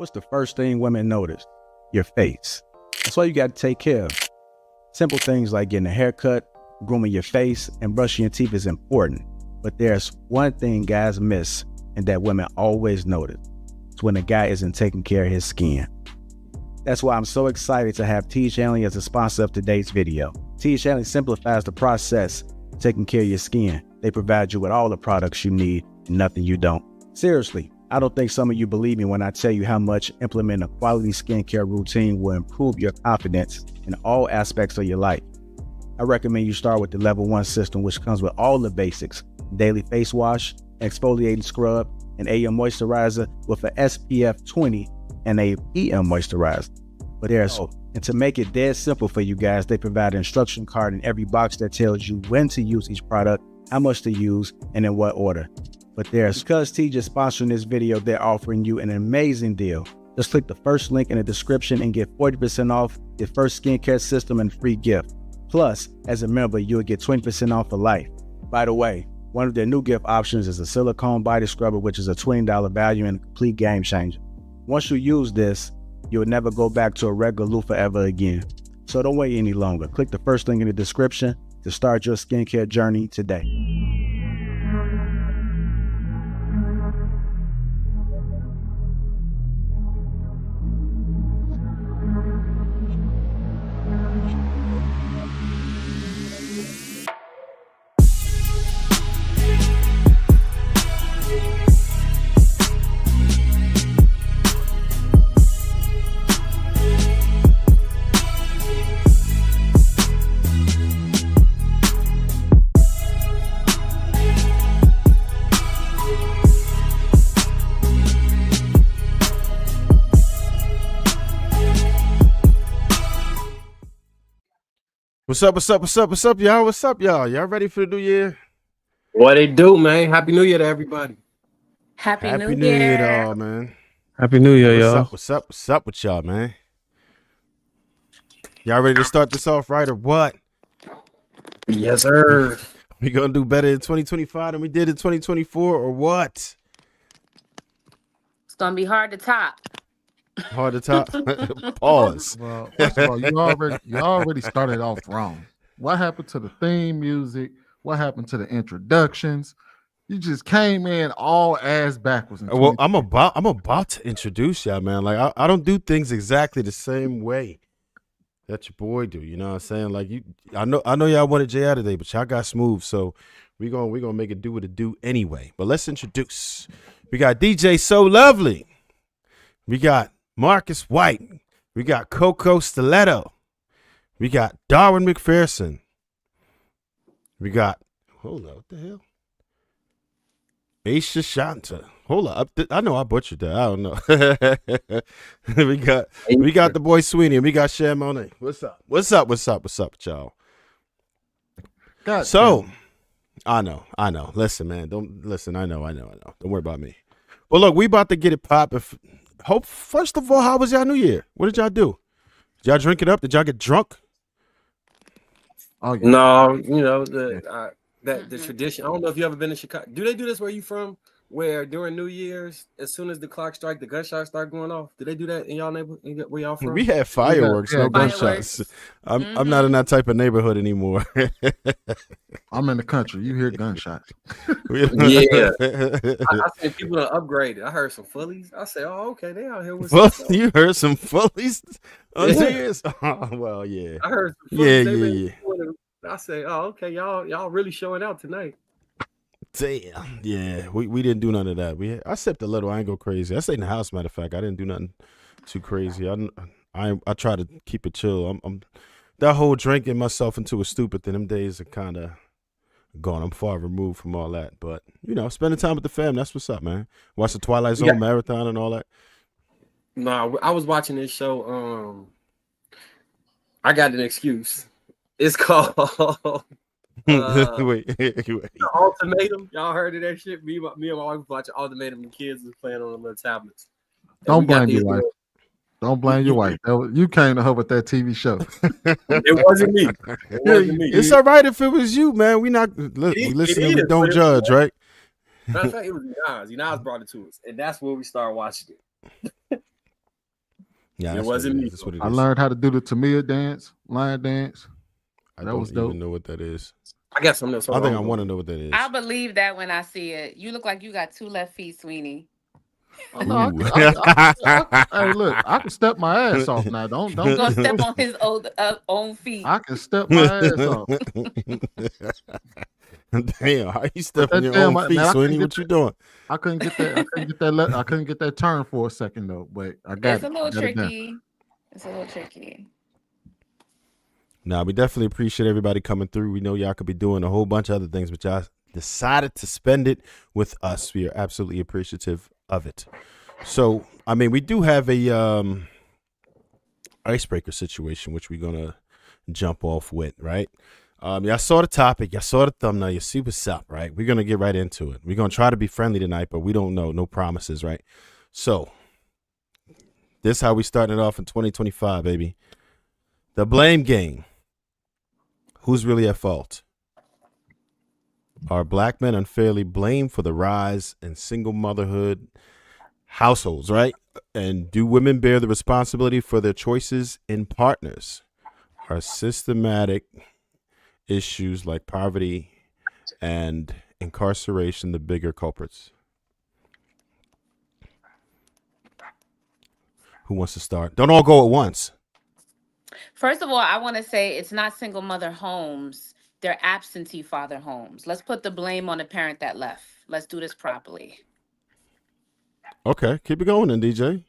What's the first thing women notice? Your face. That's why you got to take care of. Simple things like getting a haircut, grooming your face, and brushing your teeth is important. But there's one thing guys miss and that women always notice. It's when a guy isn't taking care of his skin. That's why I'm so excited to have T. Shanley as a sponsor of today's video. T. Shanley simplifies the process of taking care of your skin. They provide you with all the products you need and nothing you don't. Seriously, I don't think some of you believe me when I tell you how much implementing a quality skincare routine will improve your confidence in all aspects of your life. I recommend you start with the level 1 system, which comes with all the basics: daily face wash, exfoliating scrub, an AM moisturizer with an SPF 20 and a PM moisturizer. But and to make it dead simple for you guys, they provide an instruction card in every box that tells you when to use each product, how much to use, and in what order. But because T just sponsoring this video, they're offering you an amazing deal. Just click the first link in the description and get 40% off your first skincare system and free gift. Plus, as a member, you'll get 20% off for life. By the way, one of their new gift options is a silicone body scrubber, which is a $20 value and a complete game changer. Once you use this, you'll never go back to a regular loofah ever again. So don't wait any longer. Click the first link in the description to start your skincare journey today. What's up, y'all? What's up, y'all? Y'all ready for the new year? What it do, man? Happy New Year to everybody. Happy New Year to Year. all, man. Happy New Year, y'all. What's up with y'all, man? Y'all ready to start this off right or what? Yes, sir. We gonna do better in 2025 than we did in 2024 or what? It's gonna be hard to top. Hard to top. Pause. Well, first of all, you already started off wrong. What happened to the theme music? What happened to the introductions? You just came in all ass backwards. Well, I'm about to introduce y'all, man. Like I don't do things exactly the same way that your boy do. You know what I'm saying? Like I know y'all wanted JR today, but y'all got smooth, so we gonna make it do what it do anyway. But let's introduce. We got DJ So Lovely. We got Marcus White. We got Coco Stiletto. We got Darwin McPherson. We got, hold up, what the hell? Aisha Shanta. Hold up. I know I butchered that. I don't know. we got the boy Sweeney and we got Sham Monet. What's up with y'all? So, I know. Listen, man. I know. Don't worry about me. Well, look, we about to get it popping. First of all, how was y'all New Year? What did y'all do? Did y'all drink it up? Did y'all get drunk? Oh, yeah. No, you know the tradition. I don't know if you ever been to Chicago. Do they do this where you from? Where during New Year's, as soon as the clock strikes, the gunshots start going off. Do they do that in y'all neighborhood? Where y'all from? We had fireworks, no gunshots. I'm not in that type of neighborhood anymore. I'm in the country. You hear gunshots. Yeah. I seen people that upgraded. I heard some fullies. I said, oh, okay, they out here with some you heard some fullies? Oh, yes. Oh, well, yeah. I heard some fullies. Yeah. I said, oh, okay, y'all really showing out tonight. Damn. Yeah, we didn't do none of that. I sipped a little. I ain't go crazy. I stayed in the house, matter of fact. I didn't do nothing too crazy. I try to keep it chill. I'm that whole drinking myself into a stupid thing, them days are kind of gone. I'm far removed from all that. But, you know, spending time with the fam, that's what's up, man. Watch the Twilight Zone marathon and all that. No, I was watching this show. I got an excuse. It's called wait. Ultimatum. Y'all heard of that shit? Me and my wife watching Ultimatum. The kids was playing on the little tablets. Don't blame your wife. Don't blame your wife. You came to her with that TV show. It wasn't me. It's all right if it was you, man. We listen. We don't judge, right? Matter of fact, it was Inaz. Inaz brought it to us, and that's where we started watching it. Yeah, It that's what wasn't it me. is. That's what it I is. learned how to do the Tamia dance, lion dance. I That was don't even dope. know what that is. I got something else. I Hold think on, I I'm want to going. know what that is. I believe that when I see it. You look like you got 2 left feet, Sweeney. No, Ooh. hey, look, I can step my ass off now. You Don't gonna get step twisted. on his own feet. I can step my ass off. Damn, how you But stepping that your damn, own feet, man, Sweeney? What you doing? I couldn't get that. I couldn't get that. I couldn't get that turn for a second though. But I got It's it. a little I got it done. tricky. It's a little tricky. Nah, we definitely appreciate everybody coming through. We know y'all could be doing a whole bunch of other things, but y'all decided to spend it with us. We are absolutely appreciative of it. So, I mean, we do have a icebreaker situation, which we're gonna jump off with, right? Y'all saw the topic, y'all saw the thumbnail, you see what's up, right? We're gonna get right into it. We're gonna try to be friendly tonight, but we don't know, no promises, right? So, this is how we started off in 2025, baby. The blame game. Who's really at fault? Are black men unfairly blamed for the rise in single motherhood households, right? And do women bear the responsibility for their choices in partners? Are systematic issues like poverty and incarceration the bigger culprits? Who wants to start? Don't all go at once. First of all, I want to say it's not single mother homes. They're absentee father homes. Let's put the blame on the parent that left. Let's do this properly. Okay, keep it going then, DJ.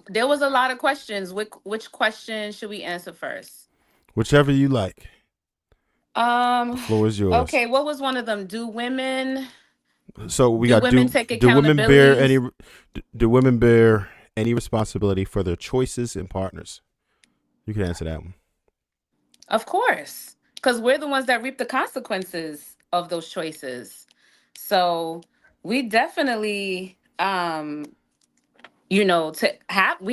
There was a lot of questions. Which question should we answer first? Whichever you like. The Um, floor is yours. okay, what was one of them? Do women So we do got women take do women bear any accountability? do women bear any responsibility for their choices in partners? You can answer that one. Of course, because we're the ones that reap the consequences of those choices. So we definitely, we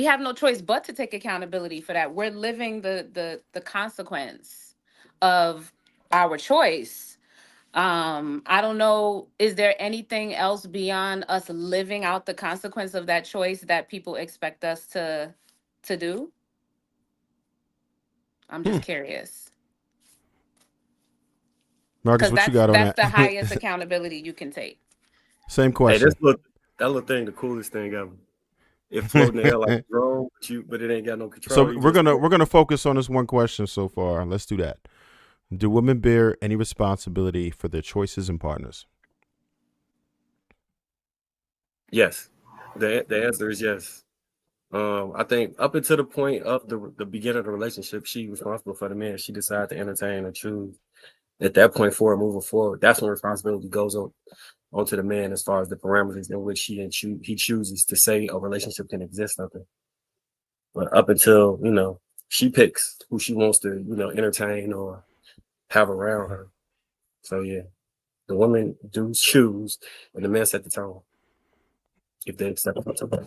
have no choice but to take accountability for that. We're living the consequence of our choice. I don't know, is there anything else beyond us living out the consequence of that choice that people expect us to do? I'm just curious. Marcus, Because what you got on that's that? the highest accountability you can take. Same Hey, question. that little thing, the coolest thing ever. It floating in the air like a drone, but it ain't got no control. So we're gonna focus on this one question so far. Let's do that. Do women bear any responsibility for their choices and partners? Yes. The answer is yes. I think up until the point of the beginning of the relationship, she was responsible for the man. She decided to entertain and choose. At that point forward, moving forward, that's when responsibility goes onto the man as far as the parameters in which he chooses to say a relationship can exist. Nothing. But up until she picks who she wants to entertain or have around her. So yeah, the women do choose, and the men set the tone if they accept it.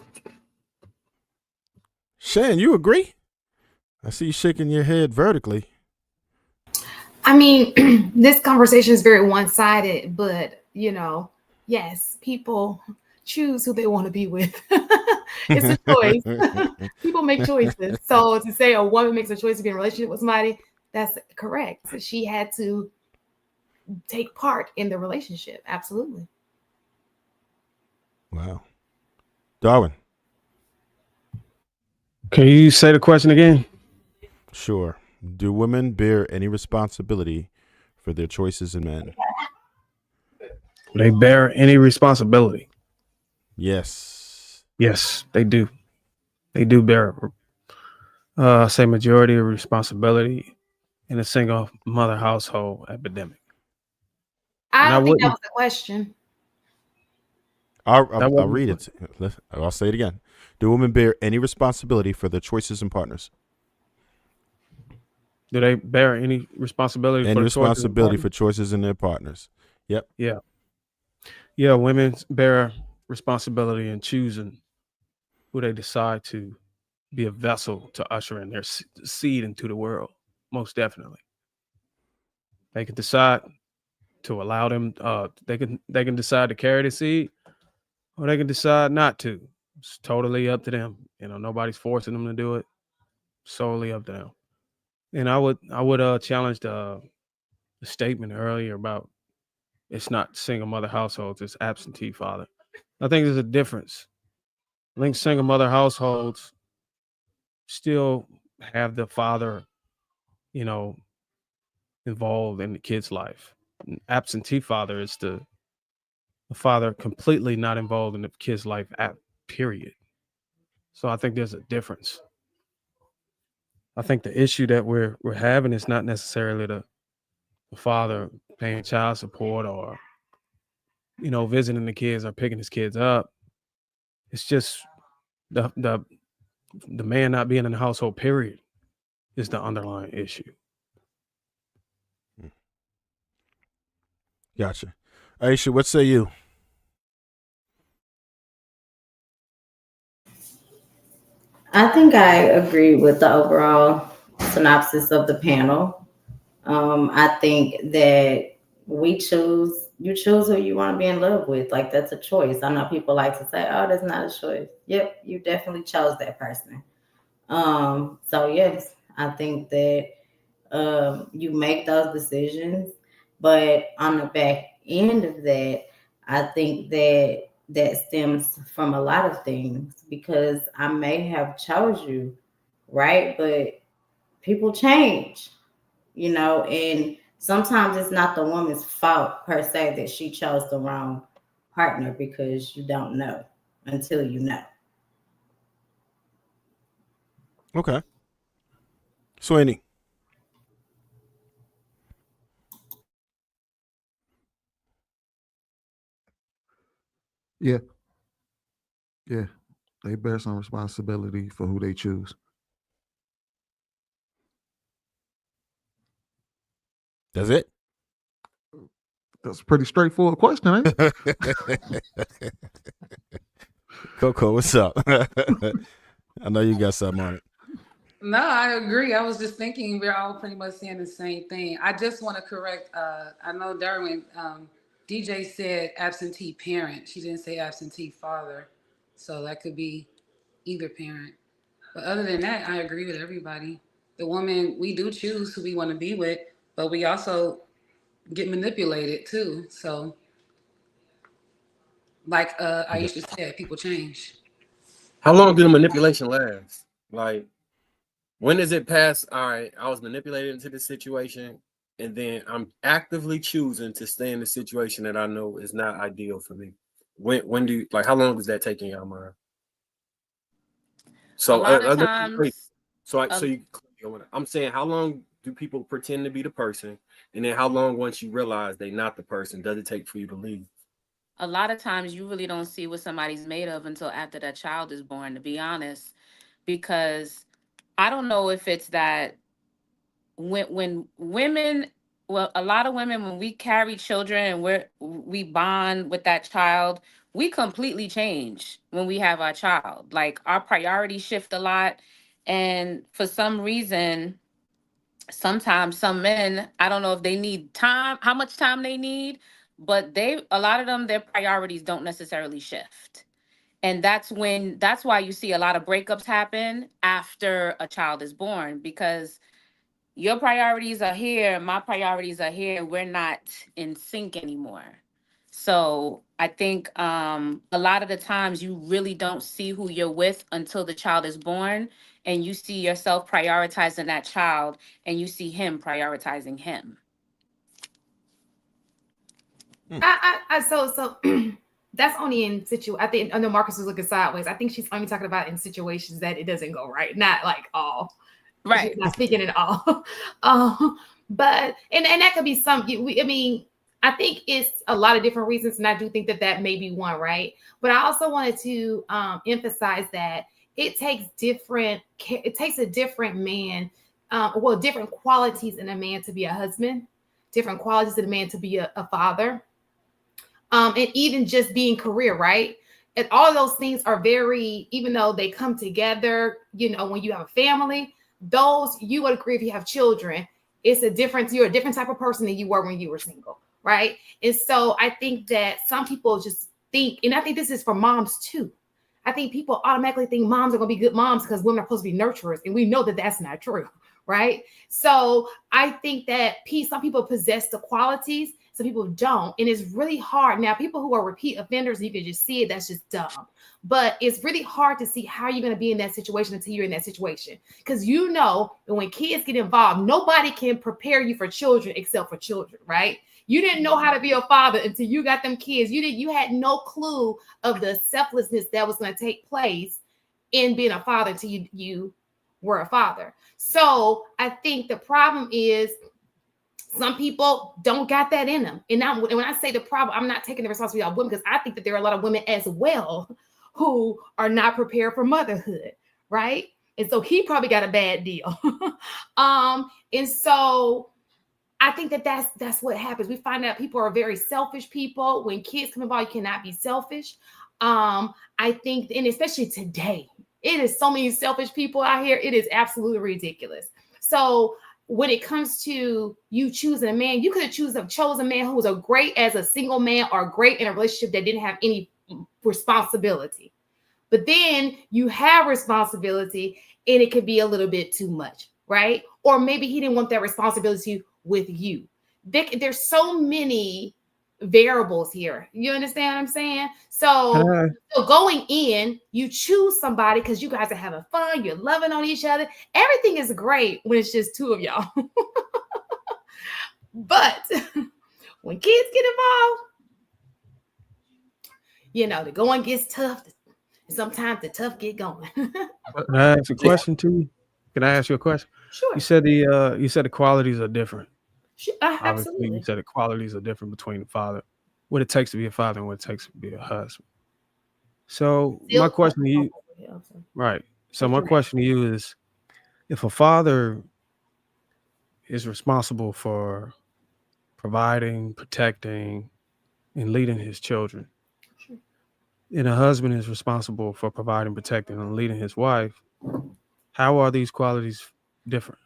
Shan, you agree? I see you shaking your head vertically. I mean, this conversation is very one-sided, but yes, people choose who they want to be with. It's a choice. People make choices. So to say a woman makes a choice to be in a relationship with somebody, that's correct. So she had to take part in the relationship. Absolutely. Wow. Darwin. Can you say the question again? Sure. Do women bear any responsibility for their choices in men? They bear any responsibility? Yes. Yes, they do. They do bear, say, majority of responsibility in a single mother household epidemic. I And I don't think that wouldn't. was the question. I'll wasn't read it. I'll say it again. Do women bear any responsibility for their choices and partners? Do they bear any responsibility Any for the choices? responsibility for choices in their partners? Yep. Yeah. Yeah, women bear responsibility in choosing who they decide to be a vessel to usher in their seed into the world. Most definitely. They can decide to allow them, they can decide to carry the seed, or they can decide not to. It's totally up to them. Nobody's forcing them to do it. Solely up to them. And I would challenge the statement earlier about it's not single mother households, it's absentee father. I think there's a difference. I think single mother households still have the father, involved in the kid's life. An absentee father is the father completely not involved in the kid's life period. So I think there's a difference. I think the issue that we're having is not necessarily the father paying child support or visiting the kids or picking his kids up. It's just the man not being in the household period is the underlying issue. Gotcha. Aisha, what say you? I think I agree with the overall synopsis of the panel. I think that you choose who you want to be in love with. Like, that's a choice. I know people like to say, oh, that's not a choice. Yep, you definitely chose that person. So yes, I think that you make those decisions, but on the back end of that, I think that stems from a lot of things, because I may have chose you, right? But people change, and sometimes it's not the woman's fault per se that she chose the wrong partner, because you don't know until you know. Okay. Sweeney. Yeah. Yeah. They bear some responsibility for who they choose. That's it? That's a pretty straightforward question, ain't it? Coco, what's up? I know you got something on it. No, I agree. I was just thinking we're all pretty much saying the same thing. I just want to correct. I know Darwin, DJ said absentee parent. She didn't say absentee father. So that could be either parent. But other than that, I agree with everybody. The woman, we do choose who we want to be with, but we also get manipulated too. So like Aisha said, people change. How long do the manipulation last? Like, when does it pass? All right, I was manipulated into this situation, and then I'm actively choosing to stay in the situation that I know is not ideal for me. When do you, like, how long does that take in your mind? So a lot of times, I'm saying, how long do people pretend to be the person, and then how long, once you realize they're not the person, does it take for you to leave? a lot of times you really don't see what somebody's made of until after that child is born, to be honest, because I don't know if it's that when women, well, a lot of women, when we carry children and we bond with that child, we completely change when we have our child. Like, our priorities shift a lot, and for some reason, sometimes some men, I don't know if they need time, how much time they need, but a lot of them, their priorities don't necessarily shift. And that's why you see a lot of breakups happen after a child is born, because your priorities are here, my priorities are here, we're not in sync anymore. So I think a lot of the times you really don't see who you're with until the child is born, and you see yourself prioritizing that child, and you see him prioritizing him. So that's only in I think, I know Marcus was looking sideways. I think she's only talking about in situations that it doesn't go right, not like all. Right. She's not speaking at all. But and that could be I think it's a lot of different reasons, and I do think that may be one, right? But I also wanted to emphasize that it takes a different man, different qualities in a man to be a husband, different qualities in a man to be a father, and even just being career, right? And all of those things are very, even though they come together, when you have a family, those, you would agree, if you have children, you're a different type of person than you were when you were single, right? And so I think that some people just think, and I think this is for moms too. I think people automatically think moms are going to be good moms because women are supposed to be nurturers. And we know that that's not true, right? So I think that some people possess the qualities, some people don't. And it's really hard. Now, people who are repeat offenders, you can just see it, that's just dumb. But it's really hard to see how you're going to be in that situation until you're in that situation. Because you know that when kids get involved, nobody can prepare you for children except for children, right? You didn't know how to be a father until you got them kids. You had no clue of the selflessness that was going to take place in being a father until you were a father. So I think the problem is some people don't got that in them. And when I say the problem, I'm not taking the responsibility of women, because I think that there are a lot of women as well who are not prepared for motherhood, right? And so he probably got a bad deal. And so I think that that's what happens. We find out people are very selfish people. When kids come involved, you cannot be selfish. I think, and especially today, it is so many selfish people out here. It is absolutely ridiculous. So when it comes to you choosing a man, you could have chosen a man who was a great as a single man or great in a relationship that didn't have any responsibility. But then you have responsibility and it could be a little bit too much, right? Or maybe he didn't want that responsibility with you. There's so many variables here. You understand what I'm saying? So going in, you choose somebody because you guys are having fun, you're loving on each other. Everything is great when it's just two of y'all. But when kids get involved, the going gets tough. Sometimes the tough get going. Can I ask a question to you? Can I ask you a question? Sure. You said the qualities are different. Sure, Obviously, absolutely. you said the qualities are different between the father, what it takes to be a father and what it takes to be a husband. So my question to you, right? So my question to you is, if a father is responsible for providing, protecting, and leading his children, and a husband is responsible for providing, protecting, and leading his wife, how are these qualities different?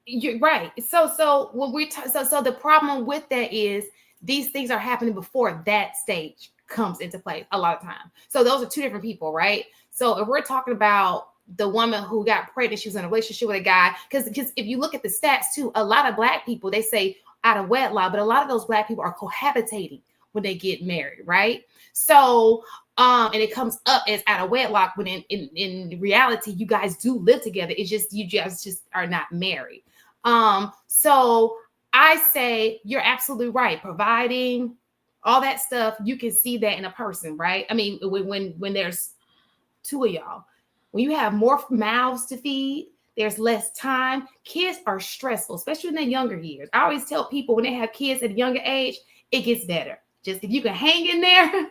You're right. So when so the problem with that is these things are happening before that stage comes into play a lot of time. So those are two different people, right? So if we're talking about the woman who got pregnant, she was in a relationship with a guy, because if you look at the stats too, a lot of Black people, they say out of wedlock, but a lot of those Black people are cohabitating when they get married, right? So and it comes up as out of wedlock when in reality you guys do live together. It's just you just are not married. So I say you're absolutely right. Providing all that stuff, you can see that in a person, right? I mean, when there's two of y'all, when you have more mouths to feed, there's less time. Kids are stressful, especially in their younger years. I always tell people when they have kids at a younger age, it gets better. Just if you can hang in there,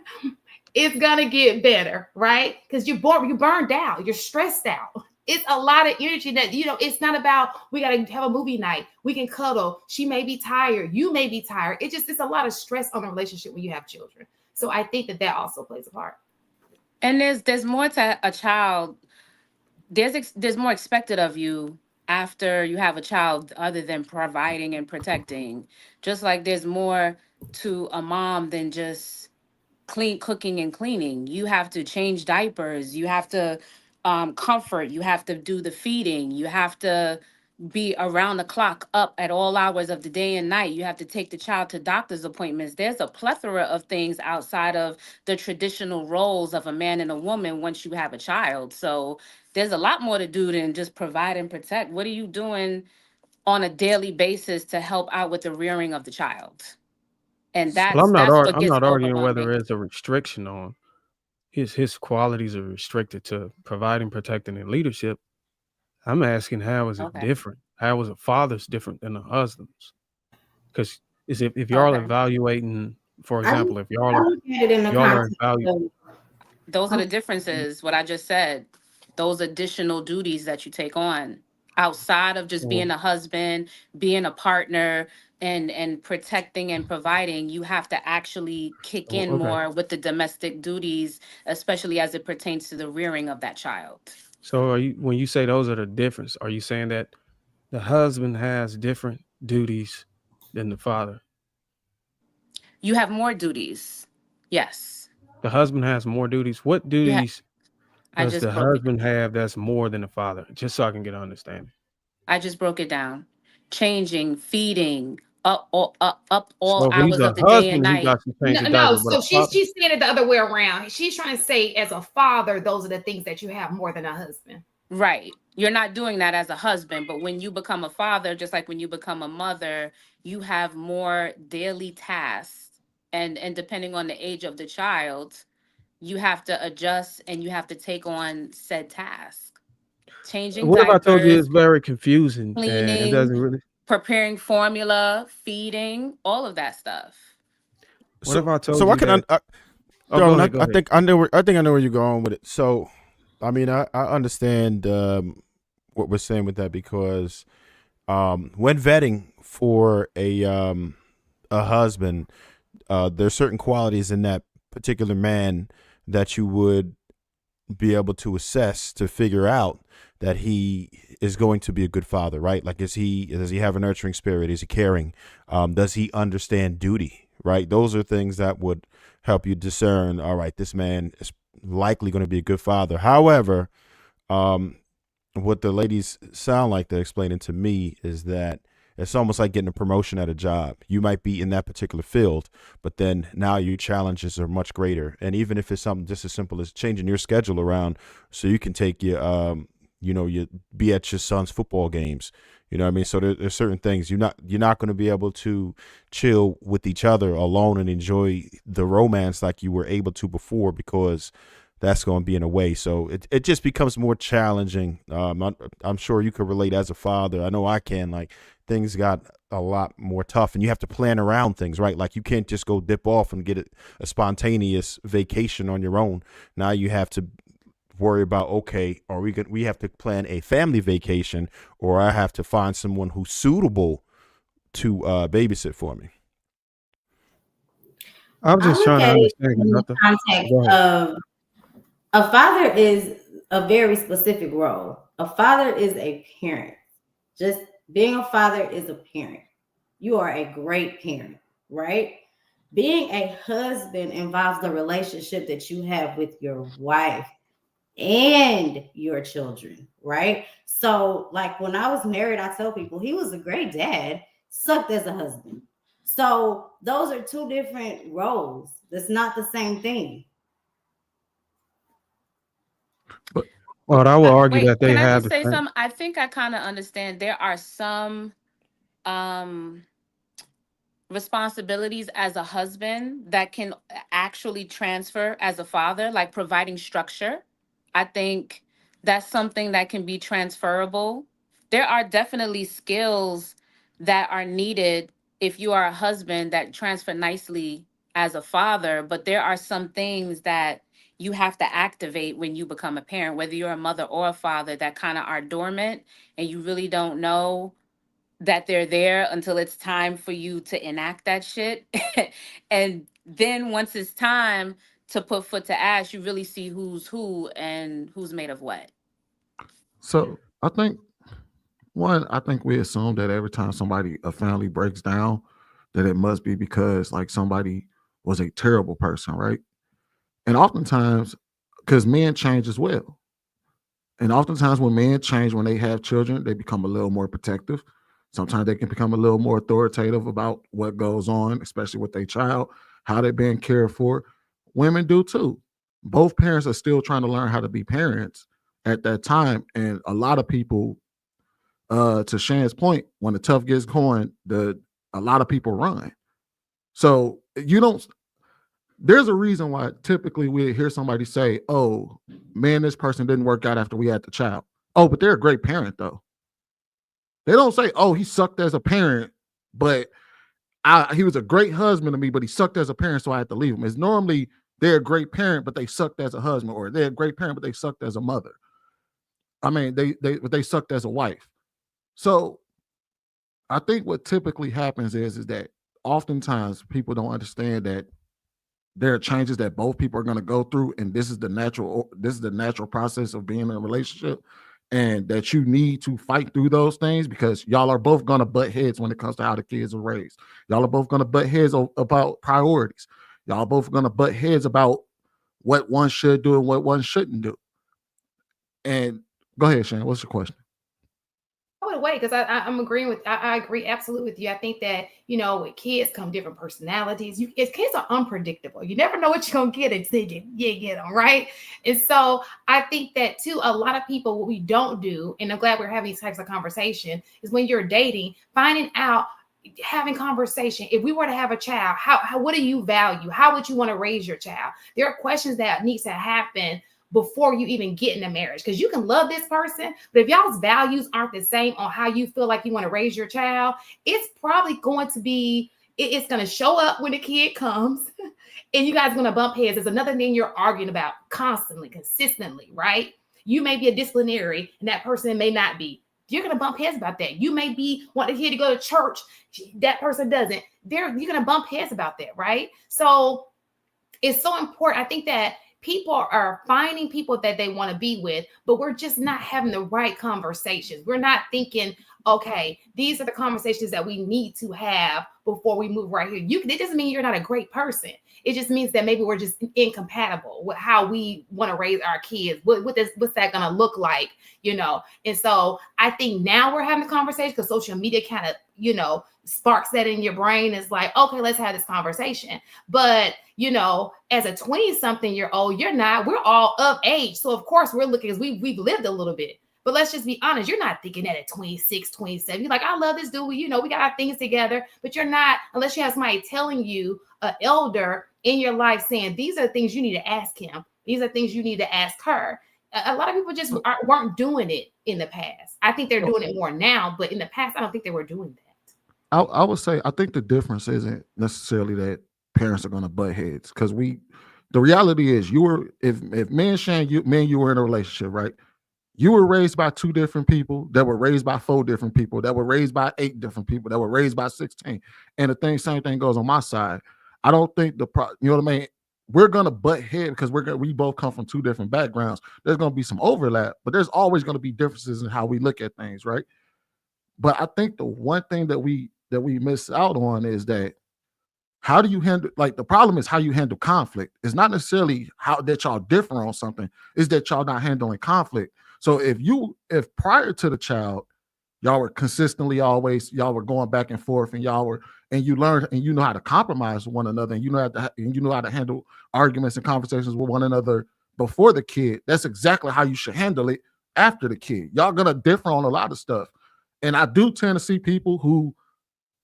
it's gonna get better, right? Because you're burned out, you're stressed out. It's a lot of energy that, it's not about we got to have a movie night. We can cuddle. She may be tired. You may be tired. It's a lot of stress on a relationship when you have children. So I think that also plays a part. And there's more to a child. There's more expected of you after you have a child other than providing and protecting. Just like there's more to a mom than just cooking and cleaning. You have to change diapers. You have to comfort. You have to do the feeding. You have to be around the clock, up at all hours of the day and night. You have to take the child to doctor's appointments. There's a plethora of things outside of the traditional roles of a man and a woman once you have a child. So there's a lot more to do than just provide and protect. What are you doing on a daily basis to help out with the rearing of the child? And Well, I'm that's what I'm gets not arguing whether overwhelming. there's a restriction on his qualities are restricted to providing, protecting, and leadership. I'm asking, how is it different? How is a father's different than a husband's? Because if y'all are evaluating, for example, if y'all are evaluating, those are the differences. What I just said, those additional duties that you take on outside of just being a husband, being a partner, and protecting and providing, you have to actually kick in more with the domestic duties, especially as it pertains to the rearing of that child. So when you say those are the difference, are you saying that the husband has different duties than the father? You have more duties. Yes. The husband has more duties. What Yeah, duties I does just the broke it. husband have that's more than the father? Just so I can get an understanding. I just broke it down. Changing, feeding, up all So if he's hours a of the day and husband, he night. got to change No, the no. diaper, but So a she's father. saying it the other way around. She's trying to say, as a father, those are the things that you have more than a husband. Right. You're not doing that as a husband, but when you become a father, just like when you become a mother, you have more daily tasks. And depending on the age of the child, you have to adjust and you have to take on said task. Changing What if I told you diapers, it's very confusing and it doesn't cleaning, really? preparing formula, feeding, all of that stuff. What if I told So I you can, that? Oh, go Darwin, ahead. Go I ahead. think I know. I think I know where you're going with it. So, I mean, I understand what we're saying with that because when vetting for a husband, there's certain qualities in that particular man that you would be able to assess to figure out that he is going to be a good father, right? Like, does he have a nurturing spirit? Is he caring? Does he understand duty? Right? Those are things that would help you discern. All right, this man is likely going to be a good father. However, what the ladies sound like they're explaining to me is that it's almost like getting a promotion at a job. You might be in that particular field, but then now your challenges are much greater. And even if it's something just as simple as changing your schedule around so you can take your, you be at your son's football games. You know what I mean? So there's certain things you're not going to be able to chill with each other alone and enjoy the romance like you were able to before because that's going to be in a way. So it just becomes more challenging. I'm sure you could relate as a father. I know I can. Like, things got a lot more tough and you have to plan around things, right? Like, you can't just go dip off and get a spontaneous vacation on your own. Now you have to worry about, okay, we have to plan a family vacation, or I have to find someone who's suitable to babysit for me. I'm I just look trying to at it understand in the nothing. context Go ahead. of a father is a very specific role. A father is a parent. Just being a father is a parent. You are a great parent, right? Being a husband involves the relationship that you have with your wife and your children, right? So, like, when I was married, I tell people he was a great dad, sucked as a husband. So those are two different roles. That's not the same thing. Well, I will argue Wait, that they can I have just the say same. something? I think I kind of understand. There are some responsibilities as a husband that can actually transfer as a father, like providing structure. I think that's something that can be transferable. There are definitely skills that are needed if you are a husband that transfer nicely as a father, but there are some things that you have to activate when you become a parent, whether you're a mother or a father, that kind of are dormant and you really don't know that they're there until it's time for you to enact that shit. And then once it's time to put foot to ash, you really see who's who and who's made of what. So I think we assume that every time a family breaks down, that it must be because like somebody was a terrible person, right? And oftentimes, because men change as well. And oftentimes when men change, when they have children, they become a little more protective. Sometimes they can become a little more authoritative about what goes on, especially with their child, how they're being cared for. Women do too. Both parents are still trying to learn how to be parents at that time. And a lot of people, to Shan's point, when the tough gets going, a lot of people run. So there's a reason why typically we hear somebody say, "Oh, man, this person didn't work out after we had the child." Oh, but they're a great parent though. They don't say, "Oh, he sucked as a parent, but he was a great husband to me, but he sucked as a parent, so I had to leave him." It's normally they're a great parent, but they sucked as a husband, or they're a great parent, but they sucked as a mother. I mean, they sucked as a wife. So I think what typically happens is that oftentimes people don't understand that there are changes that both people are going to go through, and this is the natural process of being in a relationship, and that you need to fight through those things because y'all are both going to butt heads when it comes to how the kids are raised. Y'all are both going to butt heads about priorities. Y'all both going to butt heads about what one should do and what one shouldn't do. And go ahead, Shane. What's your question? I would wait because I'm agreeing with I agree absolutely with you. I think that with kids come different personalities. Kids are unpredictable. You never know what you're gonna get until you get them, right? And so I think that too. A lot of people, what we don't do, and I'm glad we're having these types of conversation, is when you're dating, finding out, having conversation. If we were to have a child, how what do you value? How would you want to raise your child? There are questions that needs to happen before you even get in a marriage, because you can love this person, but if y'all's values aren't the same on how you feel like you want to raise your child, it's probably going to be, it's going to show up when the kid comes and you guys are going to bump heads. There's another thing you're arguing about constantly, consistently, right? You may be a disciplinary and that person may not be. You're going to bump heads about that. You may be want the kid to go to church, that person doesn't. You're going to bump heads about that, right? So it's so important. I think that people are finding people that they want to be with, but we're just not having the right conversations. We're not thinking, okay, these are the conversations that we need to have before we move right here. It doesn't mean you're not a great person. It just means that maybe we're just incompatible with how we want to raise our kids. What's that going to look like, And so I think now we're having a conversation because social media kind of, sparks that in your brain. Is like, okay, let's have this conversation. But, as a 20-something-year-old, we're all of age. So of course we're looking, because we've lived a little bit. But let's just be honest, you're not thinking that at 26, 27. You're like, I love this dude. We got our things together, but you're not, unless you have somebody telling you, an elder in your life saying, these are things you need to ask him. These are things you need to ask her. A lot of people just weren't doing it in the past. I think they're doing it more now, but in the past, I don't think they were doing that. I would say, I think the difference isn't necessarily that parents are going to butt heads, because the reality is, if me and Shane, you were in a relationship, right? You were raised by 2 different people that were raised by 4 different people that were raised by 8 different people that were raised by 16. And same thing goes on my side. I don't think you know what I mean? We're going to butt head because we both come from 2 different backgrounds. There's going to be some overlap, but there's always going to be differences in how we look at things, right? But I think the one thing that we miss out on is that, how do you handle, the problem is how you handle conflict. It's not necessarily how that y'all differ on something, is that y'all not handling conflict. So if prior to the child, y'all were consistently y'all were going back and forth, and you learned and you know how to compromise with one another, and you know how to handle arguments and conversations with one another before the kid, that's exactly how you should handle it after the kid. Y'all gonna differ on a lot of stuff. And I do tend to see people who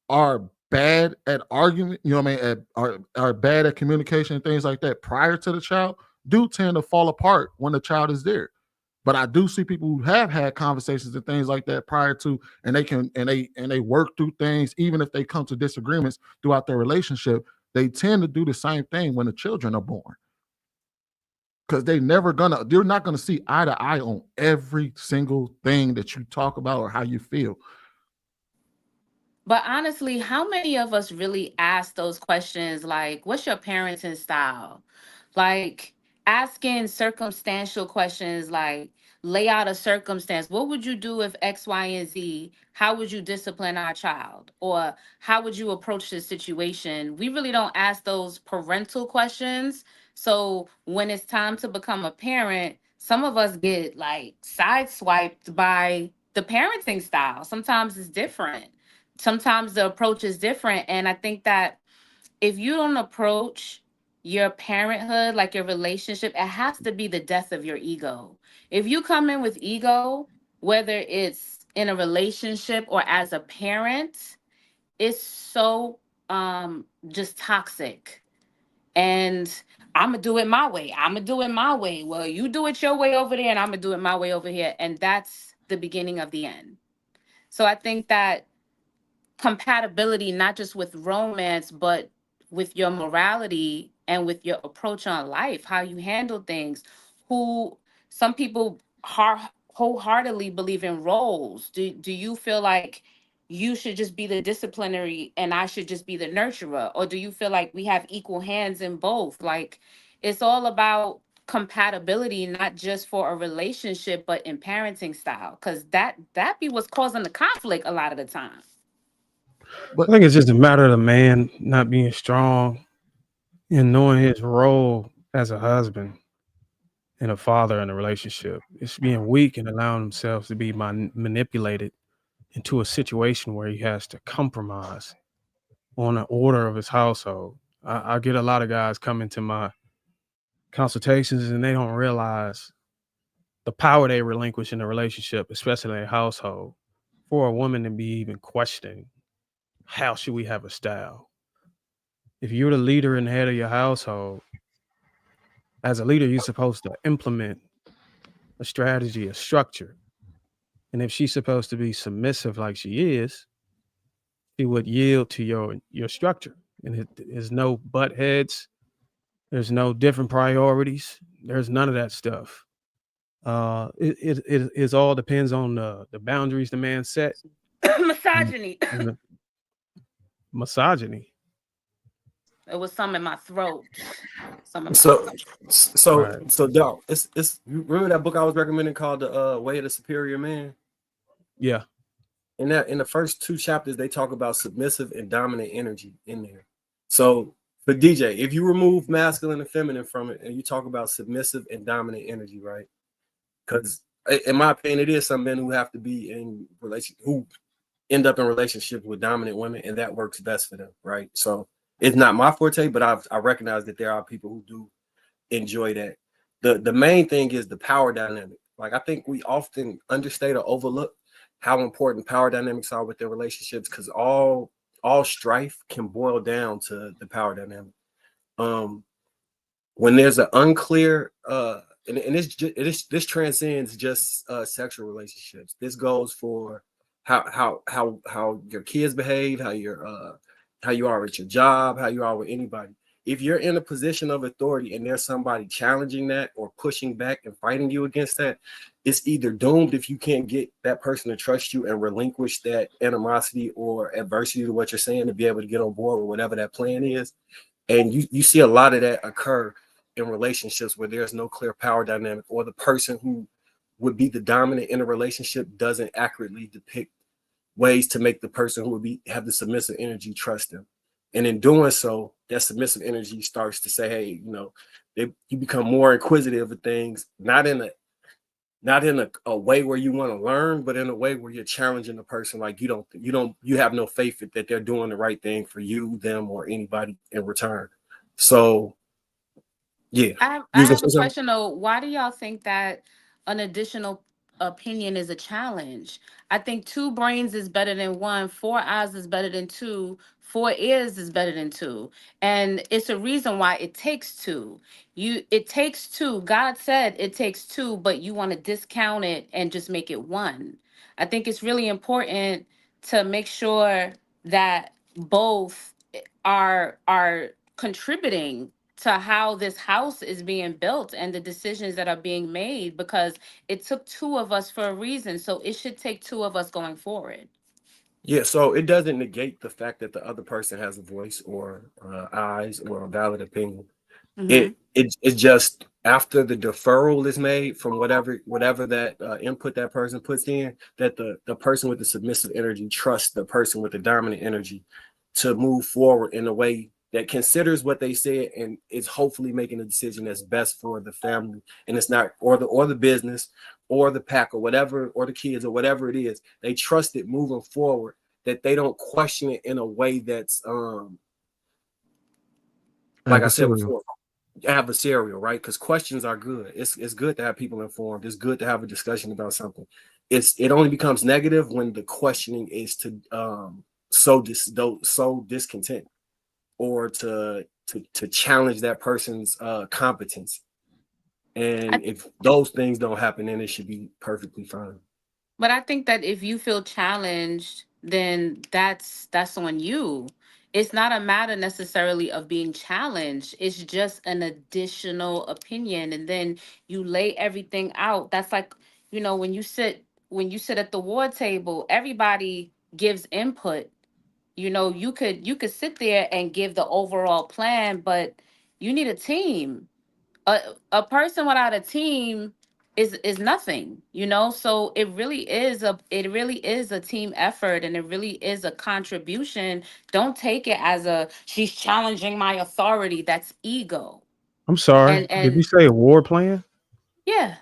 are bad at argument, are bad at communication and things like that prior to the child, do tend to fall apart when the child is there. But I do see people who have had conversations and things like that prior to, and they work through things, even if they come to disagreements throughout their relationship. They tend to do the same thing when the children are born, because they're not gonna see eye to eye on every single thing that you talk about or how you feel. But honestly, how many of us really ask those questions like, what's your parenting style? Like asking circumstantial questions like, lay out a circumstance. What would you do if X, Y, and Z? How would you discipline our child? Or how would you approach this situation? We really don't ask those parental questions. So when it's time to become a parent, some of us get sideswiped by the parenting style. Sometimes it's different. Sometimes the approach is different. And I think that if you don't approach your parenthood, like your relationship, it has to be the death of your ego. If you come in with ego, whether it's in a relationship or as a parent, it's so just toxic. And I'm going to do it my way. I'm going to do it my way. Well, you do it your way over there, and I'm going to do it my way over here. And that's the beginning of the end. So I think that compatibility, not just with romance, but with your morality and with your approach on life, how you handle things. Some people wholeheartedly believe in roles. Do you feel like you should just be the disciplinary and I should just be the nurturer? Or do you feel like we have equal hands in both? Like, it's all about compatibility, not just for a relationship, but in parenting style. Because that be what's causing the conflict a lot of the time. I think it's just a matter of the man not being strong and knowing his role as a husband and a father in a relationship. It's being weak and allowing themselves to be manipulated into a situation where he has to compromise on the order of his household. I get a lot of guys come into my consultations and they don't realize the power they relinquish in a relationship, especially in a household, for a woman to be even questioning how should we have a style. If you're the leader and head of your household, as a leader, you're supposed to implement a strategy, a structure. And if she's supposed to be submissive like she is, she would yield to your structure. And there's no butt heads. There's no different priorities. There's none of that stuff. It all depends on the boundaries the man set. Misogyny. And misogyny. It was some in my throat. Some in my So, throat. so, dog, it's. You remember that book I was recommending called The Way of the Superior Man? Yeah. In the first 2 chapters, they talk about submissive and dominant energy in there. So, for DJ, if you remove masculine and feminine from it, and you talk about submissive and dominant energy, right? Because, in my opinion, it is some men who have to be in who end up in relationships with dominant women, and that works best for them, right? So it's not my forte, but I recognize that there are people who do enjoy that. The main thing is the power dynamic. Like, I think we often understate or overlook how important power dynamics are within relationships, because all strife can boil down to the power dynamic. When there's an unclear and this transcends just sexual relationships. This goes for how your kids behave, how you are at your job, how you are with anybody. If you're in a position of authority and there's somebody challenging that or pushing back and fighting you against that, it's either doomed if you can't get that person to trust you and relinquish that animosity or adversity to what you're saying to be able to get on board with whatever that plan is. And you see a lot of that occur in relationships where there's no clear power dynamic, or the person who would be the dominant in a relationship doesn't accurately depict ways to make the person who would have the submissive energy trust them. And in doing so, that submissive energy starts to say, hey, you become more inquisitive of things, not in a way where you want to learn, but in a way where you're challenging the person. Like you have no faith that they're doing the right thing for you, them, or anybody in return. So yeah. I have a question though. Why do y'all think that an additional opinion is a challenge? I think 2 brains is better than 1, 4 eyes is better than 2, 4 ears is better than 2. And it's a reason why it takes 2. It takes 2. God said it takes 2, but you want to discount it and just make it 1. I think it's really important to make sure that both are contributing to how this house is being built and the decisions that are being made, because it took 2 of us for a reason. So it should take 2 of us going forward. Yeah, so it doesn't negate the fact that the other person has a voice or eyes or a valid opinion. Mhm. It's just after the deferral is made from whatever that input that person puts in, that the person with the submissive energy trusts the person with the dominant energy to move forward in a way that considers what they said and is hopefully making a decision that's best for the family, and it's not or the business or the pack or whatever, or the kids or whatever it is. They trust it moving forward, that they don't question it in a way that's like I said before, adversarial, right? Because questions are good. It's good to have people informed. It's good to have a discussion about something. It only becomes negative when the questioning is to sow discontent, or to challenge that person's competence. And if those things don't happen, then it should be perfectly fine. But I think that if you feel challenged, then that's on you. It's not a matter necessarily of being challenged. It's just an additional opinion, and then you lay everything out. That's like, when you sit at the war table, everybody gives input. You could sit there and give the overall plan, but you need a team. A person without a team is nothing. So it really is a team effort, and it really is a contribution. Don't take it as a she's challenging my authority. That's ego. I'm sorry. Did you say a war plan? Yeah.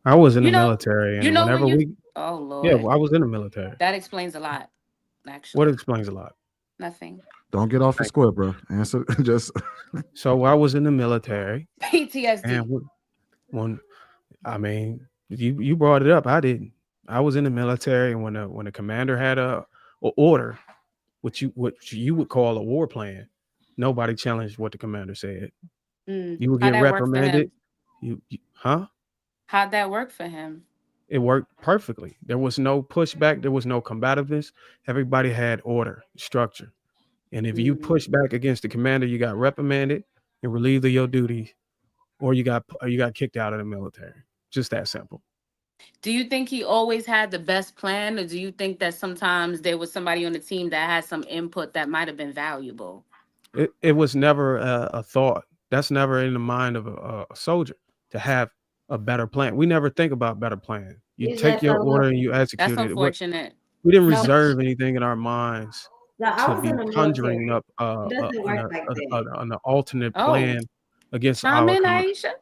I was in the You know, military, you and know when whenever you we, oh yeah, Lord. I was in the military. That explains a lot, What actually. explains a lot. Nothing. Don't get off the Thank square, bro. Answer just. So I was in the military, PTSD. and when I mean, you brought it up. I didn't. I was in the military, and when the commander had a order, what you would call a war plan, nobody challenged what the commander said. You would How'd get that work for reprimanded. him? Huh? How'd that work for him? It worked perfectly. There was no pushback. There was no combativeness. Everybody had order, structure. And if you push back against the commander, you got reprimanded and relieved of your duty, or you got kicked out of the military. Just that simple. Do you think he always had the best plan, or do you think that sometimes there was somebody on the team that had some input that might have been valuable? It was never a thought. That's never in the mind of a soldier to have a better plan. We never think about better plan. You Is take that your so? order and you That's execute it. unfortunate. We didn't No, reserve anything in our minds no, I to was in be the conjuring military. up It doesn't work like that. an alternate Oh, plan against chime our in, command. Aisha.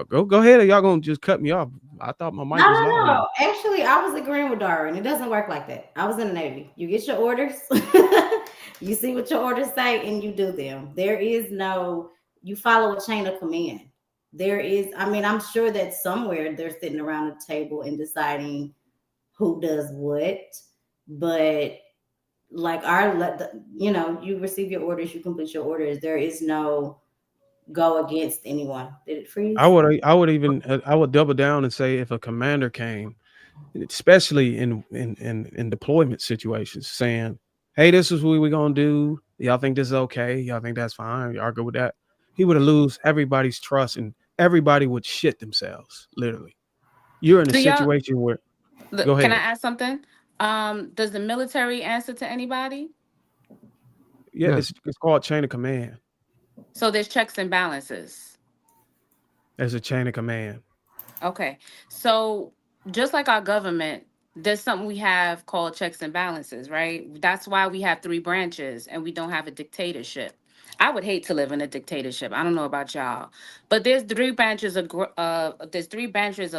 Go ahead. Y'all gonna just cut me off? I thought my No, mic was no, loud enough. no. Actually, I was agreeing with Darwin. It doesn't work like that. I was in the Navy. You get your orders, you see what your orders say, and you do them. There is no, you follow a chain of command. There is, I mean, I'm sure that somewhere they're sitting around a table and deciding who does what, but like you receive your orders, you complete your orders. There is no go against anyone. Did it freeze? I would double down and say if a commander came, especially in deployment situations, saying, "Hey, this is what we're gonna do. Y'all think this is okay? Y'all think that's fine? Y'all good with that?" He would lose everybody's trust, and everybody would shit themselves. Literally, you're in a Do y'all? situation where. Go Can I ahead. ask something? Does the military answer to anybody? Yeah, Yes. it's called chain of command. So there's checks and balances. There's a chain of command. Okay. So just like our government, there's something we have called checks and balances, right? That's why we have three branches and we don't have a dictatorship. I would hate to live in a dictatorship. I don't know about y'all, but there's three branches of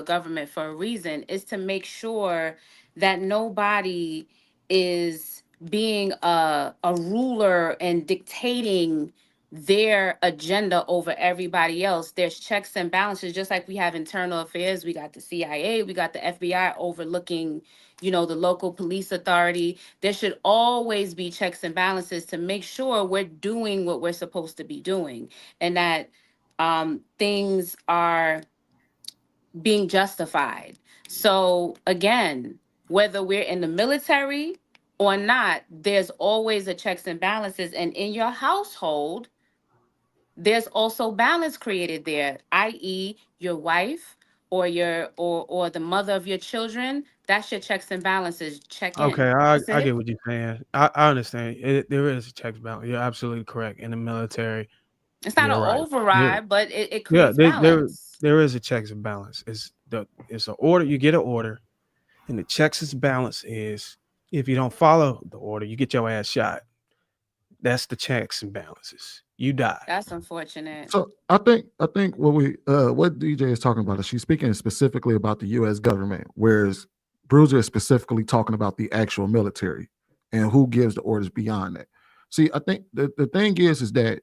government for a reason. Is to make sure that nobody is being a ruler and dictating their agenda over everybody else. There's checks and balances, just like we have internal affairs. We got the CIA, we got the FBI overlooking, the local police authority. There should always be checks and balances to make sure we're doing what we're supposed to be doing, and that things are being justified. So again, whether we're in the military or not, there's always a checks and balances. And in your household, there's also balance created there, i.e., your wife or the mother of your children. That's your checks and balances. Check Okay, in. I, That's I it. get what you're saying. I understand. There is a checks balance. You're absolutely correct. In the military, It's not an you're right. override, but it Yeah, creates balance. there is a checks and balance. It's an order. You get an order, and the checks and balance is if you don't follow the order, you get your ass shot. That's the checks and balances. You die. That's unfortunate. So I think what DJ is talking about is she's speaking specifically about the U.S. government, whereas Bruiser is specifically talking about the actual military and who gives the orders beyond that. See, I think the thing is that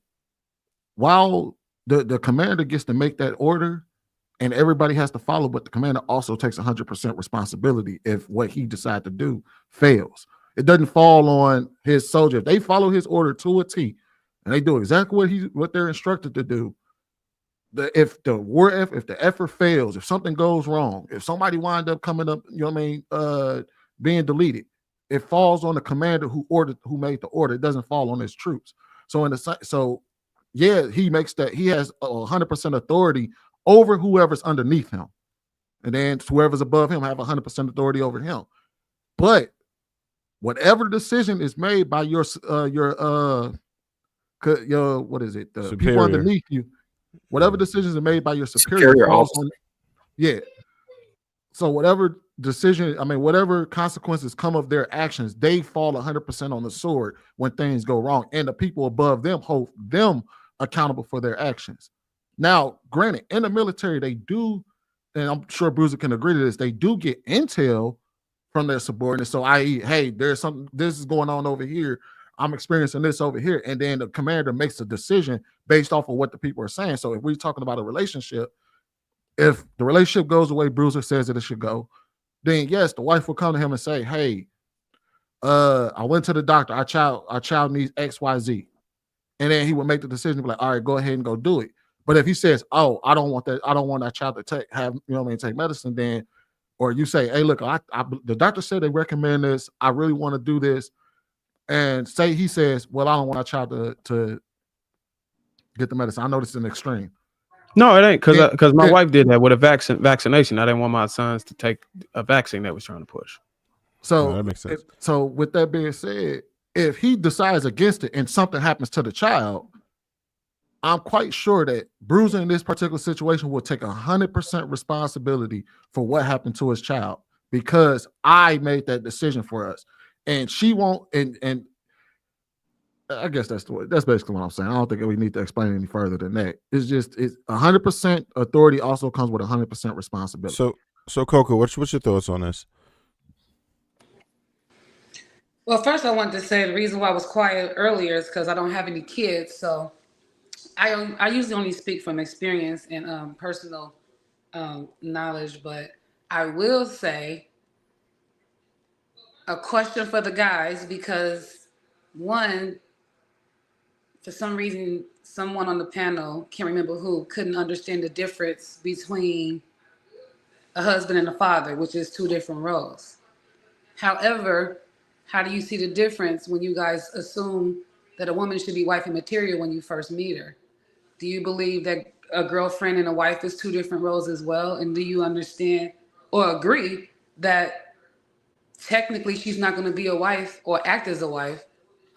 while the commander gets to make that order and everybody has to follow, but the commander also takes 100% responsibility if what he decides to do fails. It doesn't fall on his soldier. If they follow his order to a T and they do exactly what they're instructed to do, if the effort fails, if something goes wrong, if somebody wind up coming up, being deleted, it falls on the commander who made the order. It doesn't fall on his troops. He makes that, he has 100% authority over whoever's underneath him, and then whoever's above him have 100% authority over him. But whatever decision is made by your what is it? The people underneath you, whatever decisions are made by your superior falls on. Yeah. So whatever decision, whatever consequences come of their actions, they fall 100% on the sword when things go wrong, and the people above them hold them accountable for their actions. Now, granted, in the military, they do, and I'm sure Bruiser can agree to this, they do get intel from their subordinates. So, i.e., hey, there's something, this is going on over here. I'm experiencing this over here. And then the commander makes a decision based off of what the people are saying. So if we're talking about a relationship, if the relationship goes the way Bruiser says that it should go, then yes, the wife will come to him and say, hey, I went to the doctor. Our child needs XYZ. And then he would make the decision, be like, all right, go ahead and go do it. But if he says, oh, I don't want that child to take medicine, then, or you say, hey, look, the doctor said they recommend this. I really want to do this. And say he says, well, I don't want our child to get the medicine. I know this is an extreme. No, it ain't, because my wife did that with a vaccination. I didn't want my sons to take a vaccine that was trying to push. So that makes sense. So with that being said, if he decides against it and something happens to the child, I'm quite sure that Bruiser in this particular situation will take 100% responsibility for what happened to his child, because I made that decision for us. And she won't, and I guess that's basically what I'm saying. I don't think we need to explain any further than that. It's 100% authority also comes with 100% responsibility. So Coco, what's your thoughts on this? Well, first I wanted to say the reason why I was quiet earlier is because I don't have any kids. So I usually only speak from experience and personal knowledge, but I will say a question for the guys, because one, for some reason, someone on the panel, can't remember who, couldn't understand the difference between a husband and a father, which is two different roles. However, how do you see the difference when you guys assume that a woman should be wifey material when you first meet her? Do you believe that a girlfriend and a wife is two different roles as well? And do you understand or agree that technically she's not going to be a wife or act as a wife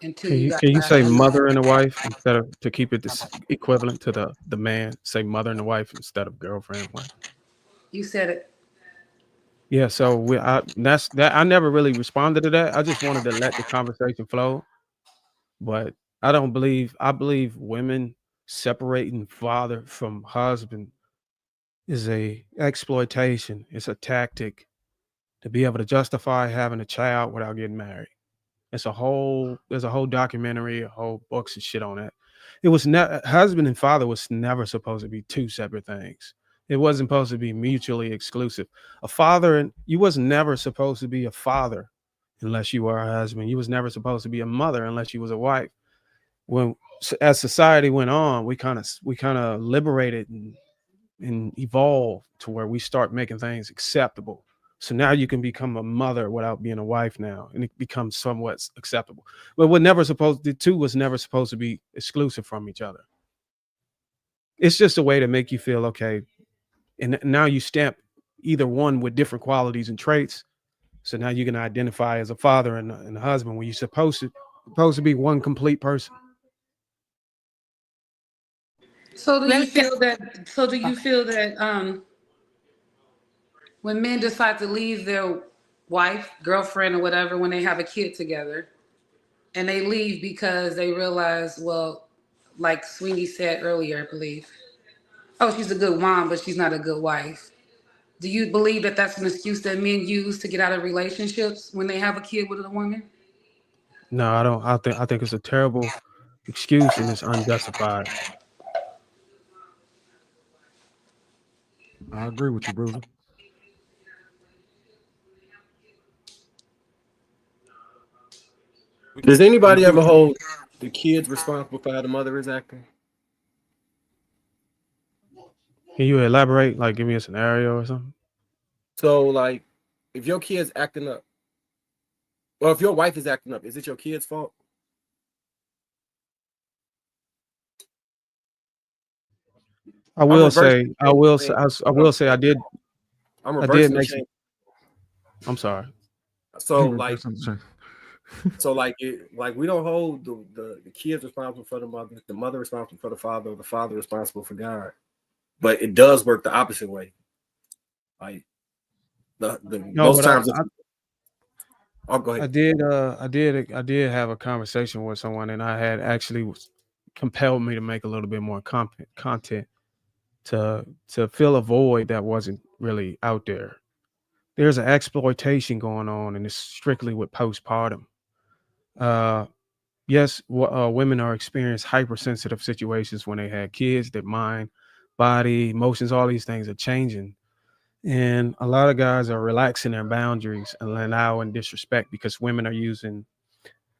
until Can you say mother and a wife instead of, to keep it equivalent to the man, say mother and a wife instead of girlfriend and wife? You said it. Yeah, so that's that. I never really responded to that. I just wanted to let the conversation flow. But I believe women separating father from husband is a exploitation. It's a tactic to be able to justify having a child without getting married. There's a whole documentary, a whole books and shit on that. It was husband and father was never supposed to be two separate things. It wasn't supposed to be mutually exclusive. You was never supposed to be a father unless you were a husband. You was never supposed to be a mother unless you was a wife. As society went on, we kind of liberated and evolved to where we start making things acceptable. So now you can become a mother without being a wife now, and it becomes somewhat acceptable. But the two was never supposed to be exclusive from each other. It's just a way to make you feel okay. And now you stamp either one with different qualities and traits. So now you can identify as a father and a husband when you're supposed to be one complete person. So do you feel that when men decide to leave their wife, girlfriend, or whatever, when they have a kid together, and they leave because they realize, well, like Sweeney said earlier, I believe, oh, she's a good mom, but she's not a good wife. Do you believe that that's an excuse that men use to get out of relationships when they have a kid with a woman? No, I don't. I think it's a terrible excuse and it's unjustified. I agree with you, Bruiser. Does anybody ever hold the kids responsible for how the mother is acting? Can you elaborate? Like, give me a scenario or something? So, like, if your kid's acting up, or if your wife is acting up, is it your kid's fault? I will say I did make some. I'm sorry. So like, we don't hold the kids responsible for the mother responsible for the father responsible for God. But it does work the opposite way. Like most times. Oh, go ahead. I did have a conversation with someone, and I had actually compelled me to make a little bit more content. to fill a void that wasn't really out there. There's an exploitation going on, and it's strictly with postpartum. Uh, yes, women are experiencing hypersensitive situations when they had kids. Their mind, body, emotions, all these things are changing. And a lot of guys are relaxing their boundaries and allowing disrespect because women are using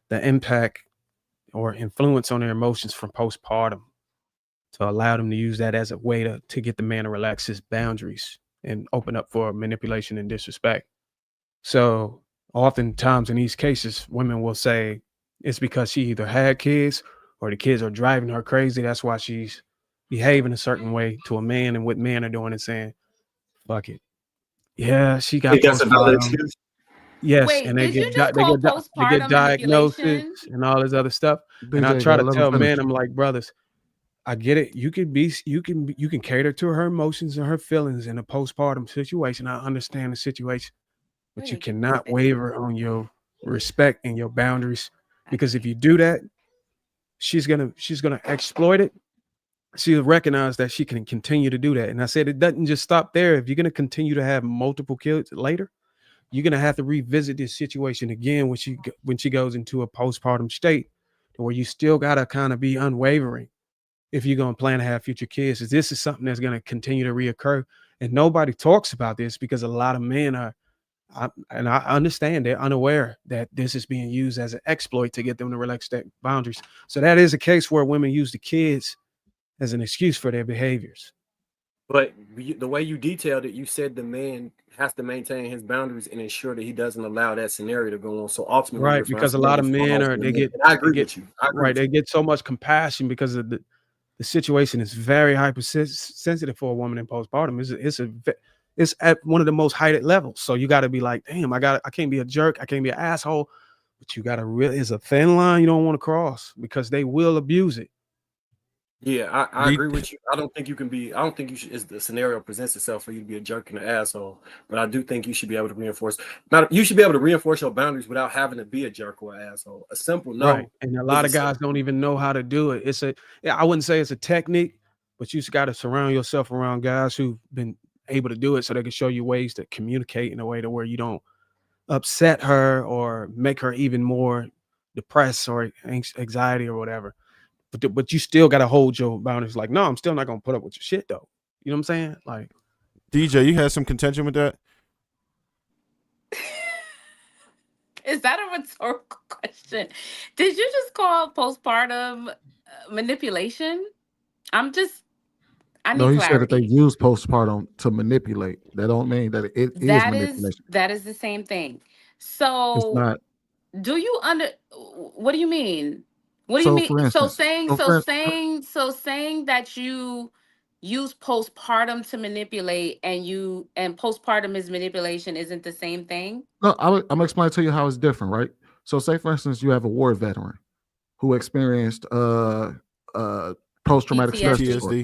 the impact or influence on their emotions from postpartum to allow them to use that as a way to get the man to relax his boundaries and open up for manipulation and disrespect. So oftentimes in these cases, women will say it's because she either had kids or the kids are driving her crazy. That's why she's behaving a certain way to a man, and what men are doing and saying, fuck it. Yeah, she I got think that's a valid postpartum. excuse. Yes, Wait, and did you just call they get postpartum diagnosis manipulation? and all this other stuff. And I DJ, try to let him tell finish. men, I'm like, brothers, I get it. You can cater to her emotions and her feelings in a postpartum situation. I understand the situation, but you Wait, cannot waver on your respect and your boundaries, because if you do that, she's gonna exploit it. She'll recognize that she can continue to do that. And I said it doesn't just stop there. If you're gonna continue to have multiple kids later, you're gonna have to revisit this situation again when she goes into a postpartum state, where you still gotta kind of be unwavering if you're gonna plan to have future kids. This is something that's gonna continue to reoccur, and nobody talks about this because a lot of men are. And I understand they're unaware that this is being used as an exploit to get them to relax their boundaries. So that is a case where women use the kids as an excuse for their behaviors. But the way you detailed it, you said the man has to maintain his boundaries and ensure that he doesn't allow that scenario to go on. So ultimately, Right, because a lot of men are and I agree with you. I agree right, with they you. get so much compassion because of the situation is very hypersensitive for a woman in postpartum. It's at one of the most heightened levels. So you got to be like, damn, I can't be a jerk, I can't be an asshole, but you got to really, it's a thin line you don't want to cross because they will abuse it. Yeah, I agree with you. I don't think you should, if the scenario presents itself for you to be a jerk and an asshole, but I do think you should be able to you should be able to reinforce your boundaries without having to be a jerk or an asshole. A simple no. Right. And a lot of guys don't even know how to do it. I wouldn't say it's a technique, but you just got to surround yourself around guys who've been able to do it so they can show you ways to communicate in a way to where you don't upset her or make her even more depressed or anxiety or whatever. But you still got to hold your boundaries. Like, no, I'm still not going to put up with your shit though. You know what I'm saying? Like, DJ, you had some contention with that? Is that a rhetorical question? Did you just call postpartum manipulation? I No, need he said that they clarity. use postpartum to manipulate. That don't mean that it is manipulation. That is the same thing. It's So not. do you what do you mean? What do you So mean? for instance, So saying that you use postpartum to manipulate and postpartum is manipulation isn't the same thing? no, I'm gonna explain to you how it's different, right? So say for instance, you have a war veteran who experienced post-traumatic stress PTSD. disorder,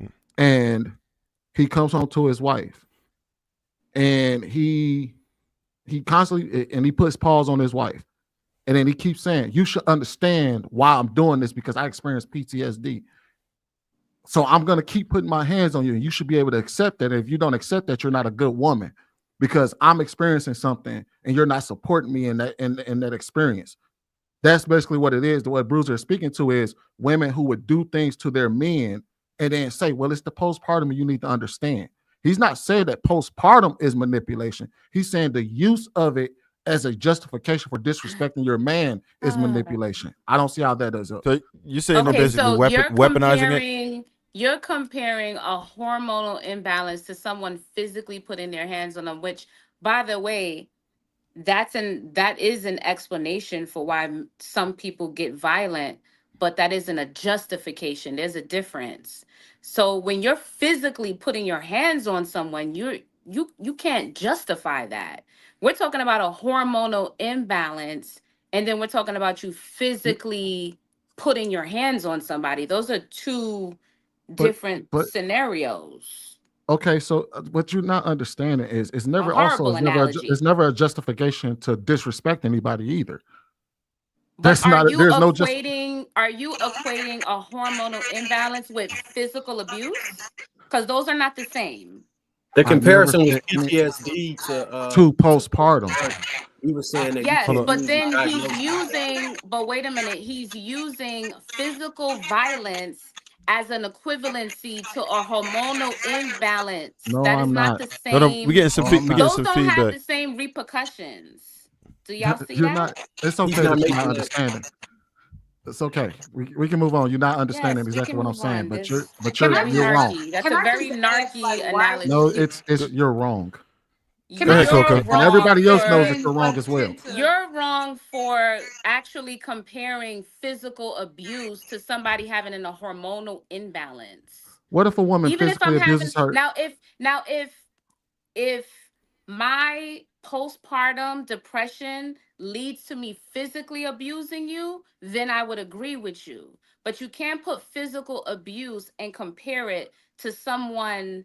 PTSD. and he comes home to his wife, and he constantly, and he puts pause on his wife, and then he keeps saying, you should understand why I'm doing this, because I experienced PTSD. So I'm going to keep putting my hands on you, and you should be able to accept that. If you don't accept that, you're not a good woman, because I'm experiencing something and you're not supporting me in that experience. That's basically what it is. What Bruiser is speaking to is women who would do things to their men and then say, well, it's the postpartum and you need to understand. He's not saying that postpartum is manipulation. He's saying the use of it as a justification for disrespecting your man is manipulation. I don't see how that does it. So you're saying they're Okay, basically so weaponizing it? you're comparing a hormonal imbalance to someone physically putting their hands on them, which, by the way, that is an explanation for why some people get violent, but that isn't a justification. There's a difference. So when you're physically putting your hands on someone, you can't justify that. We're talking about a hormonal imbalance, and then we're talking about you physically putting your hands on somebody. Those are two different But scenarios. okay, so what you're not understanding is it's A never horrible analogy. it's never a justification to disrespect anybody either. But There's no just are you equating a hormonal imbalance with physical abuse? Because those are not the same. The I never comparison was said any- PTSD to postpartum. You were saying that Yes, you can't but use then he's diagnosis. using, but wait a minute, he's using physical violence as an equivalency to a hormonal imbalance. No, That is I'm not not. the No, no, we same. getting some No, we I'm getting not. Those some don't have feedback. the same repercussions. Do y'all see You're that? not. It's He's okay not that you're making not that. understanding. It's okay. We can move on. You're not understanding Yes, we exactly can what I'm move saying, on. but This Can I very you're just wrong. narky. That's can a I very just ask, narky like, why No, do analogy. you're wrong. can Go I ahead, just You're Coco. ask And why do wrong everybody else knows for that men you're wrong like as well. tend to You're wrong for actually comparing physical abuse to somebody having a hormonal imbalance. What if a woman Even if I'm physically having abuses her? if my postpartum depression leads to me physically abusing you, then I would agree with you. But you can't put physical abuse and compare it to someone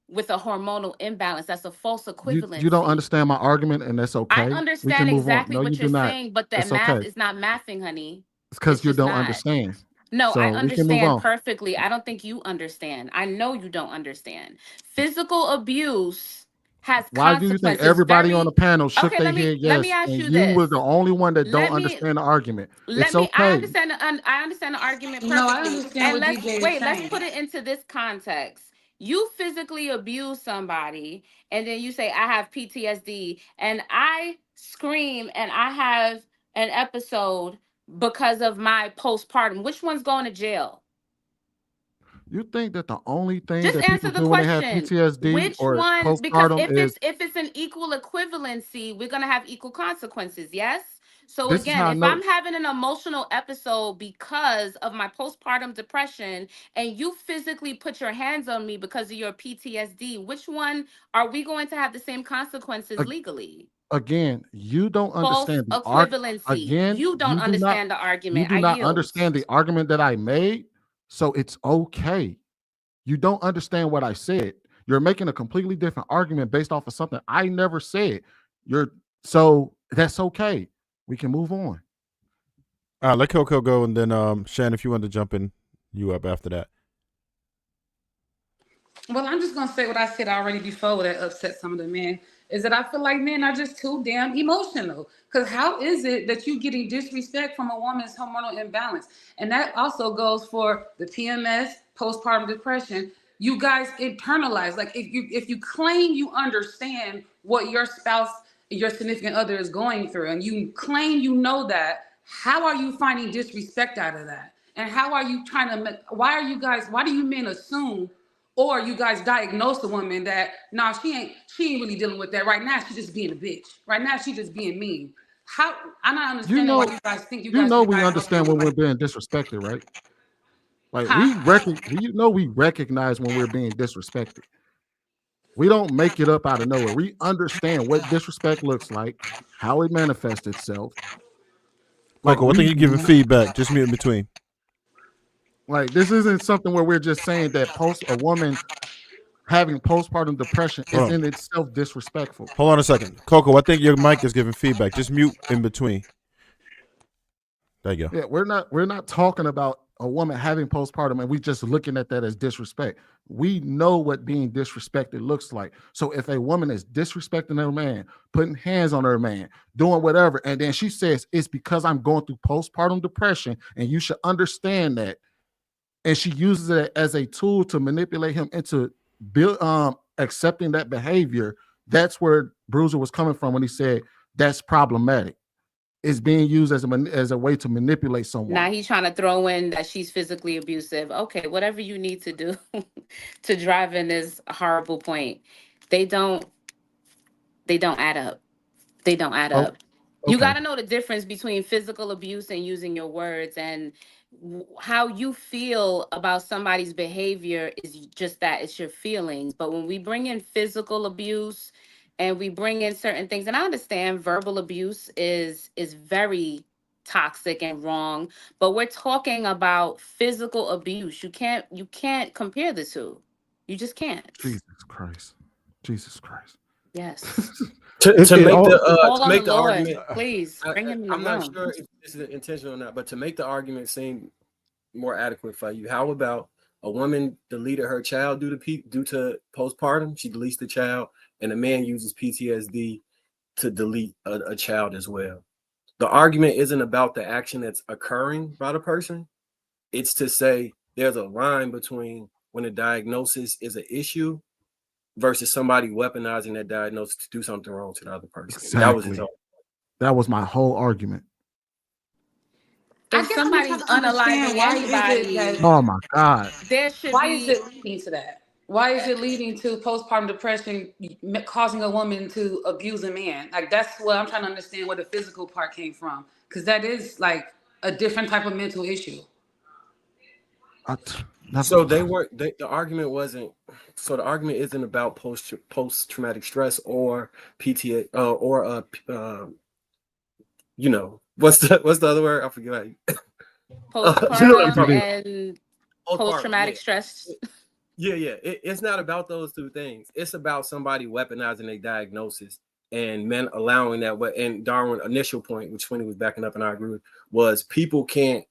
with a hormonal imbalance. That's a false You don't equivalency. understand my argument, and that's I okay. We can understand move on. exactly No, you what do you're not. saying, but that It's math okay. is not mathing, honey. It's because It's you just don't not. understand. No, I So we can move understand on. perfectly. I don't think you understand. I know you don't understand. Physical abuse has Why do you think consequences. everybody on the Very panel shook okay. their Let head me yes, ask and you you were this. the only one that don't Let me understand the argument? let It's me. okay. I understand the argument no, I perfectly. understand And what let's DJ is wait. Let's saying. put it into this context. You physically abuse somebody, and then you say, "I have PTSD," and I scream, and I have an episode because of my postpartum. Which one's going to jail? You think that the only thing Just that people answer the do when they have question. PTSD Which or one? Because postpartum is if it's an equal equivalency, we're gonna have equal consequences. Yes. So this is again, how I if know. I'm having an emotional episode because of my postpartum depression, and you physically put your hands on me because of your PTSD, which one are we going to have the same consequences a- legally? Again, you don't False understand the equivalency. Again, You don't understand the you argument. do I not yield. understand the argument that I made. So it's okay. You don't understand what I said. You're making a completely different argument based off of something I never said. So that's okay. We can move on. All right, let Coco go, and then Shan, if you want to jump in, you up after that. Well, I'm just gonna say what I said already before that upset some of the men. Is that I feel like men are just too damn emotional. Because how is it that you getting disrespect from a woman's hormonal imbalance? And that also goes for the PMS, postpartum depression. You guys internalize. Like if you claim you understand what your spouse, your significant other is going through, and you claim you know that, how are you finding disrespect out of that? And how are you trying to? Why do you men assume? Or you guys diagnose a woman that she ain't really dealing with that right now. She's just being a bitch. Right now she's just being mean. How I'm not understanding why you guys think you guys can We diagnose a understand woman when we're like being disrespected, right? Like huh? we recognize when we're being disrespected. We don't make it up out of nowhere. We understand what disrespect looks like, how it manifests itself. Coco, what thing you giving feedback? Just mute in between. Like this isn't something where we're just saying that a woman having postpartum depression is in itself disrespectful. Hold on a second. Coco, I think your mic is giving feedback. Just mute in between. There you go. Yeah, we're not talking about a woman having postpartum and we just looking at that as disrespect. We know what being disrespected looks like. So if a woman is disrespecting her man, putting hands on her man, doing whatever, and then she says it's because I'm going through postpartum depression and you should understand that, and she uses it as a tool to manipulate him into accepting that behavior, that's where Bruiser was coming from when he said that's problematic. It's being used as a way to manipulate someone. Now he's trying to throw in that she's physically abusive. Okay, whatever you need to do to drive in this horrible point. They don't add up. They don't add up. You got to know the difference between physical abuse and using your words, and how you feel about somebody's behavior is just that, it's your feelings. But when we bring in physical abuse and we bring in certain things, and I understand verbal abuse is very toxic and wrong, but we're talking about physical abuse. You can't compare the two. You just can't. Jesus Christ. Yes. To make the Lord, argument, please bring him in the I'm not room. sure if this is intentional or not, but to make the argument seem more adequate for you, how about A woman deleted her child due to postpartum. She deletes the child, and a man uses PTSD to delete a child as well. The argument isn't about the action that's occurring by the person. It's to say there's a line between when a diagnosis is an issue versus somebody weaponizing that diagnosis to do something wrong to the other person. Exactly. That was my whole argument. If somebody's unaliving anybody, oh my God, Why is it leading to that? Why is it leading to postpartum depression, causing a woman to abuse a man? Like, that's what I'm trying to understand, where the physical part came from, because that is like a different type of mental issue. So the argument wasn't. So the argument isn't about post traumatic stress or PTA or you know, what's the other word? I forget. Postpartum and post-traumatic stress. Yeah. It's not about those two things. It's about somebody weaponizing a diagnosis and men allowing that. And Darwin's initial point, which when he was backing up, and I agree with, was people can't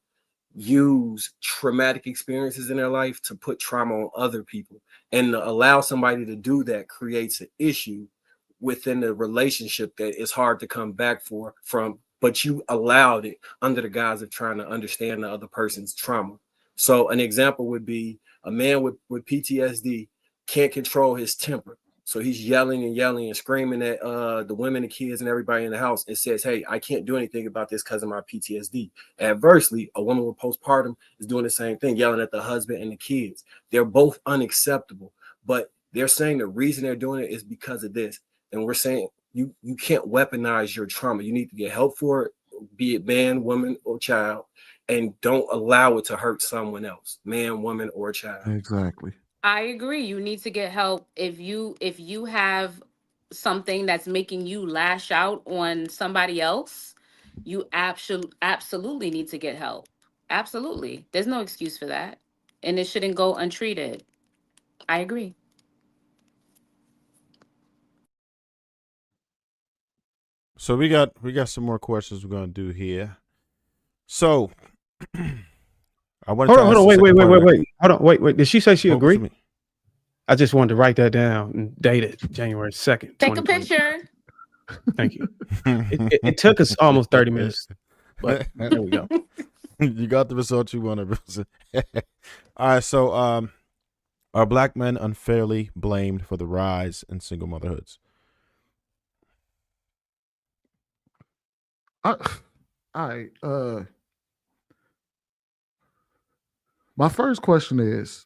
use traumatic experiences in their life to put trauma on other people, and to allow somebody to do that creates an issue within the relationship that is hard to come back from, but you allowed it under the guise of trying to understand the other person's trauma. So an example would be a man with PTSD can't control his temper. So he's yelling and screaming at the women, the kids, and everybody in the house, and says, hey, I can't do anything about this because of my PTSD. Adversely, a woman with postpartum is doing the same thing, yelling at the husband and the kids. They're both unacceptable, but they're saying the reason they're doing it is because of this. And we're saying you can't weaponize your trauma. You need to get help for it, be it man, woman, or child, and don't allow it to hurt someone else, man, woman, or child. Exactly. I agree. You need to get help if you have something that's making you lash out on somebody else. You absolutely need to get help. Absolutely. There's no excuse for that. And it shouldn't go untreated. I agree. So we got some more questions we're gonna do here. So I want to hold on, wait. Hold on, wait. Did she say she agreed? I just wanted to write that down and date it January 2nd. Take a picture. Thank you. It took us almost 30 minutes, but there we go. You got the result you wanted. All right, so are Black men unfairly blamed for the rise in single motherhoods? My first question is,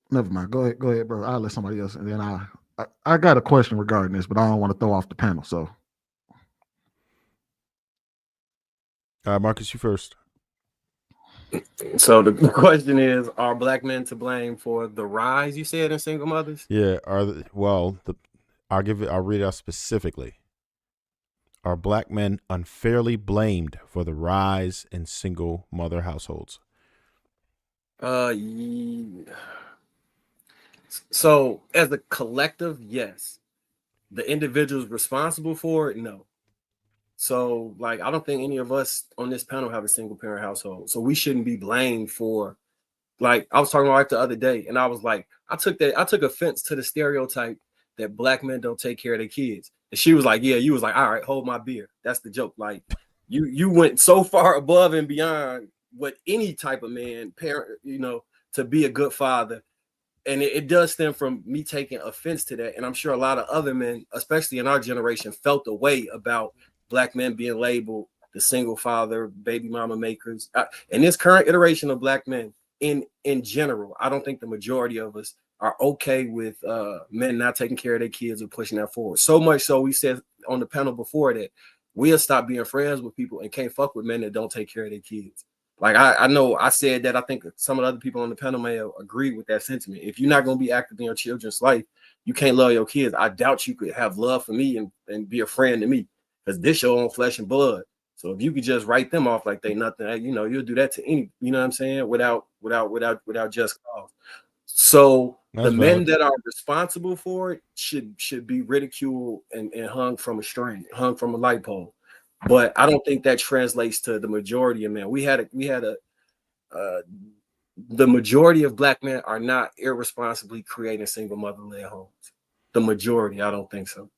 never mind. Go ahead, bro. I'll let somebody else, and then I got a question regarding this, but I don't want to throw off the panel. So, Marcus, you first. So the question is, are Black men to blame for the rise, you said, in single mothers? Yeah. I'll read it out specifically. Are Black men unfairly blamed for the rise in single mother households? So as a collective, yes. The individuals responsible for it, no. So, like, I don't think any of us on this panel have a single parent household. So we shouldn't be blamed for, like, I was talking to my wife the other day, and I was like, I took offense to the stereotype that Black men don't take care of their kids. And she was like, yeah, you was like, all right, hold my beer. That's the joke. Like, you went so far above and beyond what any type of man, parent, to be a good father. And it does stem from me taking offense to that. And I'm sure a lot of other men, especially in our generation, felt the way about Black men being labeled the single father, baby mama makers. In this current iteration of Black men, in general, I don't think the majority of us are okay with men not taking care of their kids or pushing that forward. So much so, we said on the panel before that we'll stop being friends with people and can't fuck with men that don't take care of their kids. Like, I know I said that. I think some of the other people on the panel may agree with that sentiment. If you're not going to be active in your children's life, you can't love your kids. I doubt you could have love for me and be a friend to me, because this your own flesh and blood. So if you could just write them off like they nothing, you'll do that to any, you know what I'm saying, without just cause. So that's the men that are responsible for it should be ridiculed and hung from a string, hung from a light pole. But I don't think that translates to the majority of men. We had a the majority of Black men are not irresponsibly creating single mother-led homes. The majority, I don't think so.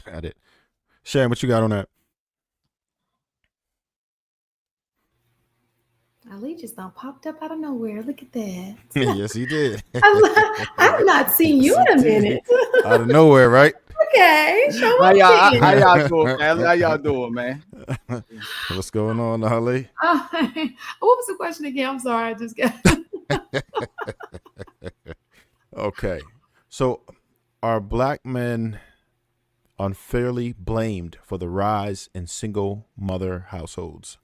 Got it. Sharon, what you got on that? Ali just popped up out of nowhere. Look at that. Yes, he did. I've not seen you in a minute. Out of nowhere, right? Okay, show How up y'all, then. how y'all doing, man? How y'all doing, man? What's going on, Ali? What was the question again? I'm sorry, I just got. Okay, so are Black men unfairly blamed for the rise in single mother households?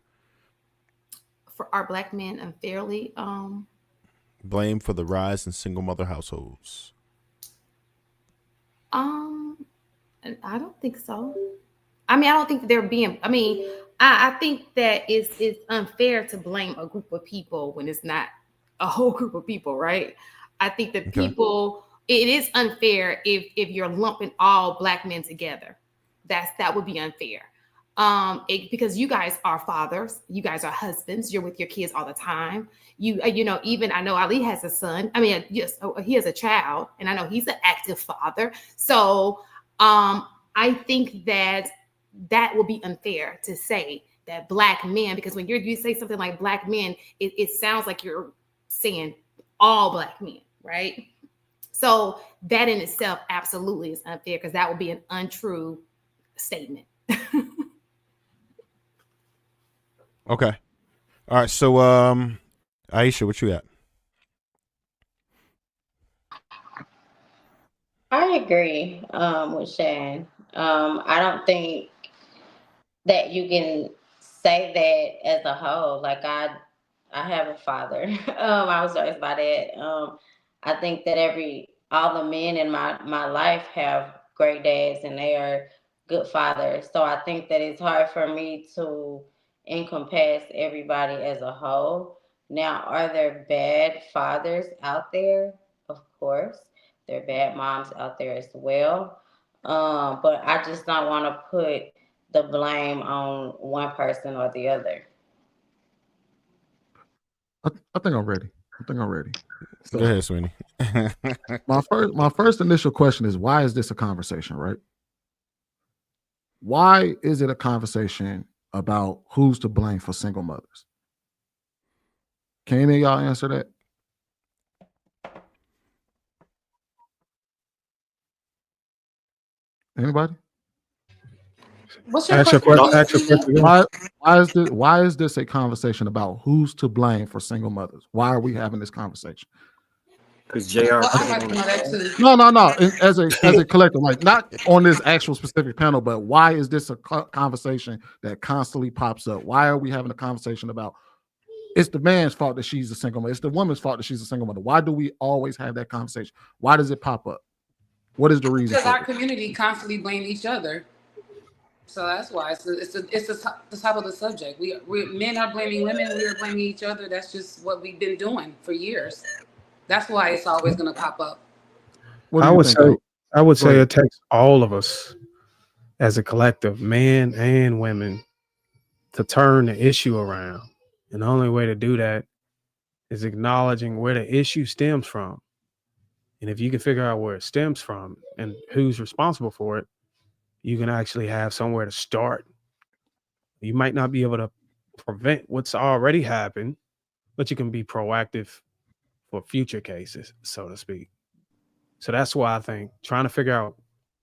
For our Black men unfairly Blamed for the rise in single mother households. I don't think so. I mean, I don't think they're being. I mean, I think that it's unfair to blame a group of people when it's not a whole group of people, right? I think that people. It is unfair if you're lumping all Black men together. That would be unfair. Because you guys are fathers, you guys are husbands, you're with your kids all the time. You know, even I know Ali has a son. I mean, yes, he has a child, and I know he's an active father. So I think that would be unfair to say that Black men, because when you say something like Black men, it sounds like you're saying all Black men, right? So that in itself absolutely is unfair, because that would be an untrue statement. Okay. All right. So, Aisha, what you got? I agree with Shan. I don't think that you can say that as a whole. Like I have a father. I was raised by that. I think that all the men in my life have great dads and they are good fathers. So I think that it's hard for me to encompass everybody as a whole. Now, are there bad fathers out there? Of course. There are bad moms out there as well. But I just don't want to put the blame on one person or the other. I think I'm ready. So, Go ahead, Sweeney. my first initial question is, why is this a conversation, right? Why is it a conversation about who's to blame for single mothers? Can any of y'all answer that? Anybody? What's your Ask your question? question again. Why is this a conversation about who's to blame for single mothers? Why are we having this conversation? Because JR. Well, I'd like to know that too. No. As a collective, like not on this actual specific panel, but why is this a conversation that constantly pops up? Why are we having a conversation about it's the man's fault that she's a single mother, it's the woman's fault that she's a single mother? Why do we always have that conversation? Why does it pop up? What is the reason? Because our community constantly blame each other. So that's why it's the top of the subject. We men are blaming women. We are blaming each other. That's just what we've been doing for years. That's why it's always going to pop up. I would say it takes all of us as a collective, men and women, to turn the issue around. And the only way to do that is acknowledging where the issue stems from. And if you can figure out where it stems from and who's responsible for it, you can actually have somewhere to start. You might not be able to prevent what's already happened, but you can be proactive for future cases, so to speak. So that's why I think trying to figure out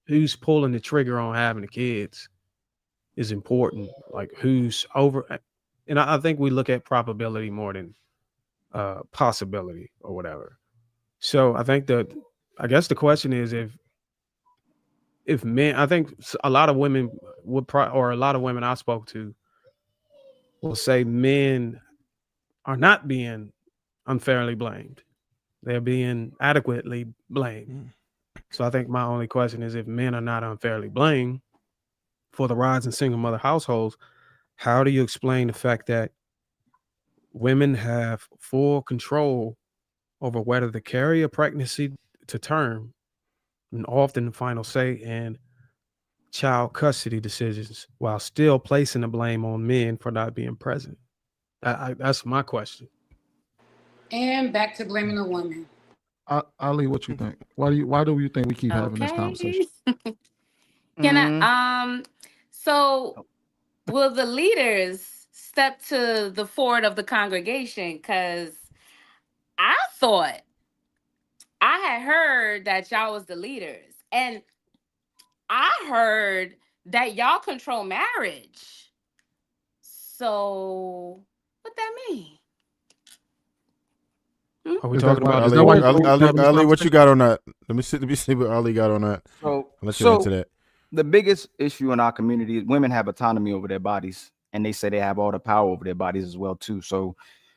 who's pulling the trigger on having the kids is important. Like who's over, and I think we look at probability more than possibility or whatever. So I think I guess the question is if men, I think a lot of women or a lot of women I spoke to will say men are not being unfairly blamed. They're being adequately blamed. So I think my only question is, if men are not unfairly blamed for the rise in single mother households, how do you explain the fact that women have full control over whether to carry a pregnancy to term and often the final say, and child custody decisions while still placing the blame on men for not being present? That's my question. And back to blaming the woman. Ali, what you think? Why do you think we keep having this conversation? Can I so will the leaders step to the forward of the congregation? Because I thought I had heard that y'all was the leaders, and I heard that y'all control marriage. So what that mean? Are we Is talking that why- about is the that why leaders? you having this Ali, what you conversation? got on that? Let me see what Ali got on that. So, I'll let you answer that. the biggest issue in our community is women have autonomy over their bodies, and they say they have all the power over their bodies as well too. So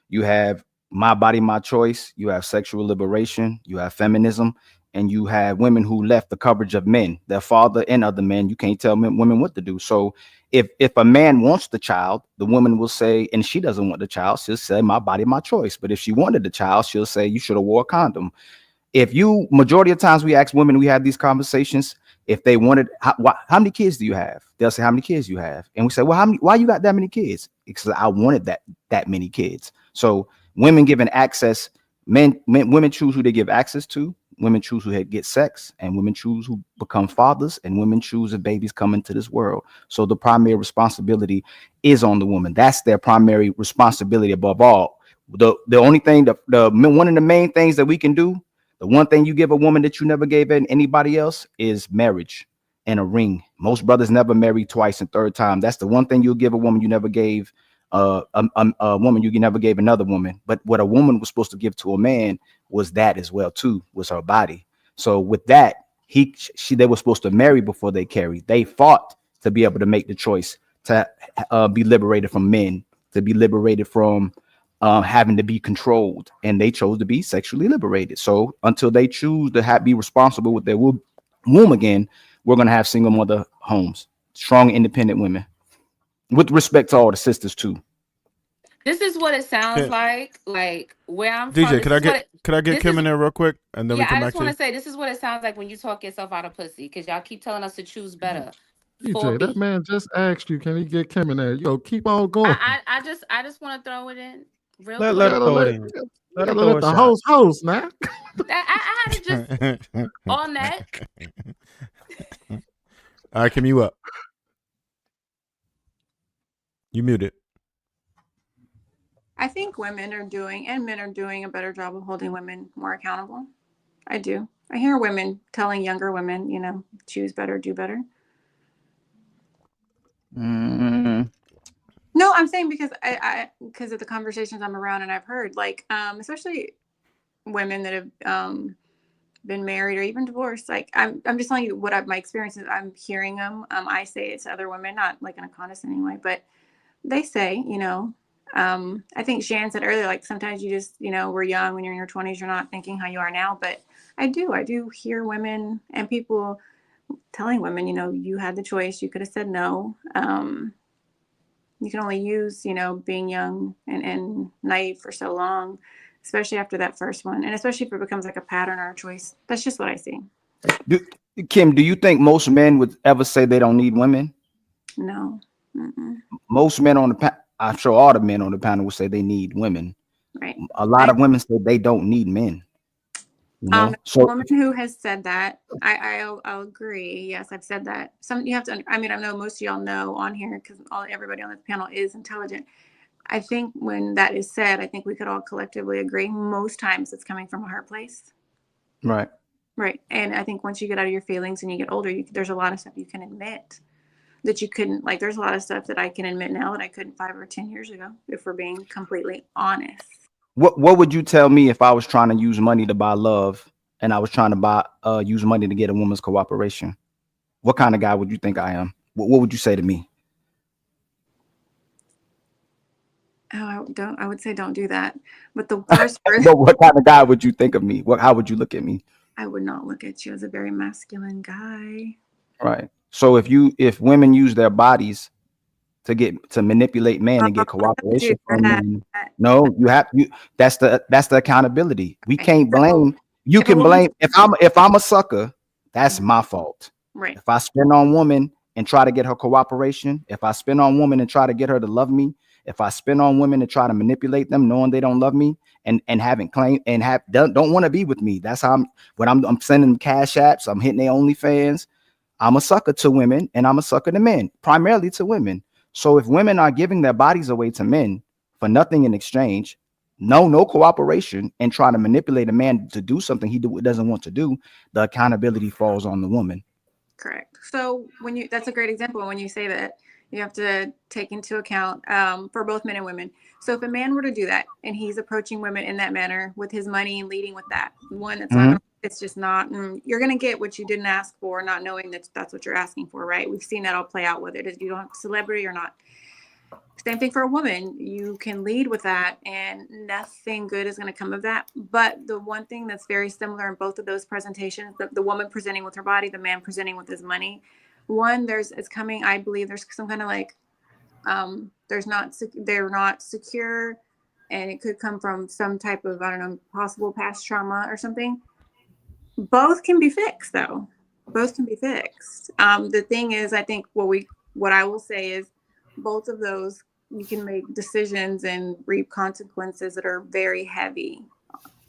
you have my body, my choice. You have sexual liberation. You have feminism, and you have women who left the coverage of men, their father and other men. You can't tell women what to do. So if a man wants the child, the woman will say, and she doesn't want the child, she'll say, my body, my choice. But if she wanted the child, she'll say, you should have wore a condom. If you, majority of times we ask women, we have these conversations, if they wanted, how many kids do you have? They'll say, how many kids you have? And we say, well, why you got that many kids? Because I wanted that many kids. So women given access, women choose who they give access to, women choose who get sex, and women choose who become fathers, and women choose if babies come into this world. So the primary responsibility is on the woman. That's their primary responsibility above all. The only thing, one of the main things that we can do, the one thing you give a woman that you never gave anybody else is marriage and a ring. Most brothers never marry twice and third time. That's the one thing you'll give a woman you never gave a woman you never gave another woman. But what a woman was supposed to give to a man was that as well too, was her body. So with that, they were supposed to marry before they carried. They fought to be able to make the choice to be liberated from men, to be liberated from having to be controlled, and they chose to be sexually liberated. So until they choose to be responsible with their womb again, we're going to have single mother homes, strong, independent women, with respect to all the sisters too. This is what it sounds like where I'm DJ, from. could I get Kim in there real quick, and then we come I back just to want you? to say this is what it sounds like when you talk yourself out of pussy, because y'all keep telling us to choose better. DJ, that man just asked you, can he get Kim in there? Yo, keep on going. I just want to throw it in real Let quick. her throw it in. Let her throw Let a the shot. host, man. I had to just on that. All right, Kim, you up? You muted. I think women are doing, and men are doing, a better job of holding women more accountable. I do. I hear women telling younger women, choose better, do better. No, I'm saying because because of the conversations I'm around and I've heard, especially women that have been married or even divorced. Like I'm just telling you what my experience is. I'm hearing them. I say it to other women, not like in a condescending way, but they say, I think Shan said earlier, like sometimes you just, we're young when you're in your 20s, you're not thinking how you are now. But I do hear women and people telling women, you had the choice. You could have said no. You can only use, being young and naive for so long, especially after that first one. And especially if it becomes like a pattern or a choice. That's just what I see. Kim, do you think most men would ever say they don't need women? No. Mm-mm. Most men on the panel, I'm sure all the men on the panel would say they need women. Right. A lot of women say they don't need men. A woman who has said that, I'll agree. Yes, I've said that. You have to. I know most of y'all know on here because everybody on this panel is intelligent. I think when that is said, I think we could all collectively agree. Most times, it's coming from a hurt place. Right. Right. And I think once you get out of your feelings and you get older, there's a lot of stuff you can admit that you couldn't. Like, there's a lot of stuff that I can admit now that I couldn't 5 or 10 years ago, if we're being completely honest. What would you tell me if I was trying to use money to buy love and I was trying to use money to get a woman's cooperation? What kind of guy would you think I am? What would you say to me? Oh, I would say don't do that. But the worst part, what kind of guy would you think of me? How would you look at me? I would not look at you as a very masculine guy. Right. So if women use their bodies to manipulate men and get cooperation from men, no, that's the accountability. We can't blame. You can blame if I'm a sucker, that's my fault. Right. If I spend on women and try to get her cooperation, if I spend on women and try to get her to love me, if I spend on women and try to manipulate them, knowing they don't love me and haven't claimed and don't want to be with me, that's how I'm sending them cash apps, I'm hitting their OnlyFans. I'm a sucker to women and I'm a sucker to men, primarily to women. So if women are giving their bodies away to men for nothing in exchange, no cooperation, and trying to manipulate a man to do something he doesn't want to do, the accountability falls on the woman. Correct. So that's a great example. When you say that, you have to take into account for both men and women. So if a man were to do that and he's approaching women in that manner with his money and leading with that, one, it's not, it's just not, you're going to get what you didn't ask for, not knowing that that's what you're asking for, right? We've seen that all play out, whether it is you don't have celebrity or not. Same thing for a woman. You can lead with that and nothing good is going to come of that. But the one thing that's very similar in both of those presentations, the woman presenting with her body, the man presenting with his money, one, I believe there's some kind of like, they're not secure, and it could come from some type of, I don't know, possible past trauma or something. Both can be fixed though. Both can be fixed. The thing is, I think what I will say is both of those, you can make decisions and reap consequences that are very heavy.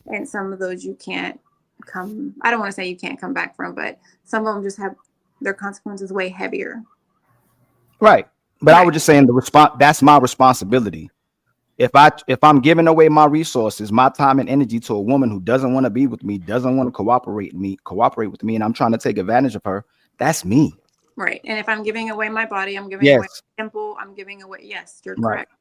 And some of those I don't want to say you can't come back from, but some of them just have their consequences way heavier. Right. But I was just saying that's my responsibility. If I'm giving away my resources, my time and energy to a woman who doesn't want to be with me, doesn't want to cooperate with me, and I'm trying to take advantage of her, that's me. Right. And if I'm giving away my body, I'm giving away my temple, I'm giving away, yes, you're correct.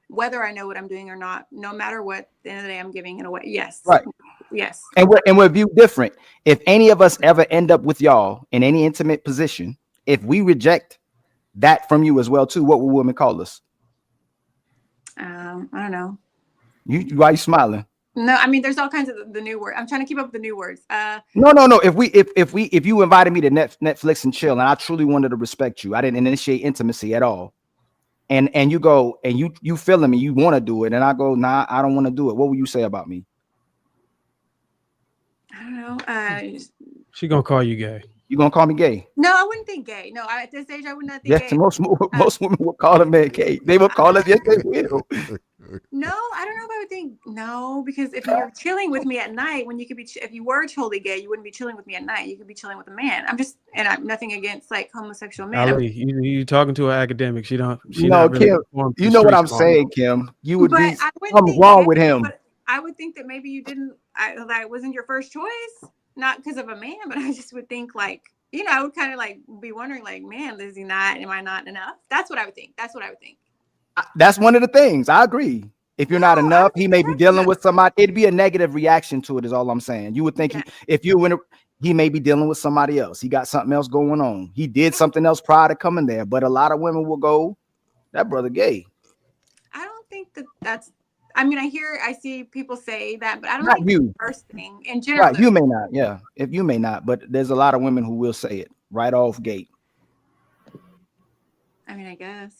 Whether I know what I'm doing or not, no matter what, at the end of the day, I'm giving it away. Yes. Right. Yes. And we're viewed different. If any of us ever end up with y'all in any intimate position, if we reject that from you as well too, what will women call us? I don't know. Why are you smiling? No, I mean, there's all kinds of the new words. I'm trying to keep up with the new words. No. If you invited me to Netflix and chill, and I truly wanted to respect you, I didn't initiate intimacy at all, and you go and you feeling me, you want to do it, and I go, nah, I don't want to do it. What will you say about me? I don't know. She gonna call you gay. You gonna call me gay? No, I wouldn't think gay. No, at this age, I would not think yes, gay. Most women will call a man gay. They will call us. Yes, they will. No, I don't know if I would think no, because if you're chilling with me at night, when you could be, if you were totally gay, you wouldn't be chilling with me at night. You could be chilling with a man. I'm nothing against like homosexual men. Ali, you talking to an academic? She no, not really Kim. You know what I'm saying, Kim. You would be something wrong with him. But I would think that maybe you didn't. That wasn't your first choice, not because of a man, but I just would think like, I would kind of like be wondering like, man, is he not? Am I not enough? That's what I would think. That's one of the things. I agree. If you're not enough, he may be dealing with somebody. It'd be a negative reaction to it, is all I'm saying. You would think he may be dealing with somebody else. He got something else going on. He did something else prior to coming there. But a lot of women will go, that brother gay. I don't think that's. I mean, I see people say that, but I don't not think you. it's the first thing in general. Right, you may not. Yeah, if you may not, but there's a lot of women who will say it right off gate. I mean, I guess.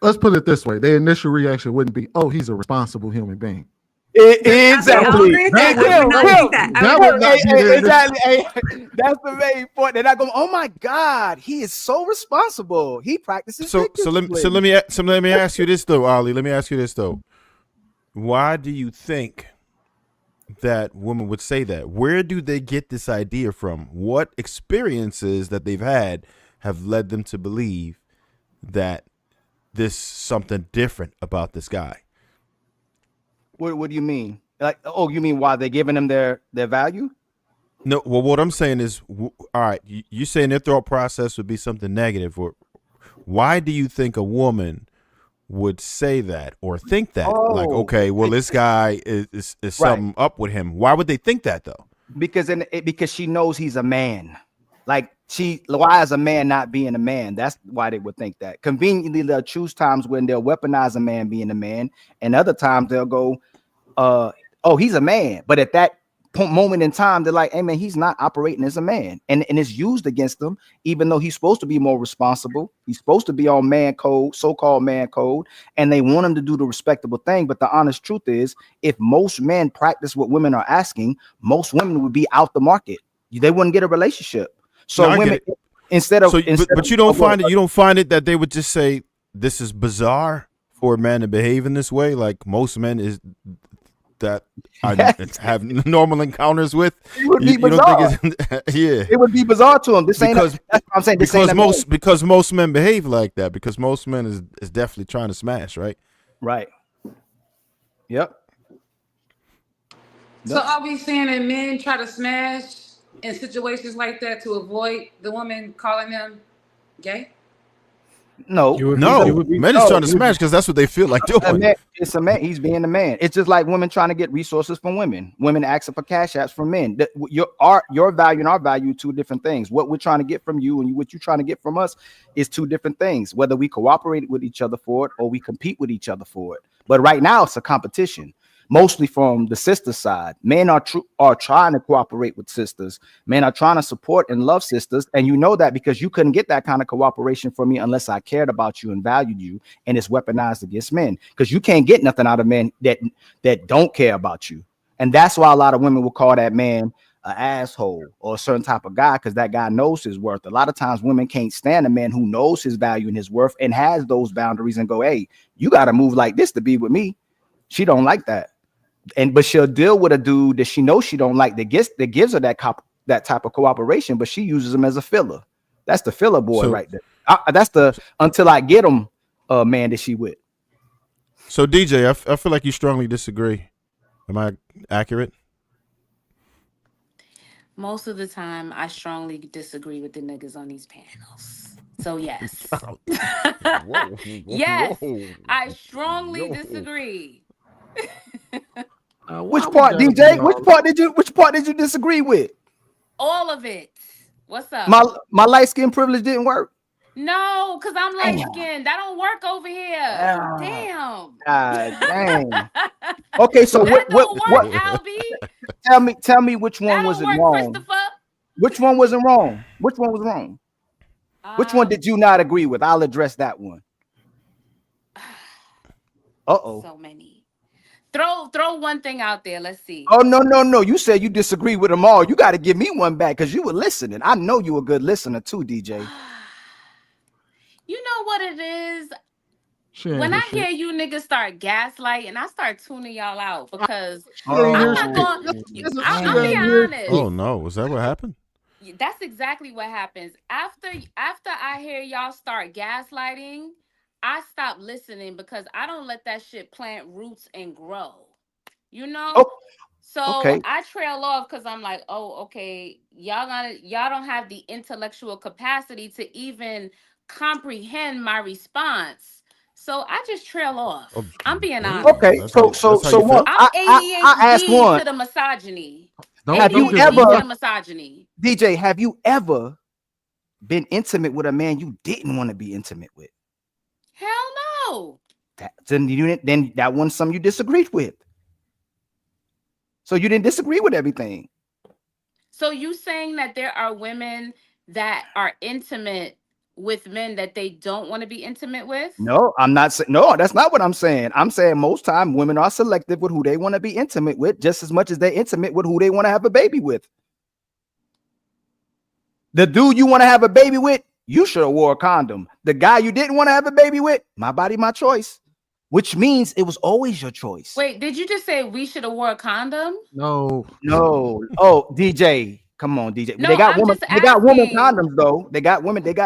Let's put it this way: their initial reaction wouldn't be, "Oh, he's a responsible human being." Exactly. Exactly. That's the main point. They're not going, oh my God, he is so responsible. He practices. So let me ask you this though, Ali. Let me ask you this though. Why do you think that women would say that? Where do they get this idea from? What experiences that they've had have led them to believe that there's something different about this guy? What do you mean? Like, oh, you mean why they're giving them their value? No, well, what I'm saying is, all right, you're saying their thought process would be something negative. Or why do you think a woman would say that or think that? Like, okay, well, this guy is something up with him. Why would they think that though? Because she knows he's a man. Like, why is a man not being a man? That's why they would think that. Conveniently, they'll choose times when they'll weaponize a man being a man, and other times they'll go, oh, he's a man. But at that moment in time, they're like, hey, man, he's not operating as a man. And it's used against them, even though he's supposed to be more responsible. He's supposed to be on man code, so-called man code, and they want him to do the respectable thing. But the honest truth is, if most men practice what women are asking, most women would be out the market. They wouldn't get a relationship. So Instead of, but you don't find it that they would just say this is bizarre for a man to behave in this way, like most men is that I have normal encounters with. It would be bizarre. It would be bizarre to him. That's what I'm saying. Because most men behave like that. Because most men is definitely trying to smash, right? Right. Yep. So are we saying that men try to smash in situations like that to avoid the woman calling them gay? No, men is trying to smash because that's what they feel like doing. It's a man. He's being a man. It's just like women trying to get resources from women. Women asking for cash apps from men. Your value and our value, two different things. What we're trying to get from you and what you're trying to get from us is two different things. Whether we cooperate with each other for it or we compete with each other for it. But right now it's a competition. Mostly from the sister side. Men are trying to cooperate with sisters. Men are trying to support and love sisters. And you know that because you couldn't get that kind of cooperation from me unless I cared about you and valued you. And it's weaponized against men because you can't get nothing out of men that don't care about you. And that's why a lot of women will call that man an asshole or a certain type of guy because that guy knows his worth. A lot of times women can't stand a man who knows his value and his worth and has those boundaries and go, hey, you got to move like this to be with me. She don't like that. But she'll deal with a dude that she knows she don't like that gives her that type of cooperation, but she uses him as a filler. That's the filler boy right there. That's the until I get him man that she with. So DJ, I feel like you strongly disagree. Am I accurate? Most of the time, I strongly disagree with the niggas on these panels. So yes, yes, I strongly disagree. Which part, DJ? Which part did you disagree with? All of it. What's up? My light skin privilege didn't work. No, because I'm light skinned. That don't work over here. Damn. Dang. Okay, so what Albie? Tell me which one wasn't wrong. Which one wasn't wrong? Which one was wrong? Which one did you not agree with? I'll address that one. So many. Throw one thing out there. Let's see. Oh no. You said you disagree with them all. You got to give me one back because you were listening. I know you a good listener too, DJ. You know what it is? When I hear you niggas start gaslighting, I start tuning y'all out because I'm not going. I'll be honest. Oh no, was that what happened? That's exactly what happens. After I hear y'all start gaslighting, I stop listening because I don't let that shit plant roots and grow. You know? I trail off because I'm like, oh, okay, y'all don't have the intellectual capacity to even comprehend my response. So I just trail off. I'm being honest. Okay, so what? I'm ADHD to the misogyny. Have you ever to the misogyny? DJ, have you ever been intimate with a man you didn't want to be intimate with? Hell no. Then that one's something you disagreed with. So you didn't disagree with everything. So you saying that there are women that are intimate with men that they don't want to be intimate with? No, I'm not saying. No, that's not what I'm saying. I'm saying most time women are selective with who they want to be intimate with just as much as they're intimate with who they want to have a baby with. The dude you want to have a baby with, you should have wore a condom. The guy you didn't want to have a baby with, my body, my choice, which means it was always your choice. Wait, did you just say we should have wore a condom? No. Oh, DJ, come on, DJ. No, they got women condoms though. They got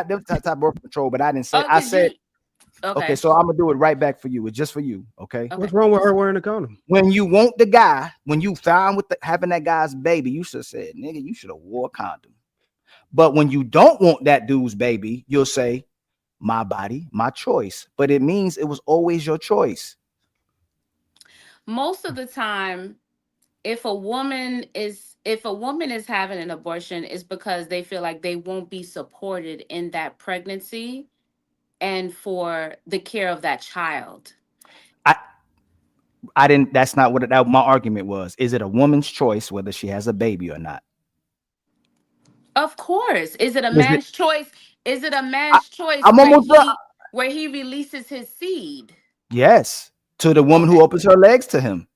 them type of birth control, but I didn't say. I said. Okay, so I'm gonna do it right back for you. It's just for you. Okay. What's wrong with her wearing a condom? When you want the guy, when you found with having that guy's baby, you should have said, "Nigga, you should have wore a condom." But when you don't want that dude's baby, you'll say, my body, my choice. But it means it was always your choice. Most of the time, if a woman is having an abortion, it's because they feel like they won't be supported in that pregnancy and for the care of that child. I didn't, that's not what my argument was. Is it a woman's choice whether she has a baby or not? Of course. Is it a man's choice? Is it a man's choice where he releases his seed? Yes. To the woman who opens her legs to him.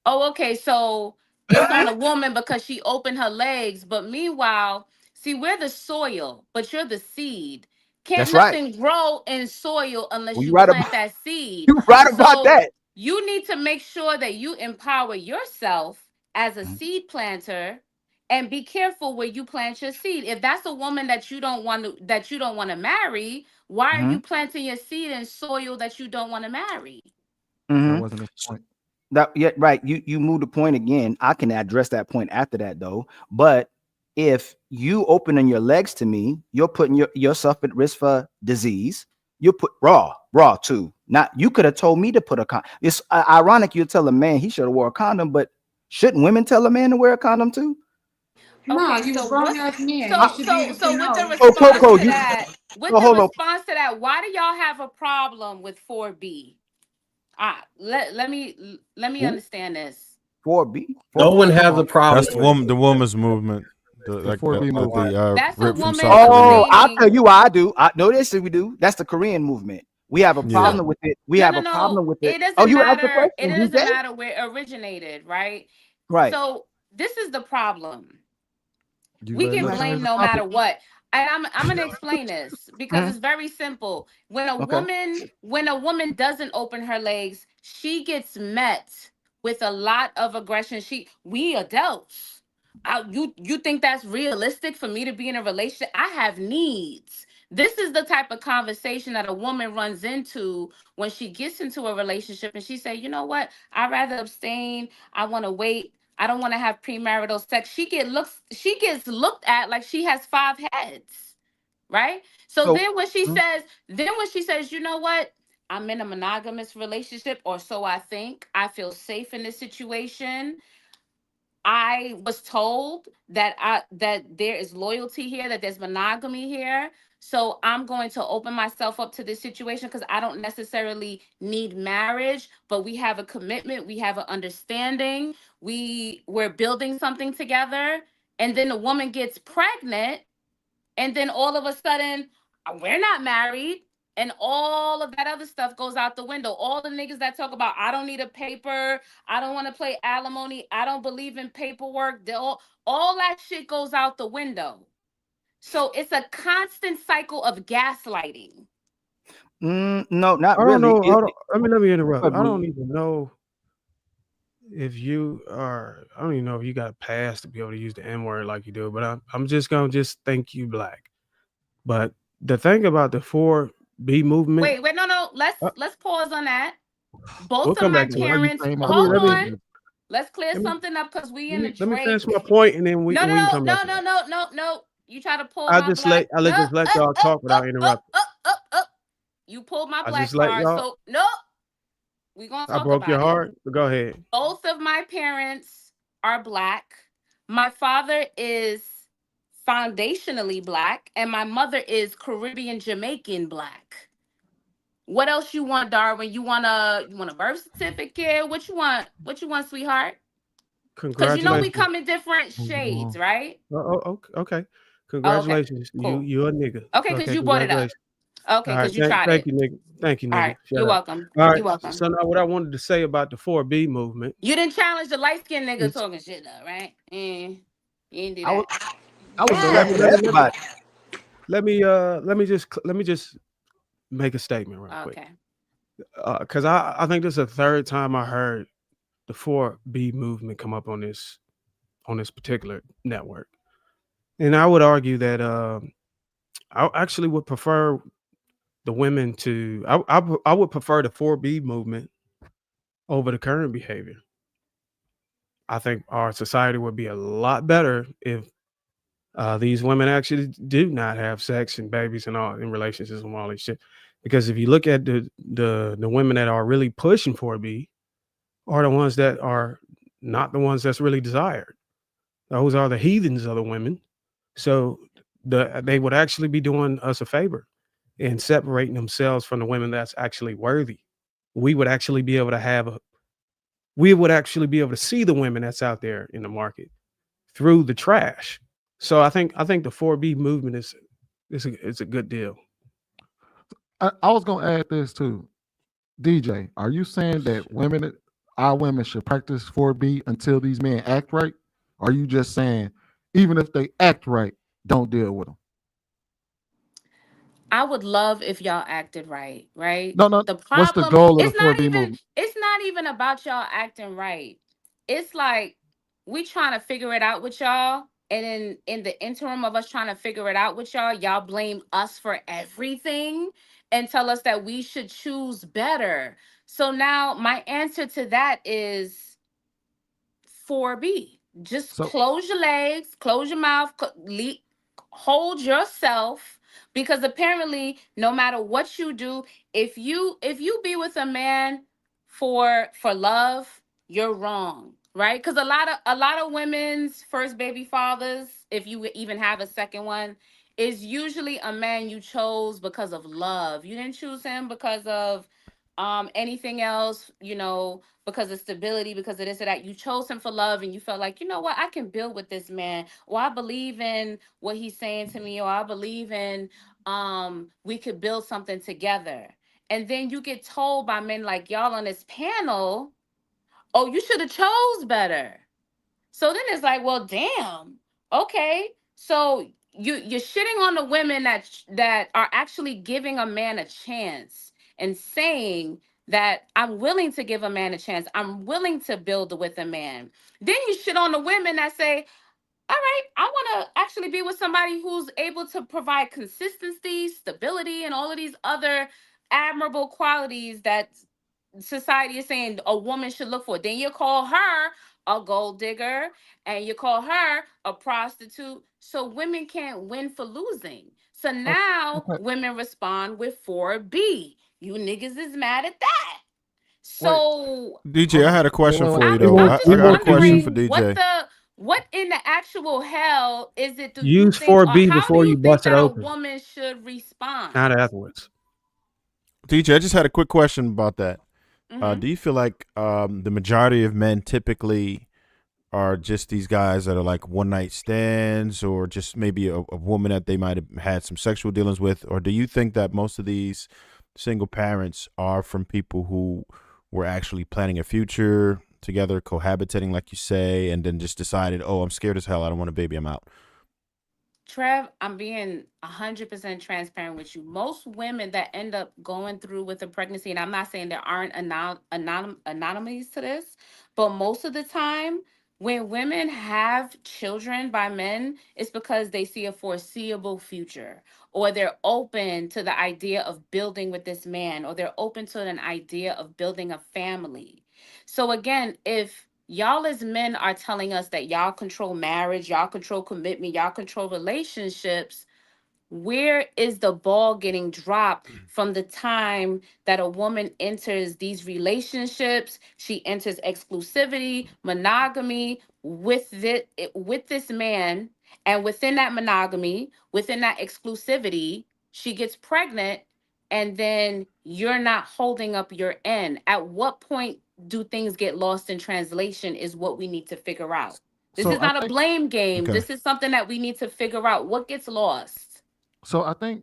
Oh, okay. So it's on a woman because she opened her legs. But meanwhile, See, we're the soil, but you're the seed. Can't That's right. nothing grow in soil unless Well, you you right plant about that seed. you right about So that. you need to make sure that you empower yourself as a Mhm. seed planter and be careful where you plant your seed. If that's a woman that you don't want to marry, why are you Mhm. planting your seed in soil that you don't want to marry? That Mhm. wasn't his point. That yeah, right. You moved the point again. I can address that point after that though. But if you opening your legs to me, you're putting yourself at risk for disease. You put raw too. Not you could have told me to put a condom. It's ironic you tell a man he should have wore a condom, but shouldn't women tell a man to wear a condom too? No, Okay, you a so grown what's ass man. You so should be so able to so with the know. Oh, response Coco, to you that, so hold on. why do y'all have a problem with 4B? Let me Who? understand this. 4B? No 4B? one has a That's problem with it. the woman's movement. The 4B Oh, movement. They That's a ripped from woman South Oh, Korea. I'll tell stating you why I do. I know this we do. That's the Korean movement. We have a Yeah. so problem with it. We no have no a no. problem with it. It Oh, doesn't you asked the matter. It question, DJ? doesn't matter where it originated, right? Right. So this is the problem. You We letting get us Right. blamed change the no matter topic? what. And I'm gonna explain this because Mhm. it's very simple. Okay. When a woman doesn't open her legs, she gets met with a lot of aggression. We adults. You think that's realistic for me to be in a relationship? I have needs. This is the type of conversation that a woman runs into when she gets into a relationship and she say, you know what? I'd rather abstain. I want to wait. I don't want to have premarital sex. She gets looked at like she has 5 heads, right? So So, mm, then when she says, you know what? I'm in a monogamous relationship, or so I think. I feel safe in this situation. I was told that there is loyalty here, that there's monogamy here. So I'm going to open myself up to this situation because I don't necessarily need marriage, but we have a commitment, we have an understanding, we're building something together. And then the woman gets pregnant and then all of a sudden, we're not married. And all of that other stuff goes out the window. All the niggas that talk about, I don't need a paper, I don't want to play alimony, I don't believe in paperwork, all that shit goes out the window. So it's a constant cycle of gaslighting. no, not I don't really. know. Let me interrupt. But I don't even know if you are. I don't even know if you got a pass to be able to use the N word like you do. But I'm just gonna just think you black. But the thing about the 4B movement, Wait, no. uh, Let's pause on that. we'll Both of come my back to Why it. you parents, came up hold for on. B? Let's clear Let me something up because we let in the me let me finish Drake. my point, and then No, we can no, come back no, to no, it. no, no, no. You try to pull my black. I No, just let y'all talk without interrupting. up. You pulled my I black just let card. y'all. So no, we gonna I talk broke your about it. heart. But go ahead. Both of my parents are black. My father is foundationally black, and my mother is Caribbean Jamaican black. What else you want, Darwin? You want a birth certificate? What you want? What you want, sweetheart? Because we Congratulations. come in different shades, right? Okay. Oh, okay. Congratulations. Cool. You a nigga. Okay, because Okay, you brought it up. congratulations. Okay, All right. because you tried Thank it. you, nigga. Thank you, All nigga. right. Shut You're up. welcome. All right. You're welcome. So now what I wanted to say about the 4B movement You didn't challenge the light skinned nigga is talking shit though, right? You didn't do I was that. I was so let me directed let to me let me everybody. let me just make a statement real quick. Okay. Because I think this is the third time I heard the 4B movement come up on this particular network. And I would argue that I actually would prefer the women to I would prefer the 4B movement over the current behavior. I think our society would be a lot better if these women actually do not have sex and babies and all in relationships and all this shit. Because if you look at the women that are really pushing 4B are the ones that are not the ones that's really desired. Those are the heathens of the women. So they would actually be doing us a favor in separating themselves from the women that's actually worthy. We would actually be able to see the women that's out there in the market through the trash. So I think the 4B movement is a good deal. I was gonna add this too. DJ, are you saying that our women should practice 4B until these men act right? Or are you just saying even if they act right, don't deal with them? I would love if y'all acted right, right? No. The What's the problem, goal of the 4B movement? it's not even about y'all acting right. It's like we trying to figure it out with y'all. And in the interim of us trying to figure it out with y'all, y'all blame us for everything and tell us that we should choose better. So now my answer to that is 4B. Just So close your legs, close your mouth, hold yourself, because apparently no matter what you do, if you be with a man for love, you're wrong, right? Because a lot of women's first baby fathers, if you even have a second one, is usually a man you chose because of love. You didn't choose him because of anything else, because of stability, because of this or that. You chose him for love, and you felt like, you know what, I can build with this man, or I believe in what he's saying to me, or I believe in we could build something together. And then you get told by men like y'all on this panel, oh, you should have chose better. So then it's like, well, damn. Okay. So you're shitting on the women that are actually giving a man a chance and saying that I'm willing to give a man a chance. I'm willing to build with a man. Then you shit on the women that say, all right, I want to actually be with somebody who's able to provide consistency, stability, and all of these other admirable qualities that society is saying a woman should look for. Then you call her a gold digger and you call her a prostitute. So women can't win for losing. So now okay. women respond with 4B. You niggas is mad at that. Wait. So DJ, I had a question for you We though. won't. I'm I We just got a won't give question you for wondering DJ. what in the actual hell is it do you use think, or 4B how do before you you think bust it that a open. woman should respond? Not afterwards. DJ, I just had a quick question about that. Mhm. Do you feel like the majority of men typically are just these guys that are like one night stands, or just maybe a woman that they might have had some sexual dealings with? Or do you think that most of these single parents are from people who were actually planning a future together, cohabitating, like you say, and then just decided, oh, I'm scared as hell, I don't want a baby, I'm out? Trev, I'm being 100% transparent with you. Most women that end up going through with a pregnancy, and I'm not saying there aren't anomalies to this, but most of the time, when women have children by men, it's because they see a foreseeable future, or they're open to the idea of building with this man, or they're open to an idea of building a family. So again, if y'all as men are telling us that y'all control marriage, y'all control commitment, y'all control relationships, where is the ball getting dropped from the time that a woman enters these relationships? She enters exclusivity, monogamy with this man, and within that monogamy, within that exclusivity, she gets pregnant, and then you're not holding up your end. At what point do things get lost in translation is what we need to figure out. This So is I not a think blame game. Okay. This is something that we need to figure out. What gets lost? I think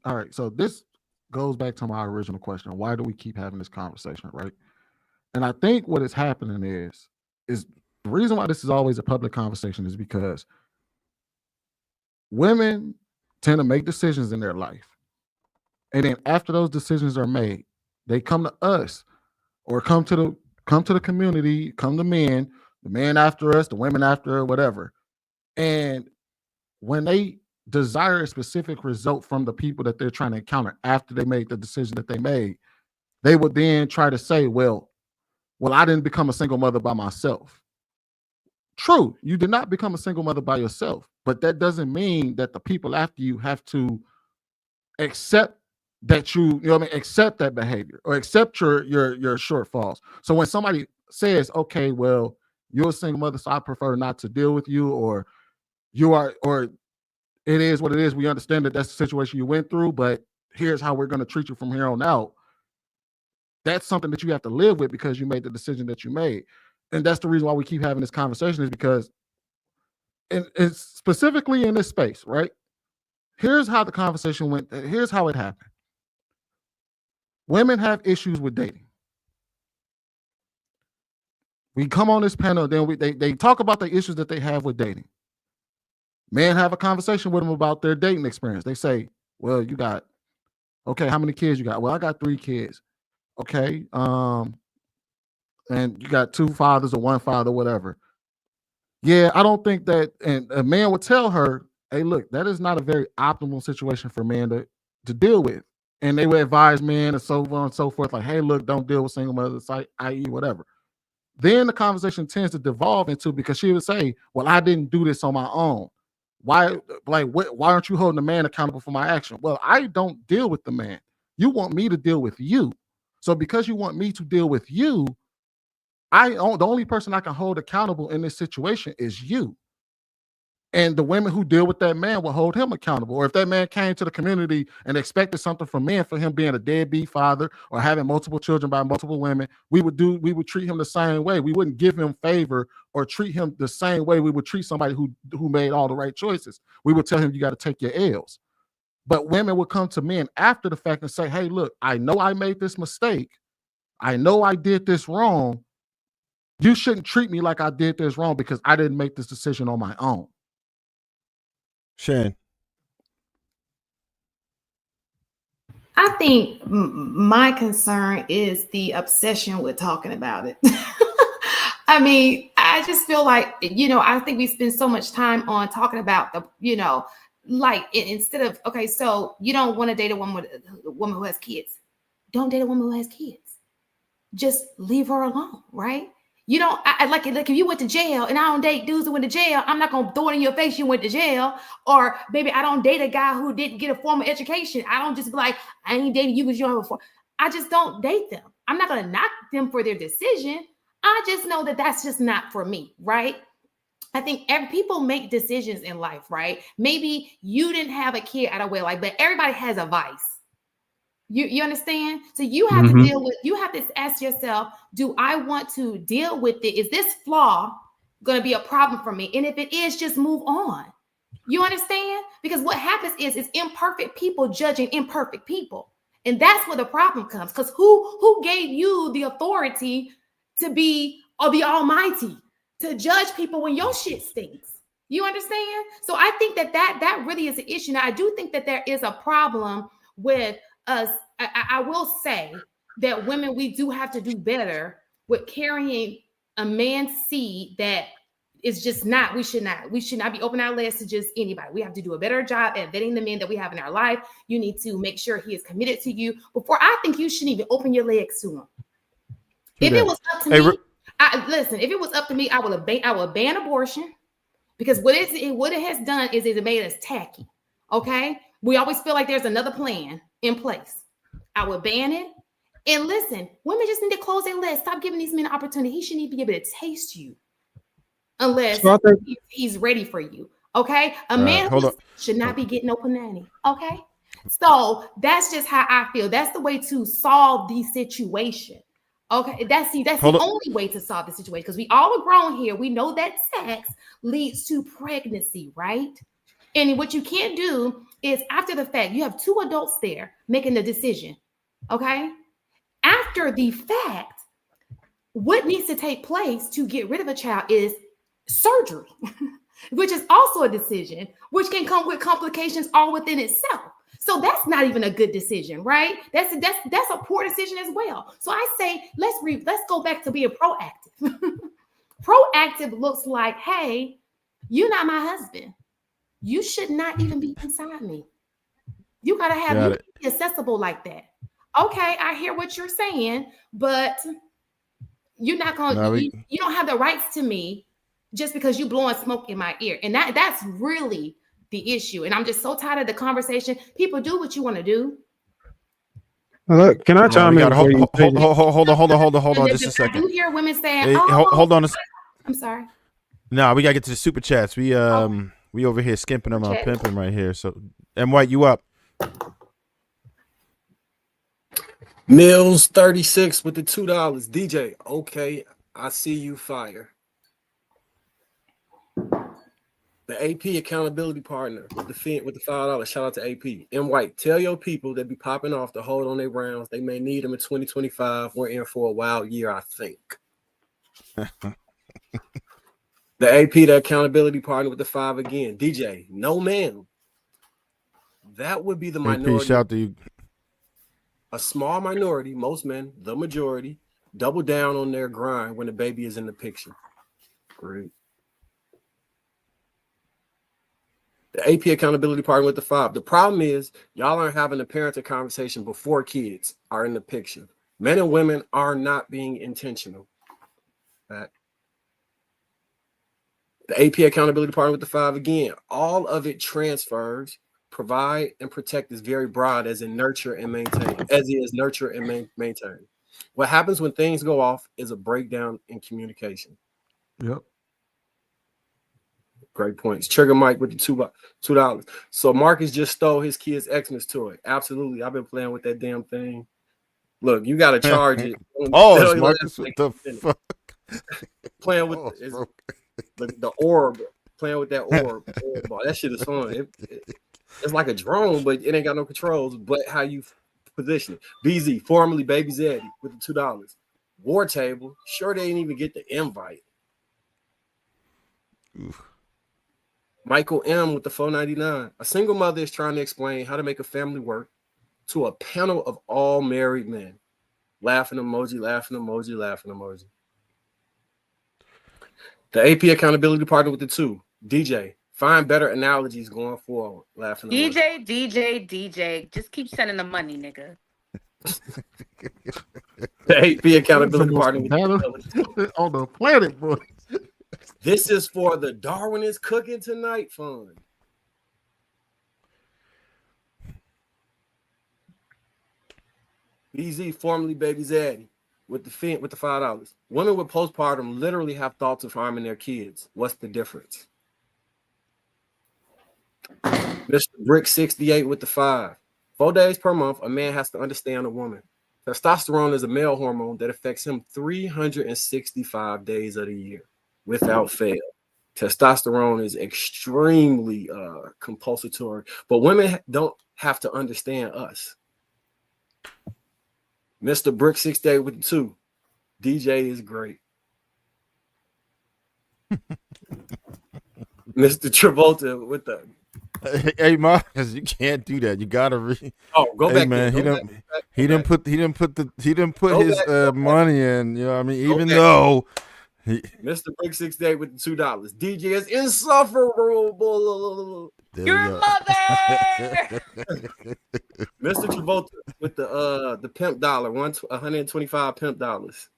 all right. So this goes back to my original question. Why do we keep having this conversation, right? And I think what is happening is the reason why this is always a public conversation is because women tend to make decisions in their life. And then after those decisions are made, they come to us or come to the community, come to men, the men after us, the women after, whatever. And when they desire a specific result from the people that they're trying to encounter after they made the decision that they made, they would then try to say, well, I didn't become a single mother by myself. True, you did not become a single mother by yourself, but that doesn't mean that the people after you have to accept that accept that behavior or accept your shortfalls. So when somebody says, okay, well, you're a single mother, so I prefer not to deal with you, or it is what it is. We understand that that's the situation you went through, but here's how we're going to treat you from here on out. That's something that you have to live with because you made the decision that you made. And that's the reason why we keep having this conversation, is because it's specifically in this space, right? Here's how the conversation went. Here's how it happened. Women have issues with dating. We come on this panel, then they talk about the issues that they have with dating. Men have a conversation with them about their dating experience. They say, well, you got, okay, how many kids you got? Well, I got 3 kids. Okay. And you got 2 fathers or 1 father, whatever. Yeah, I don't think that, and a man would tell her, hey, look, that is not a very optimal situation for men to deal with. And they would advise men and so on and so forth, like, hey, look, don't deal with single mothers, i.e. whatever. Then the conversation tends to devolve into, because she would say, well, I didn't do this on my own. Why aren't you holding the man accountable for my action? Well, I don't deal with the man. You want me to deal with you. So because you want me to deal with you, the only person I can hold accountable in this situation is you. And the women who deal with that man will hold him accountable. Or if that man came to the community and expected something from men, for him being a deadbeat father or having multiple children by multiple women, we would treat him the same way. We wouldn't give him favor or treat him the same way we would treat somebody who made all the right choices. We would tell him, you got to take your L's. But women would come to men after the fact and say, hey, look, I know I made this mistake. I know I did this wrong. You shouldn't treat me like I did this wrong because I didn't make this decision on my own. Shan. I think my concern is the obsession with talking about it. I mean, I just feel like, I think we spend so much time on talking about the, like instead of, okay, so you don't want to date a woman who has kids. Don't date a woman who has kids. Just leave her alone, right? You don't like if you went to jail and I don't date dudes who went to jail, I'm not gonna throw it in your face you went to jail. Or maybe I don't date a guy who didn't get a formal education. I don't just be like, I ain't dating you because you don't have a formal. I just don't date them. I'm not gonna knock them for their decision. I just know that that's just not for me, right? I think people make decisions in life, right? Maybe you didn't have a kid out of wedlock, but everybody has a vice. You understand? So you have to deal with, you have to ask yourself, do I want to deal with it? Is this flaw going to be a problem for me? And if it is, just move on. You understand? Because what happens is imperfect people judging imperfect people. And that's where the problem comes. Because who gave you the authority to be the almighty, to judge people when your shit stinks? You understand? So I think that really is an issue. Now, I do think that there is a problem with us. I will say that women, we do have to do better with carrying a man's seed that is just not, we should not be opening our legs to just anybody. We have to do a better job at vetting the men that we have in our life. You need to make sure he is committed to you before I think you shouldn't even open your legs to him. If it was up to me, if it was up to me, I would ban abortion, because what it has done is it made us tacky. Okay. We always feel like there's another plan in place. I would ban it. And listen, women just need to close their legs. Stop giving these men an opportunity. He shouldn't even be able to taste you unless he's ready for you. Okay. A man should not be getting no panani. Okay. So that's just how I feel. That's the way to solve the situation. Okay. That's the only way to solve the situation, because we all are grown here. We know that sex leads to pregnancy, right? And what you can't do is, after the fact, you have 2 adults there making the decision. Okay. After the fact, what needs to take place to get rid of a child is surgery, which is also a decision, which can come with complications all within itself. So that's not even a good decision, right? That's a poor decision as well. So I say, let's go back to being proactive. Proactive looks like, hey, you're not my husband. You should not even be inside me. You gotta have be accessible like that. Okay, I hear what you're saying, but you're not gonna. You don't have the rights to me just because you blowing smoke in my ear, and that's really the issue. And I'm just so tired of the conversation. People, do what you want to do. Look, can I chime in? Hold on, just a second. I do hear women saying, hey, hold on. I'm sorry. No, we gotta get to the super chats. We over here skimping them on pimping right here. So, M. White, you up? Mills 36 with the $2. DJ, okay, I see you fire. The AP accountability partner with the $5. Shout out to AP. M. White, tell your people that be popping off to hold on their rounds. They may need them in 2025. We're in for a wild year, I think. The AP, the accountability partner with the 5 again. DJ, no ma'am. That would be the minority. AP, shout to you. A small minority, most men, the majority, double down on their grind when the baby is in the picture. Great. The AP accountability partner with the 5. The problem is y'all aren't having a parenting conversation before kids are in the picture. Men and women are not being intentional. That. The AP accountability partner with the 5 again. All of it transfers. Provide and protect is very broad, as in nurture and maintain, as is nurture and maintain. What happens when things go off is a breakdown in communication. Yep. Great points. Trigger Mike with the $2. So Marcus just stole his kid's Xmas toy. Absolutely. I've been playing with that damn thing. Look, you got to charge it. Oh, Marcus, what the fuck? Playing with the orb. Playing with that orb ball. That shit is fun. It's like a drone, but it ain't got no controls. But how you position it. BZ, formerly Baby Zaddy, with the $2. War Table. Sure, they didn't even get the invite. Oof. Michael M with the $4.99. A single mother is trying to explain how to make a family work to a panel of all married men. Laughing emoji, laughing emoji, laughing emoji. The AP accountability partner with the 2. DJ, find better analogies going forward. Laughing emoji. DJ. Just keep sending the money, nigga. The AP accountability partner with the on the planet, boy. This is for the Darwin is cooking tonight fund. BZ, formerly Baby Zaddy, with the $5. Women with postpartum literally have thoughts of harming their kids. What's the difference? Mr. Brick 68 with the 5. 4 days per month, a man has to understand a woman. Testosterone is a male hormone that affects him 365 days of the year without fail. Testosterone is extremely compulsory, but women don't have to understand us. Mr. Brick 68 with the 2. DJ is great. Mr. Travolta with the Hey, Marcus, you can't do that. You gotta read. Oh, go back, man. He didn't put his money in. You know what I mean? Even back. though Mr. Brick 68 with the $2. DJ is insufferable. Your mother. Mr. Travolta with the pimp dollar, 125 pimp dollars.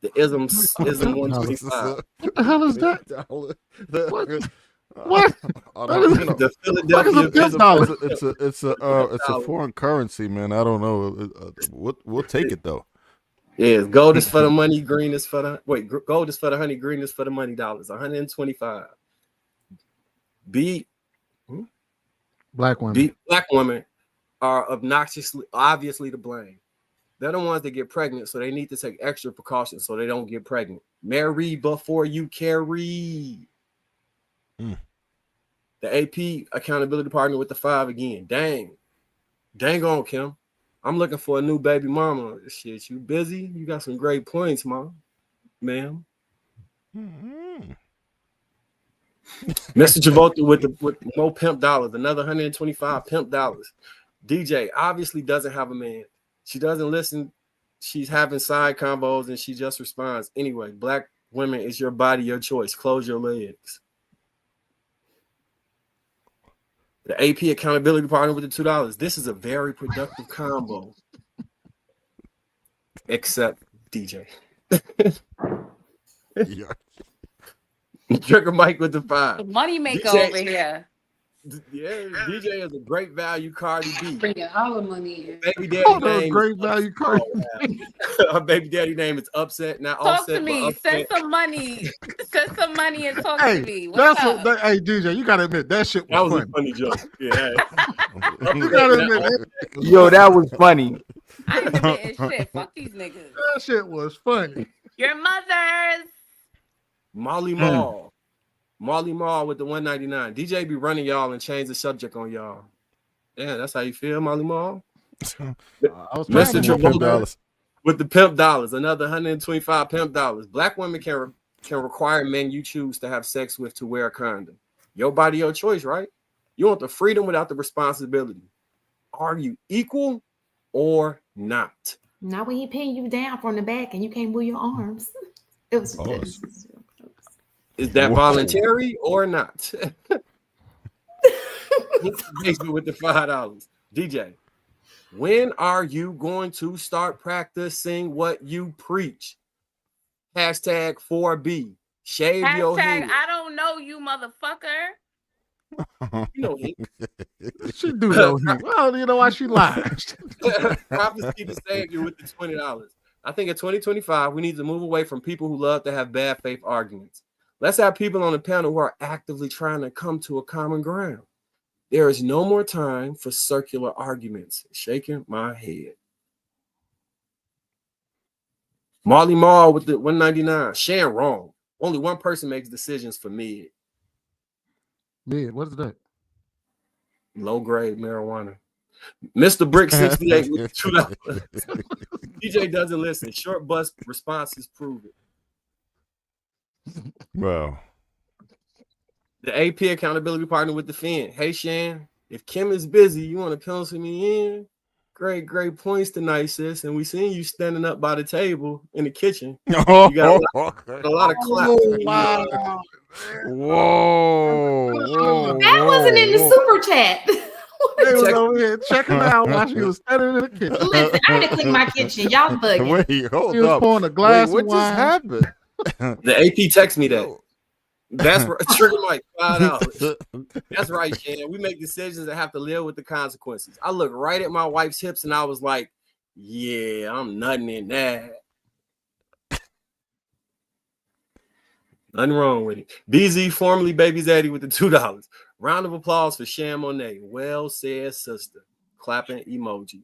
The ism 125. What the hell is that? What? The Philadelphia It's a foreign currency, man. I don't know. We'll take it though. Yes, gold is for the money, green is for the gold is for the honey, green is for the money dollars. 125. Black women. Black women are obviously to blame. They're the ones that get pregnant, so they need to take extra precautions so they don't get pregnant. Marry before you carry. The AP accountability partner with the 5 again. Dang on, Kim. I'm looking for a new baby mama. Shit, you busy? You got some great points, ma'am. Mr. Travolta with more pimp dollars, another 125 pimp dollars. DJ obviously doesn't have a man. She doesn't listen. She's having side combos and she just responds. Anyway, black women, it's your body, your choice. Close your legs. The AP accountability partner with the $2. This is a very productive combo. Except DJ. Trigger Mike with the 5. The money maker DJ, over here. Yeah, DJ is a great value Cardi B. Bringing all the money in. Baby daddy name great value Cardi B. Her baby daddy name is Upset, not Talk Offset. to me. Upset. Send some money. Send some money and talk Hey, to me. hey, DJ, you gotta admit that shit was a funny joke. Yeah. You gotta admit that. Yo, that was funny. I ain't admitting shit. Fuck these niggas. That shit was funny. Your mothers. Molly Mall. Molly Mall with the $1.99. DJ be running y'all and change the subject on y'all. Yeah, that's how you feel, Molly Mall. Mr. Travolta with the pimp dollars, another 125 pimp dollars. Black women can can require men you choose to have sex with to wear a condom. Your body, your choice, right? You want the freedom without the responsibility. Are you equal or not? Not when he pin you down from the back and you can't move your arms. It was just, is that voluntary or not? Basement with the $5. DJ, when are you going to start practicing what you preach? Hashtag 4B. Shave your head. I don't know you, motherfucker. You know he. She do know he. Well, you know why she lies. Prophecy to save you with the $20. I think in 2025, we need to move away from people who love to have bad faith arguments. Let's have people on the panel who are actively trying to come to a common ground. There is no more time for circular arguments. Shaking my head. Marley Marl with the 199. Shan wrong. Only one person makes decisions for me. Mid, what is that? Low grade marijuana. Mr. Brick 68 with $2. DJ doesn't listen. Short bus responses prove it. Well, the AP accountability partner with the Fin. Hey Shan, if Kim is busy, you want to pencil me in? Great points tonight, sis. And we seen you standing up by the table in the kitchen. You got a lot of claps. Oh, wow. Whoa. That wasn't in the super chat. They was over here checking out while she was standing in the kitchen. Listen, I had to clean my kitchen. Y'all bugging. Wait, hold She was up. pouring a glass Wait, of what wine. just happened? The AP text me that. That's trigger like $5. That's right, Shan. We make decisions that have to live with the consequences. I looked right at my wife's hips and I was like, yeah, I'm nothing in that. Nothing wrong with it. BZ, formerly Baby Zaddy with the $2. Round of applause for Shan Monet. Well said, sister. Clapping emoji.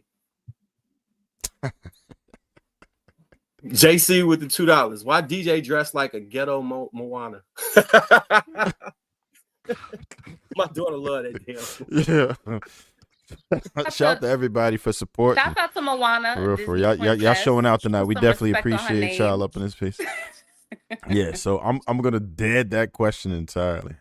JC with the $2. Why DJ dressed like a ghetto Moana? My daughter love that damn. Yeah. Shout out to everybody for support. Shout out to Moana. For real, for y'all showing out tonight. We definitely appreciate y'all up in this piece. Yeah, so I'm gonna dead that question entirely.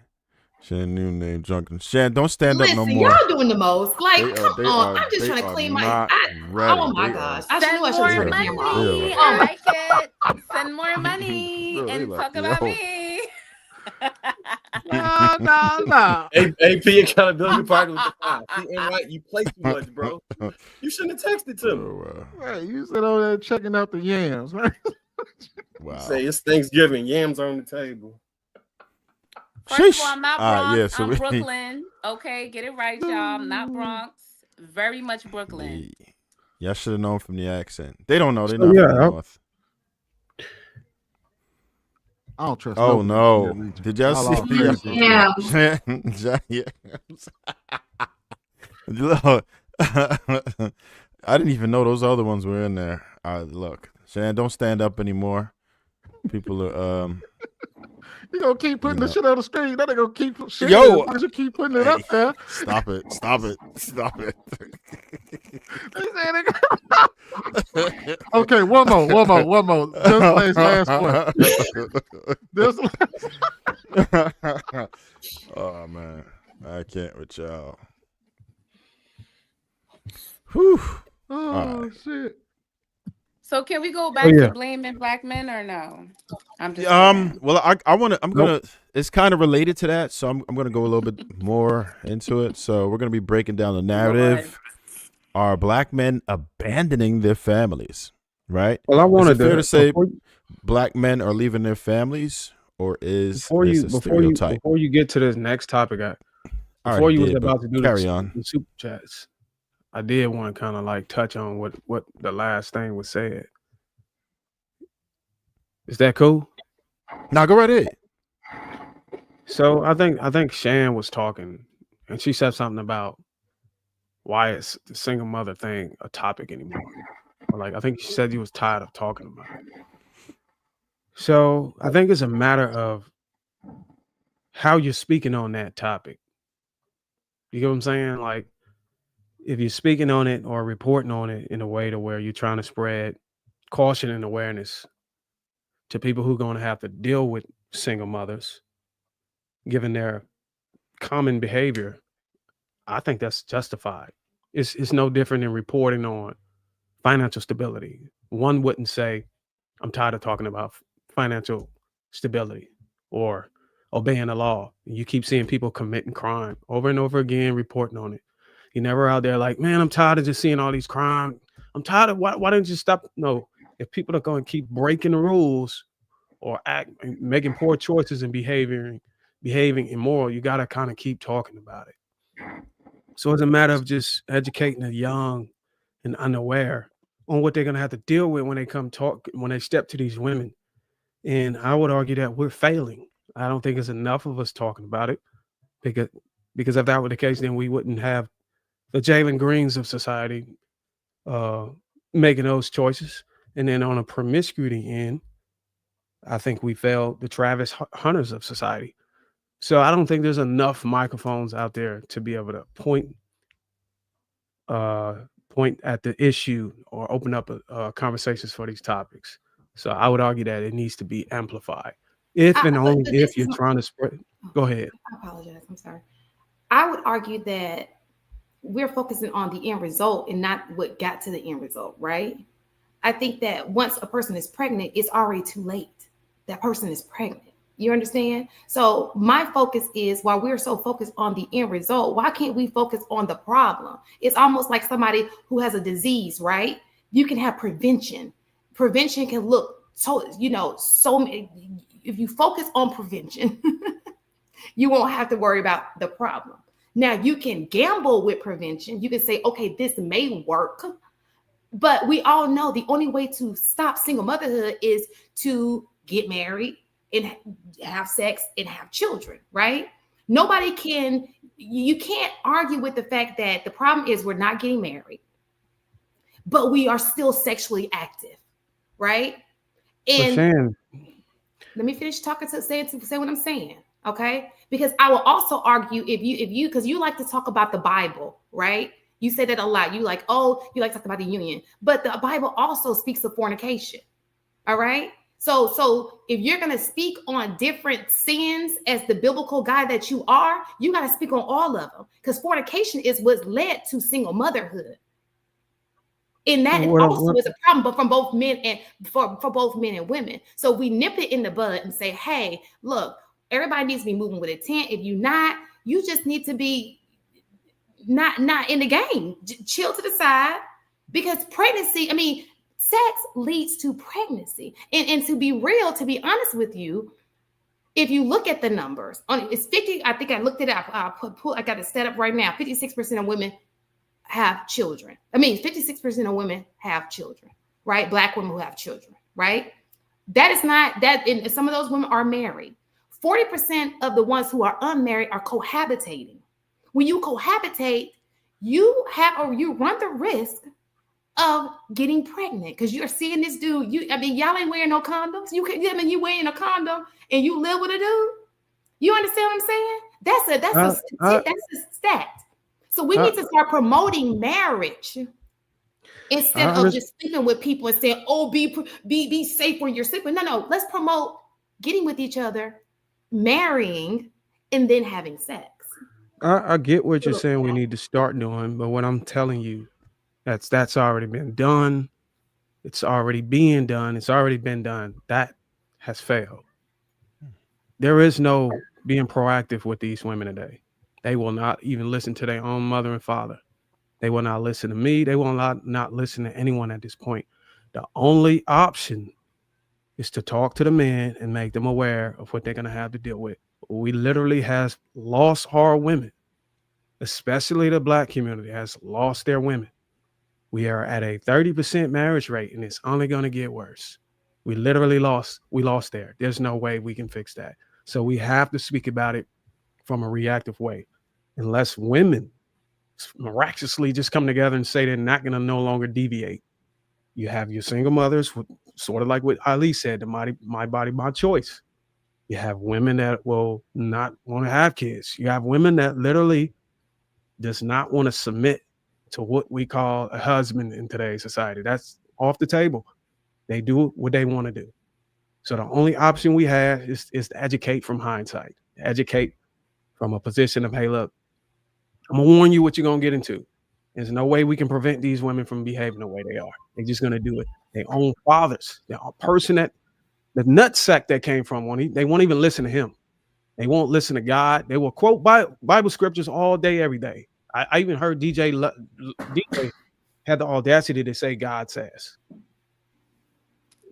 Shan, new name, drunken. Shan, don't stand up no more. Y'all doing the most. Like, come on. I'm just trying to clean my. Oh my gosh! I Send knew I should more turn the money. camera off. I like it. Send more money and talk about me. No. AP accountability partner with the $5. And right, you play too much, bro. You shouldn't have texted to me. Hey, you sit over there checking out the yams, right? Wow. Say it's Thanksgiving. Yams on the table. First of all, I'm not Bronx. Yeah, so I'm Brooklyn. Okay, get it right, y'all. I'm not Bronx. Very much Brooklyn. Y'all should have known from the accent. They don't know. They're not from the North. I don't trust. Oh no! Did y'all see? Yeah. Look, I didn't even know those other ones were in there. Look, Shan, don't stand up anymore. People are You gonna keep putting the shit on the screen? Then they gonna keep shit. Yo, you keep putting it up there. Stop it! Okay, one more. This last one. Oh man, I can't with y'all. Whew. Oh shit. So can we go back to blaming black men or no? I'm just well, I'm gonna it's kind of related to that, so I'm gonna go a little bit more into it. So we're gonna be breaking down the narrative. Are black men abandoning their families? Right? Well, I wanted fair to say black men are leaving their families, or is this a stereotype? Before you get to this next topic, before you was about to do the super chats, I did want to kind of like touch on what the last thing was said. Is that cool? Now go right ahead. So I think Shan was talking, and she said something about why is the single mother thing a topic anymore. Or like I think she said he was tired of talking about it. So I think it's a matter of how you're speaking on that topic. You get what I'm saying? Like, if you're speaking on it or reporting on it in a way to where you're trying to spread caution and awareness to people who are going to have to deal with single mothers, given their common behavior, I think that's justified. It's no different than reporting on financial stability. One wouldn't say, I'm tired of talking about financial stability or obeying the law. You keep seeing people committing crime over and over again, reporting on it. You're never out there like, man, I'm tired of just seeing all these crime. I'm tired of why don't you stop? No, if people are going to keep breaking the rules or making poor choices and behaving immoral, you got to kind of keep talking about it. So it's a matter of just educating the young and unaware on what they're going to have to deal with when they step to these women. And I would argue that we're failing. I don't think it's enough of us talking about it, because if that were the case, then we wouldn't have the Jalen Greens of society making those choices. And then on a promiscuity end, I think we failed the Travis Hunters of society. So I don't think there's enough microphones out there to be able to point at the issue or open up conversations for these topics. So I would argue that it needs to be amplified. If and only if you're trying to spread. Go ahead. I apologize. I'm sorry. I would argue that we're focusing on the end result and not what got to the end result, right? I think that once a person is pregnant, it's already too late. That person is pregnant. You understand? So my focus is, while we're so focused on the end result, why can't we focus on the problem? It's almost like somebody who has a disease, right? You can have prevention. Prevention can look so many. If you focus on prevention, you won't have to worry about the problem. Now you can gamble with prevention. You can say, okay, this may work, but we all know the only way to stop single motherhood is to get married and have sex and have children, right? You can't argue with the fact that the problem is we're not getting married, but we are still sexually active, right? And let me finish talking to say what I'm saying, okay? Because I will also argue if you because you like to talk about the Bible, right? You say that a lot. You like to talk about the union, but the Bible also speaks of fornication, all right? So if you're going to speak on different sins as the biblical guy that you are, you got to speak on all of them, because fornication is what's led to single motherhood. And that also is a problem, but from both men and for both men and women. So we nip it in the bud and say, hey, look, everybody needs to be moving with intent. If you're not, you just need to be not in the game. Chill to the side, because pregnancy, sex leads to pregnancy. And to be real, to be honest with you, if you look at the numbers, it's 50. I think I looked it up. I got it set up right now. 56% of women have children. 56% of women have children, right? Black women who have children, right? That is not that. And some of those women are married. 40% of the ones who are unmarried are cohabitating. When you cohabitate, you run the risk of getting pregnant, because you're seeing this dude. Y'all ain't wearing no condoms. You wearing a condom and you live with a dude. You understand what I'm saying? That's a stat. So we need to start promoting marriage instead of just sleeping with people and saying, "Oh, be safe when you're sleeping." No, let's promote getting with each other, marrying, and then having sex. I get what you're saying. We need to start doing, but what I'm telling you, that's already been done. It's already being done. It's already been done. That has failed. There is no being proactive with these women today. They will not even listen to their own mother and father. They will not listen to me. They will not listen to anyone at this point. The only option is to talk to the men and make them aware of what they're going to have to deal with. We literally has lost our women, especially the Black community has lost their women. We are at a 30% marriage rate, and it's only going to get worse. We literally lost there. There's no way we can fix that. So we have to speak about it from a reactive way. Unless women miraculously just come together and say they're not going to no longer deviate. You have your single mothers, sort of like what Ali said, my body, my choice. You have women that will not want to have kids. You have women that literally does not want to submit to what we call a husband in today's society. That's off the table. They do what they want to do. So the only option we have is to educate from hindsight, educate from a position of, hey, look, I'm gonna warn you what you're gonna get into. There's no way we can prevent these women from behaving the way they are. They're just gonna do it. Their own fathers, the person that the nutsack that came from, they won't even listen to him. They won't listen to God. They will quote Bible scriptures all day, every day. I even heard DJ had the audacity to say God says,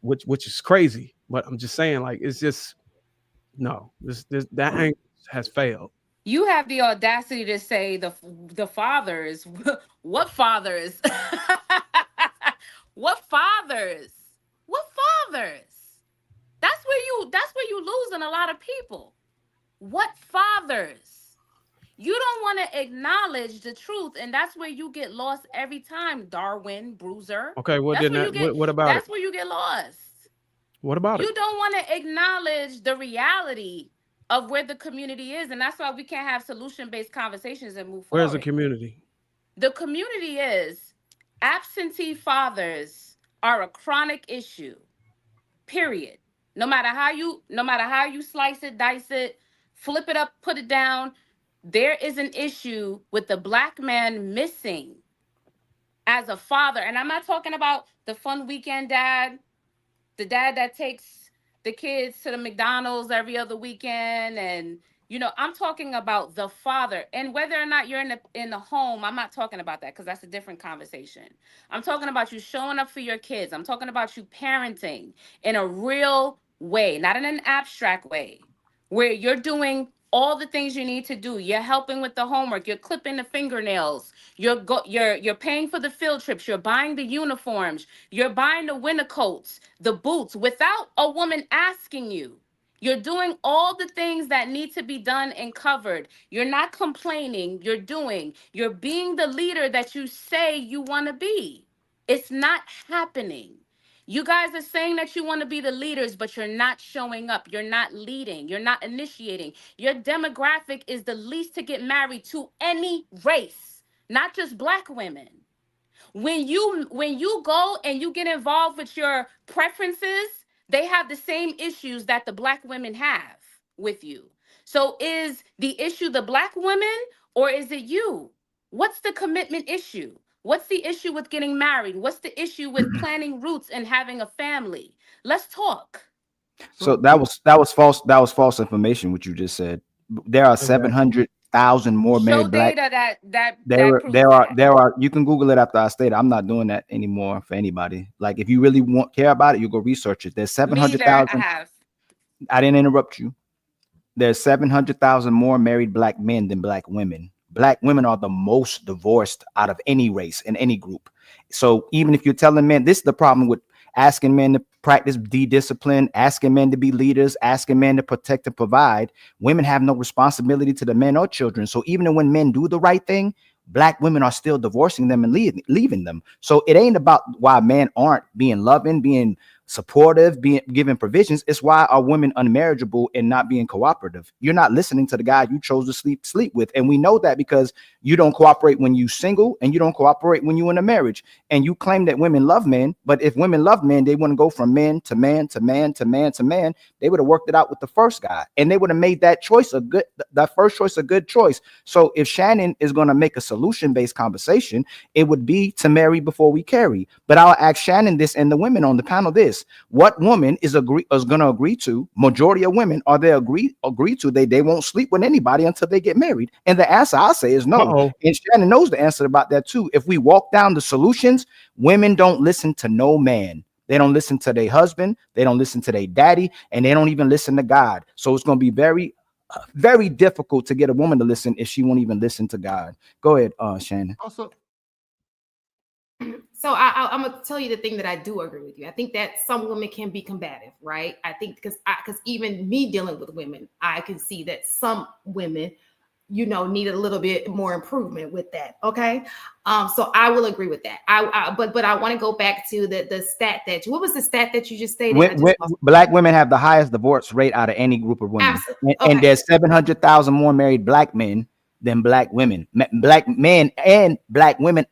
which is crazy. But I'm just saying, like, it's just no. That angle has failed. You have the audacity to say the fathers. What fathers? What fathers? What fathers? That's where you losing a lot of people. What fathers? You don't want to acknowledge the truth, and that's where you get lost every time. Darwin, Bruiser. Okay, what about that's where you get lost. What about You don't want to acknowledge the reality of where the community is, and that's why we can't have solution-based conversations and move forward. Where's the community? The community is absentee fathers are a chronic issue. Period. No matter how you slice it, dice it, flip it up, put it down, there is an issue with the Black man missing as a father. And I'm not talking about the fun weekend dad, the dad that takes the kids to the McDonald's every other weekend. And, I'm talking about the father. And whether or not you're in the home, I'm not talking about that, because that's a different conversation. I'm talking about you showing up for your kids. I'm talking about you parenting in a real way, not in an abstract way, where you're doing all the things you need to do. You're helping with the homework. You're clipping the fingernails. You're paying for the field trips. You're buying the uniforms. You're buying the winter coats, the boots, without a woman asking you. You're doing all the things that need to be done and covered. You're not complaining. You're being the leader that you say you want to be. It's not happening. You guys are saying that you want to be the leaders, but you're not showing up. You're not leading. You're not initiating. Your demographic is the least to get married to any race, not just Black women. When you go and you get involved with your preferences, they have the same issues that the Black women have with you. So is the issue the Black women, or is it you? What's the commitment issue? What's the issue with getting married? What's the issue with planning roots and having a family? Let's talk. So that was false. That was false information, what you just said. There are 700,000 more married Black. Data that there are. You can Google it after I stated. I'm not doing that anymore for anybody. Like, if you really care about it, you go research it. There's 700,000. I didn't interrupt you. There's 700,000 more married Black men than Black women. Black women are the most divorced out of any race in any group. So even if you're telling men, this is the problem with asking men to practice discipline, asking men to be leaders, asking men to protect and provide. Women have no responsibility to the men or children. So even when men do the right thing, Black women are still divorcing them and leaving them. So it ain't about why men aren't being loving, being supportive, being given provisions. It's why are women unmarriageable and not being cooperative? You're not listening to the guy you chose to sleep with. And we know that because you don't cooperate when you single and you don't cooperate when you in a marriage. And you claim that women love men, but if women love men, they wouldn't go from man to man to man to man to man. They would have worked it out with the first guy, and they would have made that first choice a good choice. So if Shannon is going to make a solution-based conversation, it would be to marry before we carry. But I'll ask Shannon this and the women on the panel this: what woman is going to agree to? Majority of women, are they agree to they won't sleep with anybody until they get married? And the answer I say is no. And Shannon knows the answer about that too. If we walk down the solutions, women don't listen to no man. They don't listen to their husband. They don't listen to their daddy, and they don't even listen to God. So it's going to be very, very difficult to get a woman to listen if she won't even listen to God. Go ahead, Shannon. Also, so I'm gonna tell you the thing that I do agree with you. I think that some women can be combative, right? I think because even me dealing with women, I can see that some women, need a little bit more improvement with that. Okay. So I will agree with that. But I want to go back to the stat what was the stat that you just stated? Black women have the highest divorce rate out of any group of women. And there's 700,000 more married Black men than Black women. Black men and Black women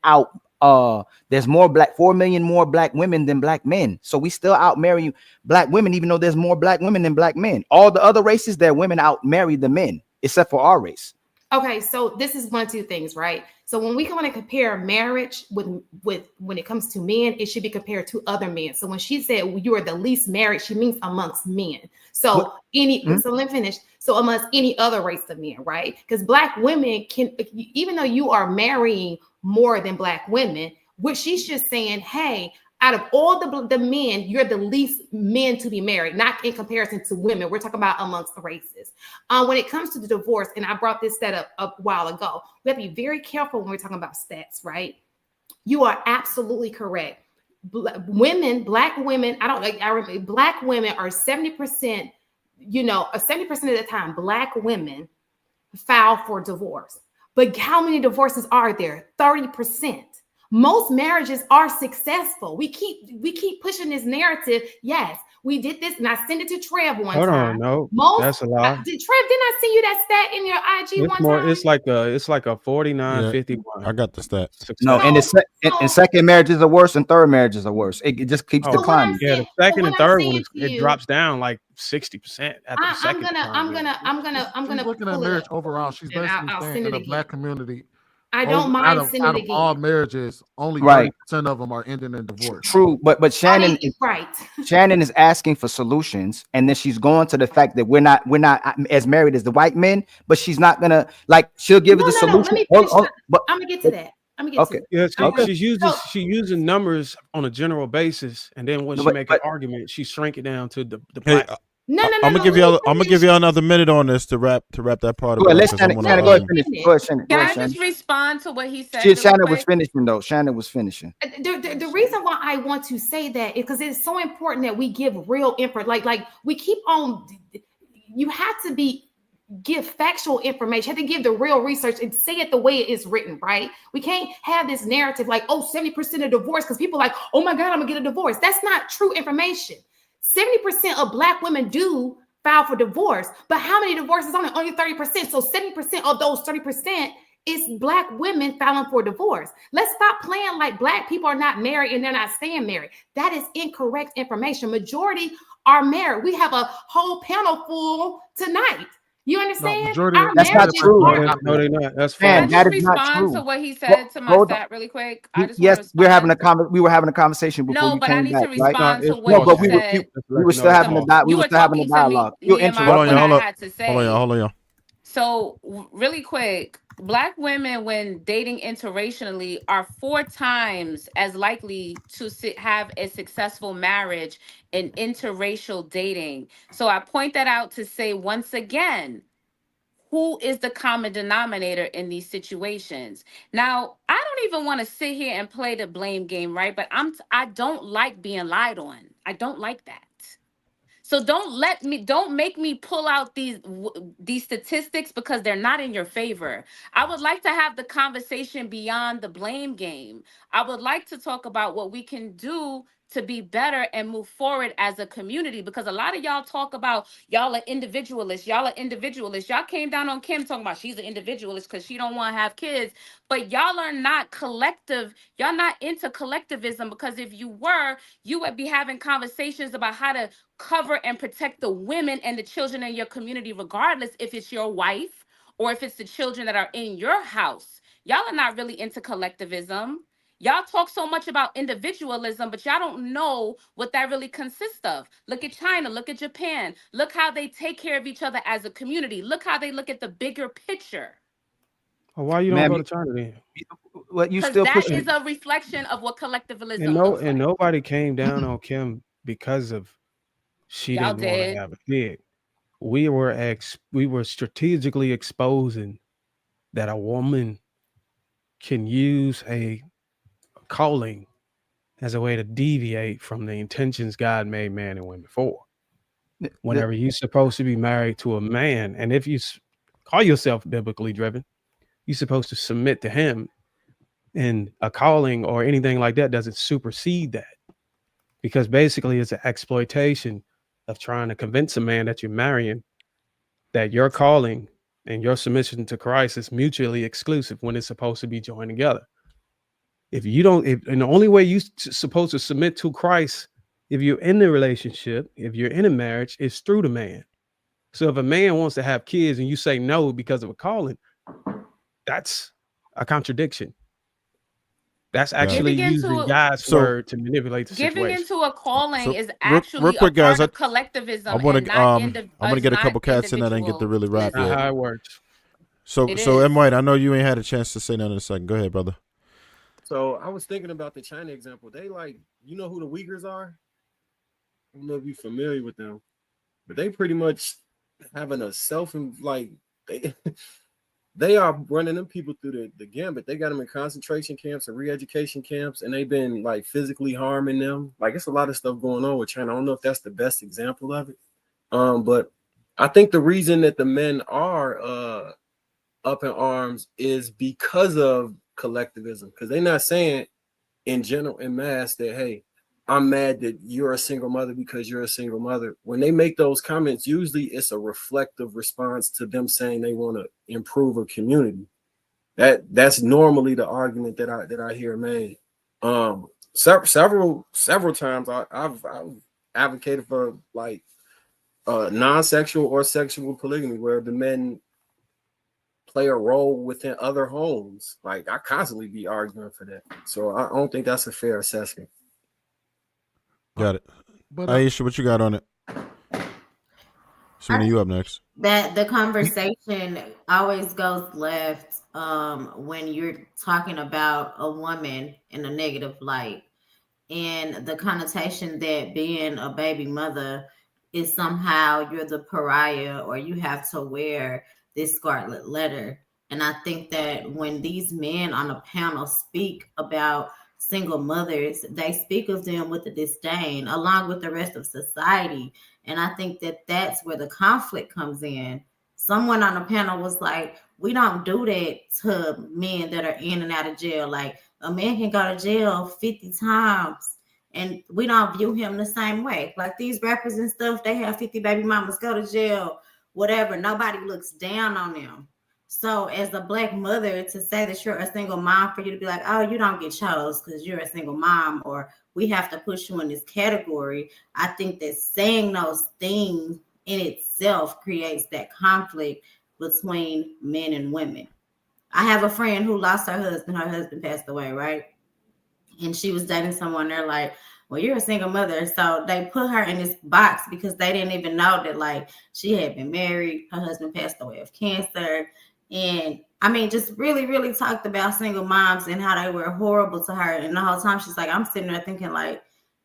there's 4 million more black women than black men. So we still out marrying black women, even though there's more black women than black men. All the other races, their women out marry the men, except for our race. Okay, so this is one of two things, right? So when we want to compare marriage with when it comes to men, it should be compared to other men. So when she said you are the least married, she means amongst men. So so let me finish. So amongst any other race of men, right? Because black women can, even though you are marrying more than black women, what she's just saying, hey, out of all the men, you're the least men to be married, not in comparison to women. We're talking about amongst the races. When it comes to the divorce, and I brought this stat up a while ago, we have to be very careful when we're talking about stats, right? You are absolutely correct. Black women, black women are 70%, 70% of the time, black women file for divorce. But how many divorces are there? 30%. Most marriages are successful. We keep pushing this narrative. Yes, we did this, and I sent it to Trev one Hold time. on, that's a lie. Trev, didn't I send you that stat in your IG one time? It's like a 49-51. I got the stat. No, and second marriages are worse, and third marriages are worse. It just keeps declining. Yeah, the second and third one it drops down like 60% at the second. I'm gonna looking at marriage overall. She's basically saying in the black community, I don't mind sending it again. All marriages, only 30% of them are ending in divorce. True, but Shannon, Shannon is asking for solutions, and then she's going to the fact that we're not as married as the white men, but she's not gonna she'll give us the solution. But I'm gonna get to that. She's using numbers on a general basis, and then when she make an argument, she shrink it down to the black. I'm gonna give you another minute on this to wrap that part. Go ahead, Shannon, go ahead, finish. Go ahead, Shannon. Can I just respond to what he said? Shannon was finishing though. Shannon was finishing. The reason why I want to say that is because it's so important that we give real info. Like we keep on. You have to give factual information. You have to give the real research and say it the way it is written, right? We can't have this narrative like, 70% of divorce because people are like, oh my God, I'm gonna get a divorce. That's not true information. 70% of black women do file for divorce, but how many divorces on it? Only 30%. So 70% of those 30% is black women filing for divorce. Let's stop playing like black people are not married and they're not staying married. That is incorrect information. Majority are married. We have a whole panel full tonight. You understand? That's not true. No, they're not. That's fine. Can I just respond to what he said to my stat really quick? We were having a conversation before you came back. No, but I need to respond to what he said. We were still having a dialogue. You interrupted. Hold on, y'all. So really quick, black women when dating interracially are 4 times as likely to have a successful marriage in interracial dating. So I point that out to say once again, who is the common denominator in these situations? Now, I don't even want to sit here and play the blame game, right? But I don't like being lied on. I don't like that. So don't make me pull out these statistics because they're not in your favor. I would like to have the conversation beyond the blame game. I would like to talk about what we can do to be better and move forward as a community, because a lot of y'all talk about y'all are individualists. Y'all came down on Kim talking about she's an individualist because she don't want to have kids, but y'all are not collective. Y'all not into collectivism, because if you were, you would be having conversations about how to cover and protect the women and the children in your community, regardless if it's your wife or if it's the children that are in your house. Y'all are not really into collectivism. Y'all talk so much about individualism, but y'all don't know what that really consists of. Look at China, look at Japan. Look how they take care of each other as a community. Look how they look at the bigger picture. Well, why you don't go to China then? Well, you still that pushing. Is a reflection of what collectivism looks like. And nobody came down on Kim because of she y'all didn't want to have a kid. We were strategically exposing that a woman can use a calling as a way to deviate from the intentions God made man and women for. Whenever you're supposed to be married to a man, and if you call yourself biblically driven, you're supposed to submit to him, and a calling or anything like that doesn't supersede that, because basically it's an exploitation of trying to convince a man that you're marrying that your calling and your submission to Christ is mutually exclusive when it's supposed to be joined together. If you don't, and the only way you're supposed to submit to Christ, if you're in the relationship, if you're in a marriage, is through the man. So if a man wants to have kids and you say no because of a calling, that's a contradiction. That's actually using God's word to manipulate the Giving situation. into a calling is real actually quick, a guys, part of collectivism. I want and to not I'm gonna get a couple cats in that and get to really rap. That's not how it works. So M. White, I know you ain't had a chance to say that in a second. Go ahead, brother. So I was thinking about the China example. They like, you know who the Uyghurs are? I don't know if you're familiar with them, but they pretty much having a they are running them people through the gambit. They got them in concentration camps and re-education camps, and they've been like physically harming them. Like, it's a lot of stuff going on with China. I don't know if that's the best example of it. But I think the reason that the men are up in arms is because of collectivism, because they're not saying in general, in mass, that, hey, I'm mad that you're a single mother because you're a single mother. When they make those comments, usually it's a reflective response to them saying they want to improve a community. That's normally the argument that I hear made. Several times I've advocated for like non-sexual or sexual polygamy, where the men play a role within other homes. Like, I constantly be arguing for that. So I don't think that's a fair assessment. Got it. But Aisha, what you got on it? Sweeney, you up next. That the conversation always goes left when you're talking about a woman in a negative light, and the connotation that being a baby mother is somehow you're the pariah or you have to wear this scarlet letter. And I think that when these men on a panel speak about single mothers, they speak of them with a disdain along with the rest of society. And I think that that's where the conflict comes in. Someone on the panel was like, we don't do that to men that are in and out of jail. Like, a man can go to jail 50 times and we don't view him the same way. Like, these rappers and stuff, they have 50 baby mamas, go to jail, whatever. Nobody looks down on them. So as a Black mother, to say that you're a single mom, for you to be like, oh, you don't get chose because you're a single mom, or we have to push you in this category, I think that saying those things in itself creates that conflict between men and women. I have a friend who lost her husband. Her husband passed away, right? And she was dating someone. They're like, well, you're a single mother. So they put her in this box because they didn't even know that, like, she had been married. Her husband passed away of cancer. And I mean, just really, really talked about single moms and how they were horrible to her. And the whole time she's like, I'm sitting there thinking, like,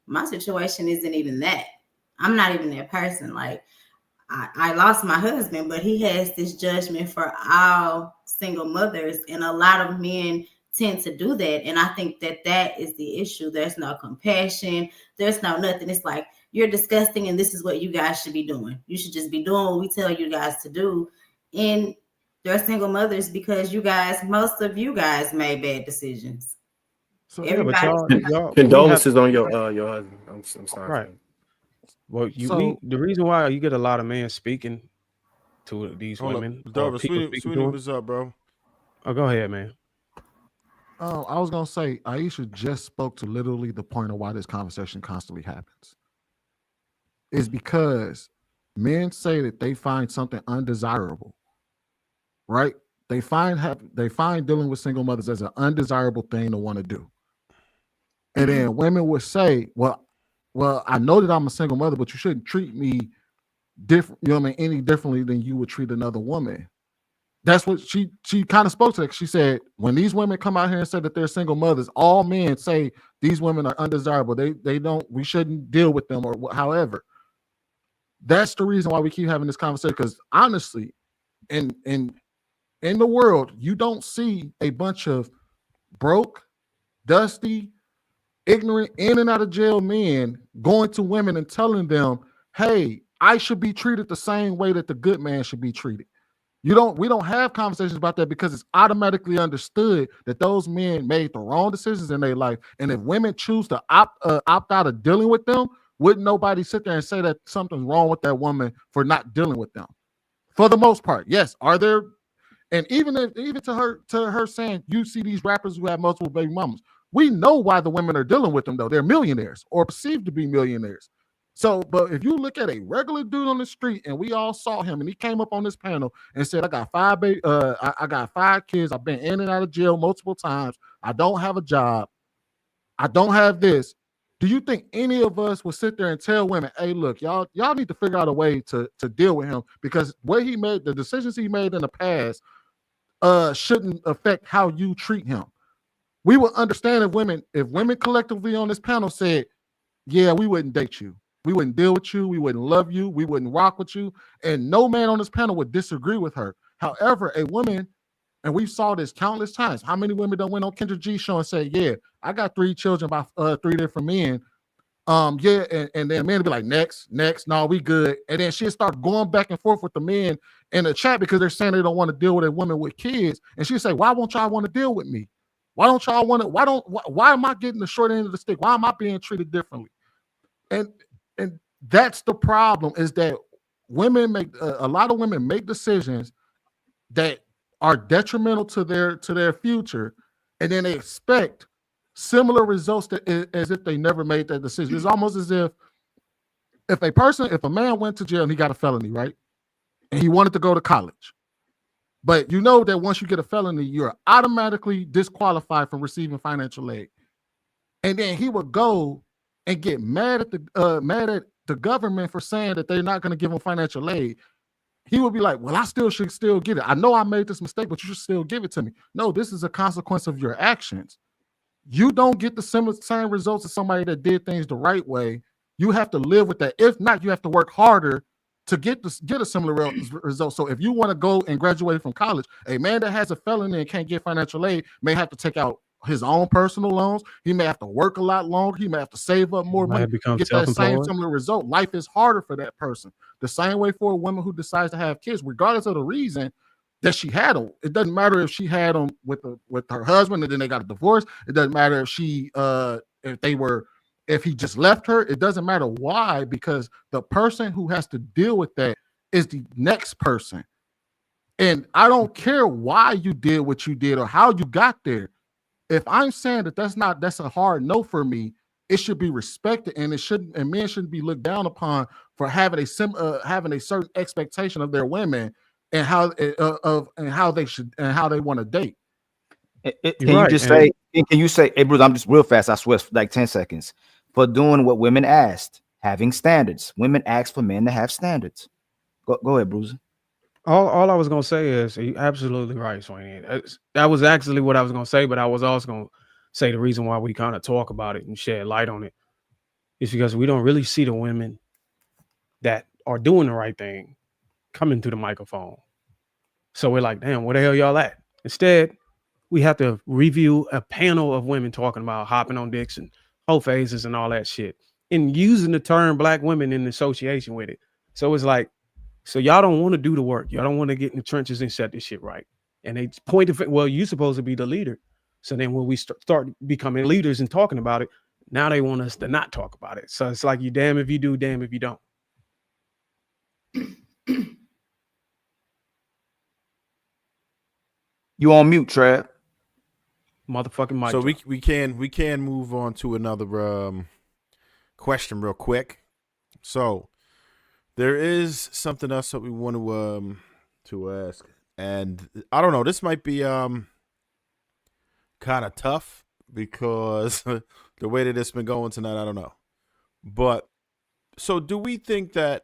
my situation isn't even that. I'm not even that person. Like, I lost my husband, but he has this judgment for all single mothers. And a lot of men tend to do that. And I think that that is the issue. There's no compassion. There's no nothing. It's like, you're disgusting and this is what you guys should be doing. You should just be doing what we tell you guys to do. And they're single mothers because most of you guys made bad decisions. So y'all condolences on your husband. I'm sorry. Right. Well, the reason why you get a lot of men speaking to these women. Sweeney, what's up, bro? Oh, go ahead, man. I was gonna say Aisha just spoke to literally the point of why this conversation constantly happens. Is because men say that they find something undesirable, right? They find dealing with single mothers as an undesirable thing to want to do. And then women would say, well, I know that I'm a single mother, but you shouldn't treat me different, you know what I mean, any differently than you would treat another woman. That's what she kind of spoke to. She said, when these women come out here and say that they're single mothers, all men say these women are undesirable. We shouldn't deal with them, or however. That's the reason why we keep having this conversation. Because honestly, in the world, you don't see a bunch of broke, dusty, ignorant, in and out of jail men going to women and telling them, hey, I should be treated the same way that the good man should be treated. We don't have conversations about that because it's automatically understood that those men made the wrong decisions in their life. And if women choose to opt out of dealing with them, wouldn't nobody sit there and say that something's wrong with that woman for not dealing with them? For the most part, yes. Are there, and even to her saying, you see these rappers who have multiple baby mamas, We know why the women are dealing with them, though. They're millionaires or perceived to be millionaires. So, but if you look at a regular dude on the street and we all saw him and he came up on this panel and said, I got I got 5 kids. I've been in and out of jail multiple times. I don't have a job. I don't have this. Do you think any of us would sit there and tell women, hey, look, y'all need to figure out a way to deal with him, because what he made, the decisions he made in the past shouldn't affect how you treat him. We would understand if women collectively on this panel said, yeah, we wouldn't date you. We wouldn't deal with you. We wouldn't love you. We wouldn't rock with you. And no man on this panel would disagree with her. However, a woman, and we saw this countless times, how many women done went on Kendra G show and said, yeah, I got 3 children by 3 different men. Yeah, and then men would be like, next, no, we good. And then she'd start going back and forth with the men in the chat because they're saying they don't want to deal with a woman with kids. And she'd say, why won't y'all want to deal with me? Why don't y'all want to, why am I getting the short end of the stick? Why am I being treated differently? And that's the problem, is that women make, a lot of women make decisions that are detrimental to their future, and then they expect similar results as if they never made that decision. It's almost as if a man went to jail and he got a felony, right? And he wanted to go to college. But you know that once you get a felony, you're automatically disqualified from receiving financial aid. And then he would go and get mad at the government for saying that they're not going to give him financial aid. He would be like, well, I should still get it. I know I made this mistake, but you should still give it to me. No, this is a consequence of your actions. You don't get the same results as somebody that did things the right way. You have to live with that. If not, you have to work harder to get a similar result. So if you want to go and graduate from college, a man that has a felony and can't get financial aid may have to take out his own personal loans. He may have to work a lot longer. He may have to save up more money to get that same similar result. Life is harder for that person. The same way for a woman who decides to have kids, regardless of the reason that she had them. It doesn't matter if she had them with her husband and then they got a divorce. It doesn't matter if he just left her. It doesn't matter why, because the person who has to deal with that is the next person. And I don't care why you did what you did or how you got there. If I'm saying that's a hard no for me, it should be respected, and men shouldn't be looked down upon for having a certain expectation of their women and how they want to date. Can you say, hey Bruce, I'm just real fast, I swear, like 10 seconds, for doing what women asked, having standards. Women ask for men to have standards. Go ahead, Bruce. All I was gonna say is you're absolutely right, Sweeney. That was actually what I was gonna say, but I was also gonna say the reason why we kind of talk about it and shed light on it is because we don't really see the women that are doing the right thing coming to the microphone. So we're like, damn, where the hell y'all at? Instead, we have to review a panel of women talking about hopping on dicks and whole phases and all that shit, and using the term black women in association with it. So it's like, so y'all don't want to do the work. Y'all don't want to get in the trenches and set this shit right. And they point to, well, you're supposed to be the leader. So then when we start becoming leaders and talking about it, now they want us to not talk about it. So it's like, you damn if you do, damn if you don't. You on mute, Trav. Motherfucking mic. So we can move on to another question real quick. So there is something else that we want to ask, and I don't know. This might be kind of tough because the way that it's been going tonight, I don't know. But so, do we think that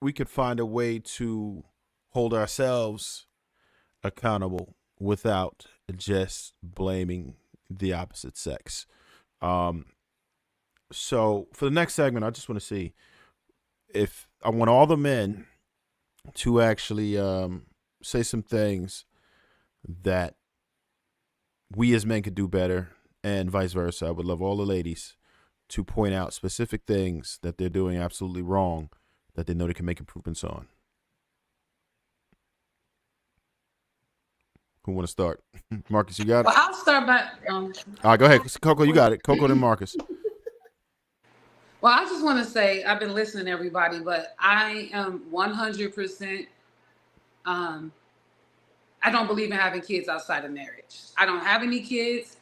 we could find a way to hold ourselves accountable without just blaming the opposite sex? So for the next segment, I just want to see if I want all the men to actually say some things that we as men could do better, and vice versa. I would love all the ladies to point out specific things that they're doing absolutely wrong that they know they can make improvements on. Who want to start? Marcus, you got it? Well, I'll start by... All right, go ahead. Coco, you got it. Coco and Marcus. Well, I just want to say I've been listening to everybody, but I am 100%. I don't believe in having kids outside of marriage. I don't have any kids.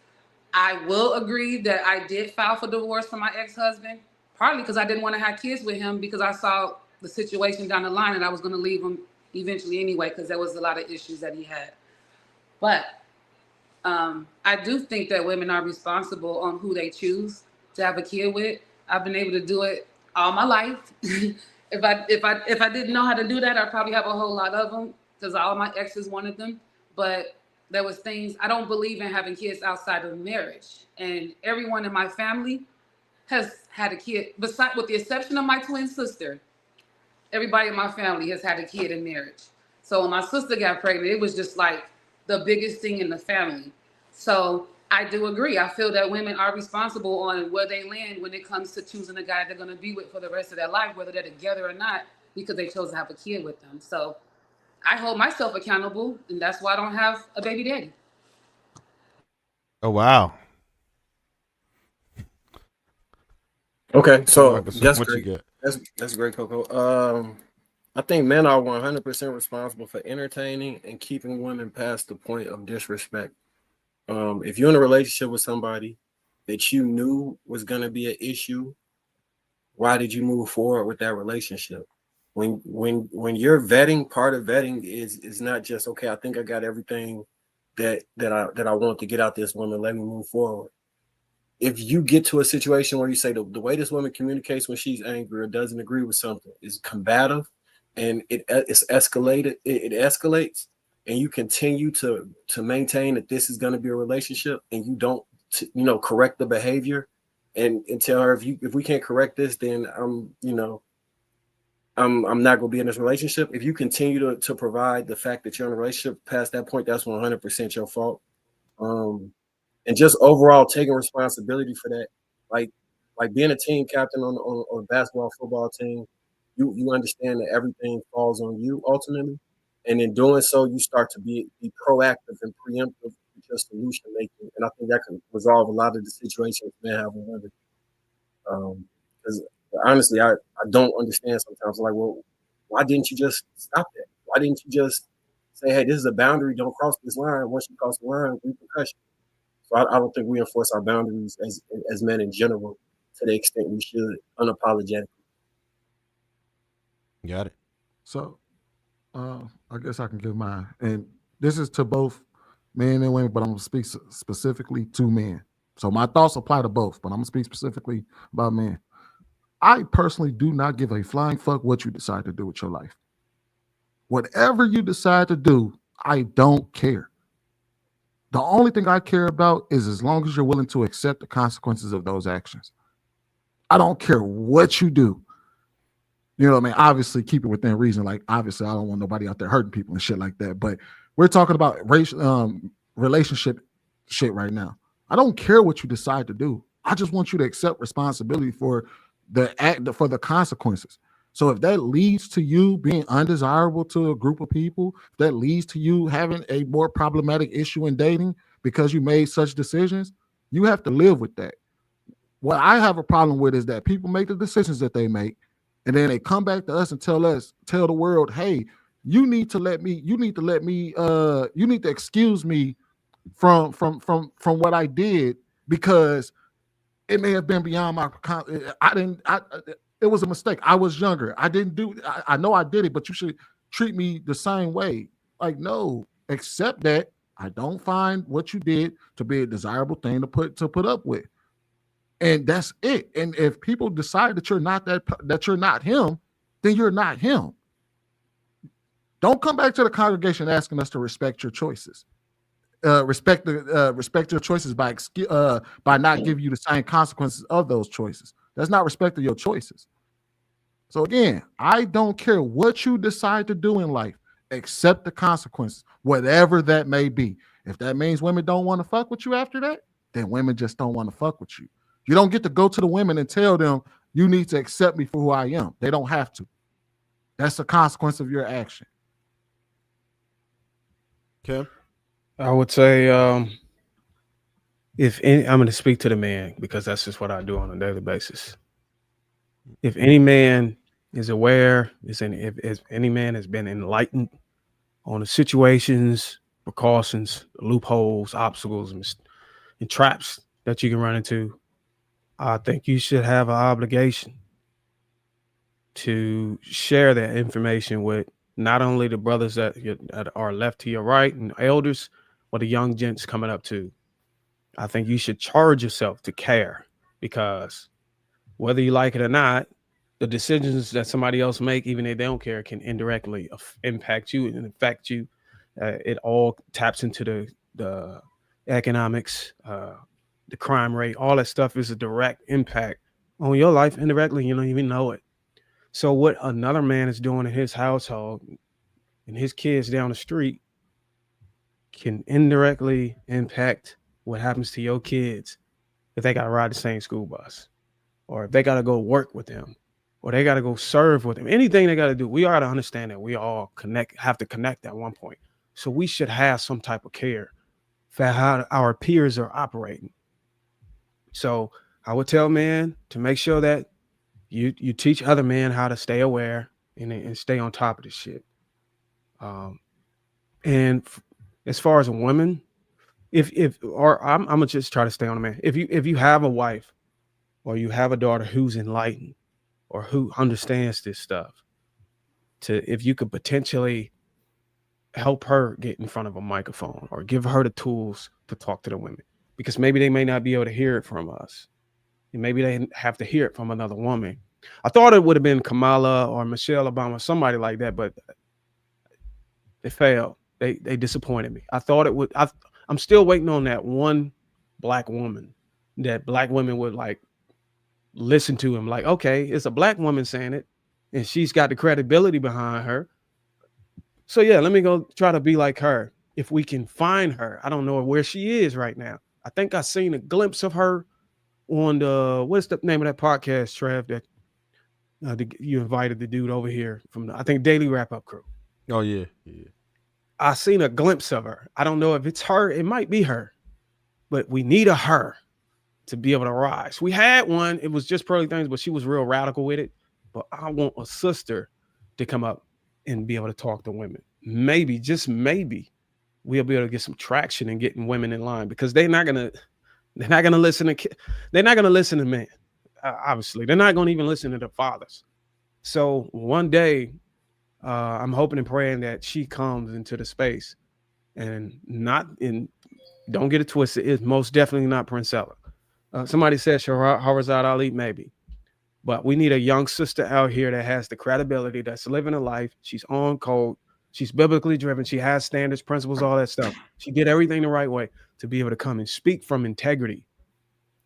I will agree that I did file for divorce from my ex-husband, partly because I didn't want to have kids with him because I saw the situation down the line and I was going to leave him eventually anyway because there was a lot of issues that he had. But I do think that women are responsible on who they choose to have a kid with. I've been able to do it all my life. If I didn't know how to do that, I'd probably have a whole lot of them because all my exes wanted them. But there was things, I don't believe in having kids outside of marriage. And everyone in my family has had a kid, besides with the exception of my twin sister. Everybody in my family has had a kid in marriage. So when my sister got pregnant, it was just like the biggest thing in the family. So I do agree. I feel that women are responsible on where they land when it comes to choosing a guy they're going to be with for the rest of their life, whether they're together or not, because they chose to have a kid with them. So I hold myself accountable, and that's why I don't have a baby daddy. Oh, wow. Okay, so Marcus, that's what you great. got? That's great, Coco. I think men are 100% responsible for entertaining and keeping women past the point of disrespect. If you're in a relationship with somebody that you knew was going to be an issue, why did you move forward with that relationship? When you're vetting, part of vetting is not just, okay, I think I got everything that I want to get out this woman, let me move forward. If you get to a situation where you say the way this woman communicates when she's angry or doesn't agree with something is combative and it's escalated, it escalates, and you continue to maintain that this is going to be a relationship and you don't correct the behavior and tell her if we can't correct this, then I'm not going to be in this relationship. If you continue to provide the fact that you're in a relationship past that point, that's 100% your fault. And just overall taking responsibility for that, like being a team captain on a basketball, football team, you understand that everything falls on you ultimately, and in doing so, you start to be proactive and preemptive with your solution making, and I think that can resolve a lot of the situations men have with women. Because honestly, I don't understand sometimes. Like, well, why didn't you just stop that? Why didn't you just say, hey, this is a boundary, don't cross this line. Once you cross the line, repercussions. So I don't think we enforce our boundaries as men in general to the extent we should, unapologetically. Got it. So I guess I can give mine. And this is to both men and women, but I'm going to speak specifically to men. So my thoughts apply to both, but I'm going to speak specifically about men. I personally do not give a flying fuck what you decide to do with your life. Whatever you decide to do, I don't care. The only thing I care about is as long as you're willing to accept the consequences of those actions. I don't care what you do. You know what I mean? Obviously, keep it within reason. Like, obviously, I don't want nobody out there hurting people and shit like that. But we're talking about relationship shit right now. I don't care what you decide to do. I just want you to accept responsibility for the consequences. So if that leads to you being undesirable to a group of people, if that leads to you having a more problematic issue in dating because you made such decisions, you have to live with that. What I have a problem with is that people make the decisions that they make, and then they come back to us and tell the world, hey, you need to excuse me from what I did because it may have been beyond my. It was a mistake. I was younger. I didn't do. I know I did it, but you should treat me the same way. Like, no, accept that I don't find what you did to be a desirable thing to put up with, and that's it. And if people decide that you're not him, then you're not him. Don't come back to the congregation asking us to respect your choices. Respect your choices by not giving you the same consequences of those choices. That's not respecting your choices. So again, I don't care what you decide to do in life, accept the consequences, whatever that may be. If that means women don't want to fuck with you after that, then women just don't want to fuck with you. You don't get to go to the women and tell them you need to accept me for who I am. They don't have to. That's the consequence of your action. Kim? I would say I'm going to speak to the man because that's just what I do on a daily basis. If any man is aware, if any man has been enlightened on the situations, precautions, loopholes, obstacles, and traps that you can run into, I think you should have an obligation to share that information with not only the brothers that are left to your right and elders, but the young gents coming up too. I think you should charge yourself to care, because whether you like it or not, the decisions that somebody else make, even if they don't care, can indirectly impact you and affect you. It all taps into the economics, the crime rate, all that stuff is a direct impact on your life indirectly. You don't even know it. So what another man is doing in his household and his kids down the street can indirectly impact what happens to your kids if they got to ride the same school bus, or if they got to go work with them, or they got to go serve with them. Anything they got to do, we ought to understand that we all have to connect at one point. So we should have some type of care for how our peers are operating. So I would tell men to make sure that you teach other men how to stay aware and stay on top of this shit. And as far as women, I'm gonna just try to stay on a man. If you have a wife or you have a daughter who's enlightened or who understands this stuff, if you could potentially help her get in front of a microphone or give her the tools to talk to the women, because maybe they may not be able to hear it from us. And maybe they have to hear it from another woman. I thought it would have been Kamala or Michelle Obama, somebody like that, but they failed. They disappointed me. I thought it would. I'm still waiting on that one black woman that black women would like listen to him. Like, okay, it's a black woman saying it, and she's got the credibility behind her. So yeah, let me go try to be like her. If we can find her, I don't know where she is right now. I think I seen a glimpse of her on what's the name of that podcast, Trev, that you invited the dude over here from I think Daily Wrap Up Crew. Oh yeah. I seen a glimpse of her. I don't know if it's her. It might be her, but we need a her to be able to rise. We had one. It was just Pearly Things, but she was real radical with it. But I want a sister to come up and be able to talk to women. Maybe, just maybe, we'll be able to get some traction in getting women in line, because they're not gonna listen to men. Obviously, they're not gonna even listen to their fathers. So one day, I'm hoping and praying that she comes into the space, and don't get it twisted. It's most definitely not Princella. Somebody said Shahrazad Ali, maybe, but we need a young sister out here that has the credibility, that's living a life. She's on code. She's biblically driven. She has standards, principles, all that stuff. She did everything the right way to be able to come and speak from integrity.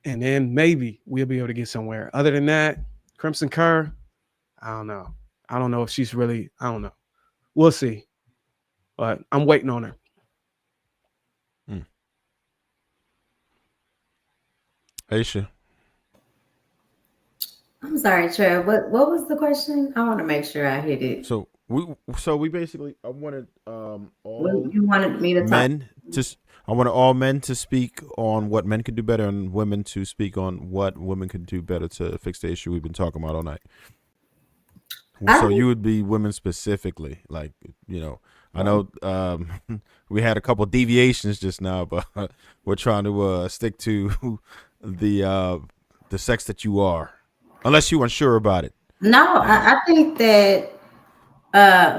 And then maybe we'll be able to get somewhere. Other than that, Crimson Kerr, I don't know. I don't know if she's really, I don't know. We'll see. But I'm waiting on her. Aisha. I'm sorry, Trev. What was the question? I want to make sure I hit it. So we basically, I wanted all you wanted me to men I wanted all men to speak on what men could do better, and women to speak on what women could do better to fix the issue we've been talking about all night. So you would be women specifically, like, you know, I know we had a couple deviations just now, but we're trying to stick to the sex that you are, unless you're unsure about it. No, I think that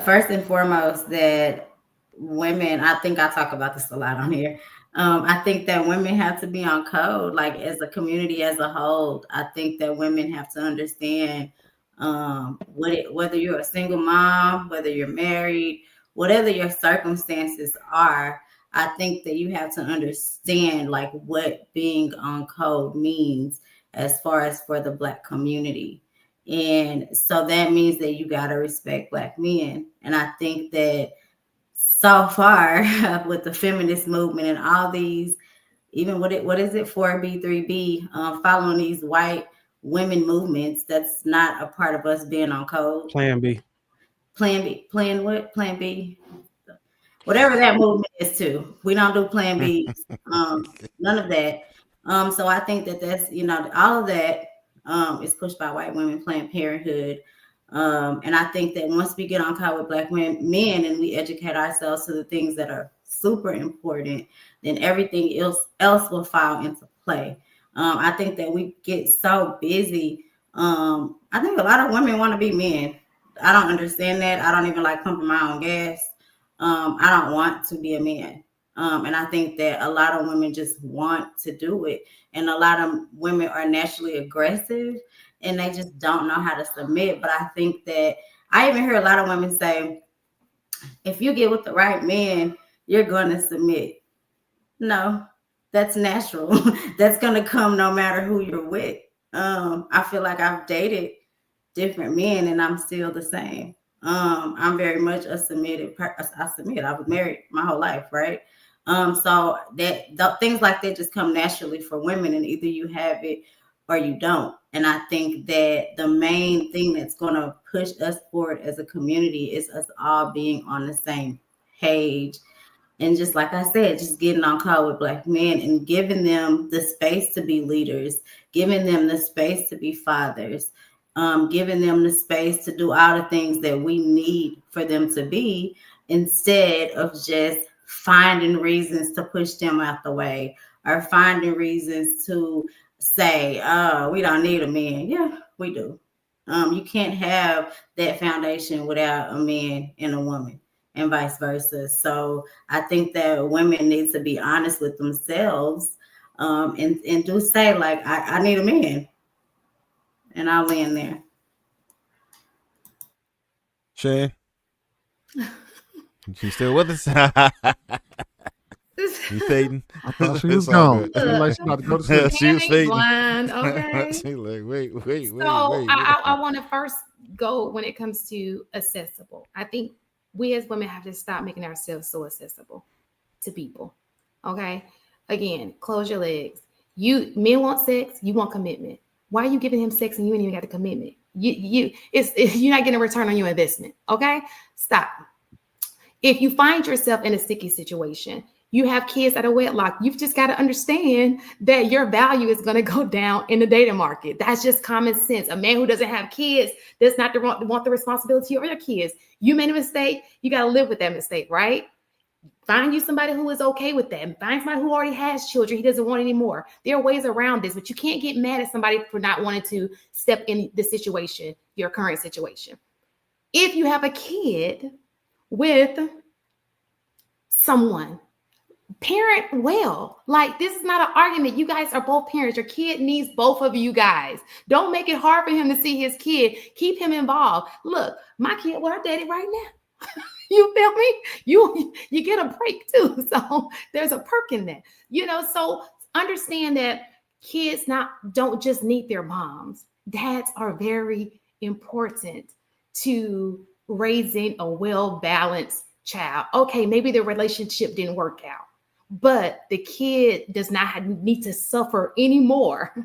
first and foremost that women, I think I talk about this a lot on here. I think that women have to be on code, like as a community as a whole. I think that women have to understand whether you're a single mom, whether you're married, whatever your circumstances are. I think that you have to understand like what being on code means as far as for the Black community. And so that means that you got to respect Black men. And I think that so far with the feminist movement and all these, even what is it, 4B, 3B, following these white women movements, that's not a part of us being on code. Plan B. Plan what? Plan B. Whatever that movement is too. We don't do Plan B. None of that. So I think that that's, you know, all of that is pushed by white women, Planned Parenthood. And I think that once we get on code with Black men and we educate ourselves to the things that are super important, then everything else will fall into play. I think that we get so busy. I think a lot of women want to be men. I don't understand that. I don't even like pumping my own gas. I don't want to be a man. And I think that a lot of women just want to do it. And a lot of women are naturally aggressive and they just don't know how to submit. But I think that I even hear a lot of women say, if you get with the right man, you're going to submit. No, that's natural. That's going to come no matter who you're with. I feel like I've dated different men and I'm still the same. I'm very much a submitted person. I submit. I was married my whole life, right? So that things like that just come naturally for women, and either you have it or you don't. And I think that the main thing that's going to push us forward as a community is us all being on the same page. And just like I said, just getting on call with Black men and giving them the space to be leaders, giving them the space to be fathers, giving them the space to do all the things that we need for them to be, instead of just finding reasons to push them out the way or finding reasons to say, oh, we don't need a man. Yeah, we do. You can't have that foundation without a man and a woman, and vice versa. So I think that women need to be honest with themselves, and do say, like, I need a man. And I'll land there. Shan, you still with us? You fading? I thought she was It's all gone. good. She like she about to go to sleep. She was fading. Blind, okay. She like, wait. So I want to first go when it comes to accessible. I think we as women have to stop making ourselves so accessible to people. Okay. Again, close your legs. Men want sex, you want commitment. Why are you giving him sex and you ain't even got the commitment? You're not getting a return on your investment. Okay. Stop. If you find yourself in a sticky situation, you have kids at a wedlock, you've just got to understand that your value is going to go down in the dating market. That's just common sense. A man who doesn't have kids does not want the responsibility of your kids. You made a mistake. You got to live with that mistake, right? Find you somebody who is okay with that. And find somebody who already has children. He doesn't want any more. There are ways around this, but you can't get mad at somebody for not wanting to step in the situation, your current situation. If you have a kid with someone, parent well. Like, this is not an argument. You guys are both parents. Your kid needs both of you guys. Don't make it hard for him to see his kid. Keep him involved. Look, my kid with her daddy right now. You feel me? You get a break too. So there's a perk in that. So understand that kids don't just need their moms. Dads are very important to raising a well-balanced child. Okay, maybe the relationship didn't work out, but the kid does not need to suffer anymore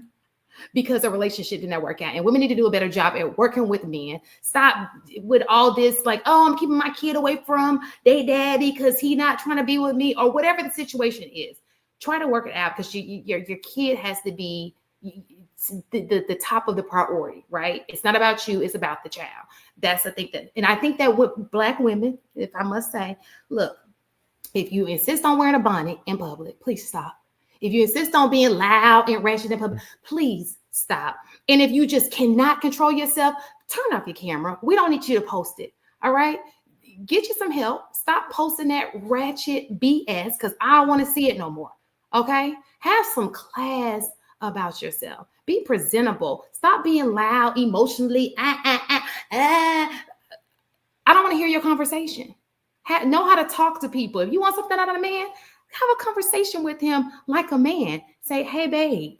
because the relationship did not work out. And women need to do a better job at working with men. Stop with all this, like, oh, I'm keeping my kid away from their daddy because he's not trying to be with me, or whatever the situation is. Try to work it out, because your kid has to be the top of the priority, right? It's not about you, it's about the child. That's the thing and I think that with Black women, if I must say, look, if you insist on wearing a bonnet in public, please stop. If you insist on being loud and ratchet in public, please stop. And if you just cannot control yourself, turn off your camera. We don't need you to post it. All right. Get you some help. Stop posting that ratchet BS, because I don't want to see it no more. Okay. Have some class about yourself. Be presentable. Stop being loud, emotionally. I don't want to hear your conversation. Know how to talk to people. If you want something out of a man, have a conversation with him like a man. Say, hey, babe,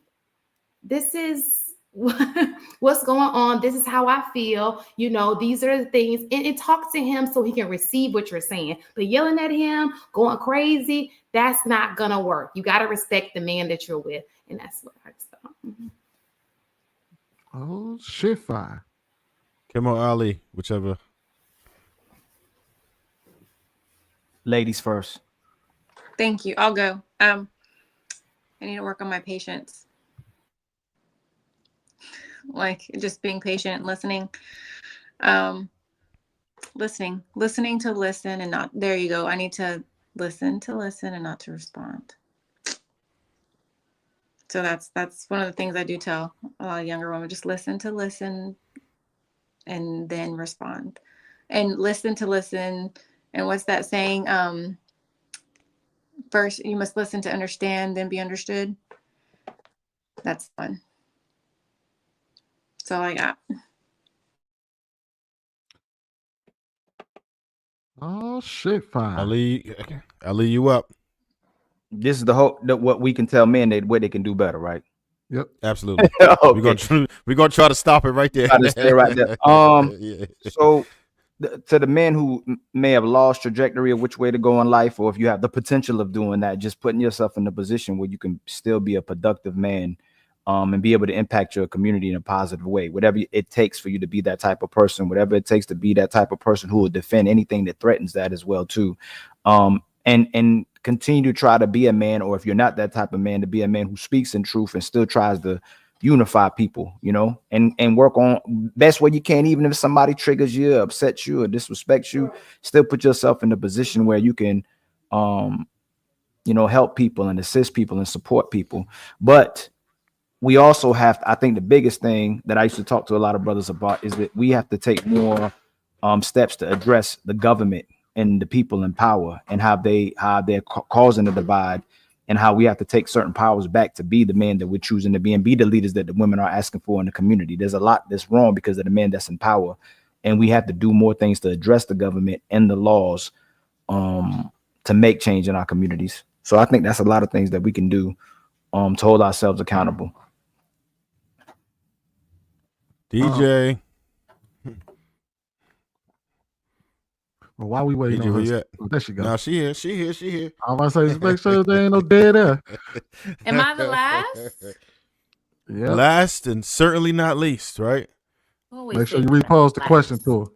this is what's going on. This is how I feel. These are the things. And talk to him so he can receive what you're saying. But yelling at him, going crazy, that's not going to work. You got to respect the man that you're with. And that's what I thought. Mm-hmm. Oh, shit, fire. Come on, Ali, whichever. Ladies first. Thank you. I'll go. I need to work on my patience. Like, just being patient, listening to listen and not, there you go. I need to listen to listen and not to respond. So that's one of the things I do tell a lot of younger women: just listen to listen and then respond, and listen to listen. And what's that saying? First, you must listen to understand, then be understood. That's fun. That's all I got. Oh shit! Fine. I'll leave you up. This is what we can tell men what they can do better, right? Yep. Absolutely. Okay. We're gonna try to stop it right there. Try to stay right there. Yeah. So to the men who may have lost trajectory of which way to go in life, or if you have the potential of doing that, just putting yourself in a position where you can still be a productive man, and be able to impact your community in a positive way. Whatever it takes for you to be that type of person, whatever it takes to be that type of person who will defend anything that threatens that as well too. And continue to try to be a man, or if you're not that type of man, to be a man who speaks in truth and still tries to unify people, and work on best way you can. Even if somebody triggers you, upsets you, or disrespects you, still put yourself in a position where you can, help people and assist people and support people. But we also have, I think the biggest thing that I used to talk to a lot of brothers about is that we have to take more steps to address the government and the people in power, and how they're causing a divide, and how we have to take certain powers back to be the men that we're choosing to be, and be the leaders that the women are asking for in the community. There's a lot that's wrong because of the men that's in power, and we have to do more things to address the government and the laws to make change in our communities. So I think that's a lot of things that we can do to hold ourselves accountable. DJ. Well, why we waiting DJ, on where her? you at? Oh, there she go. No, she here. I'm gonna say, just make sure there ain't no dead air. Am I the last? Yeah. Last and certainly not least, right? Make sure you repose the question to her.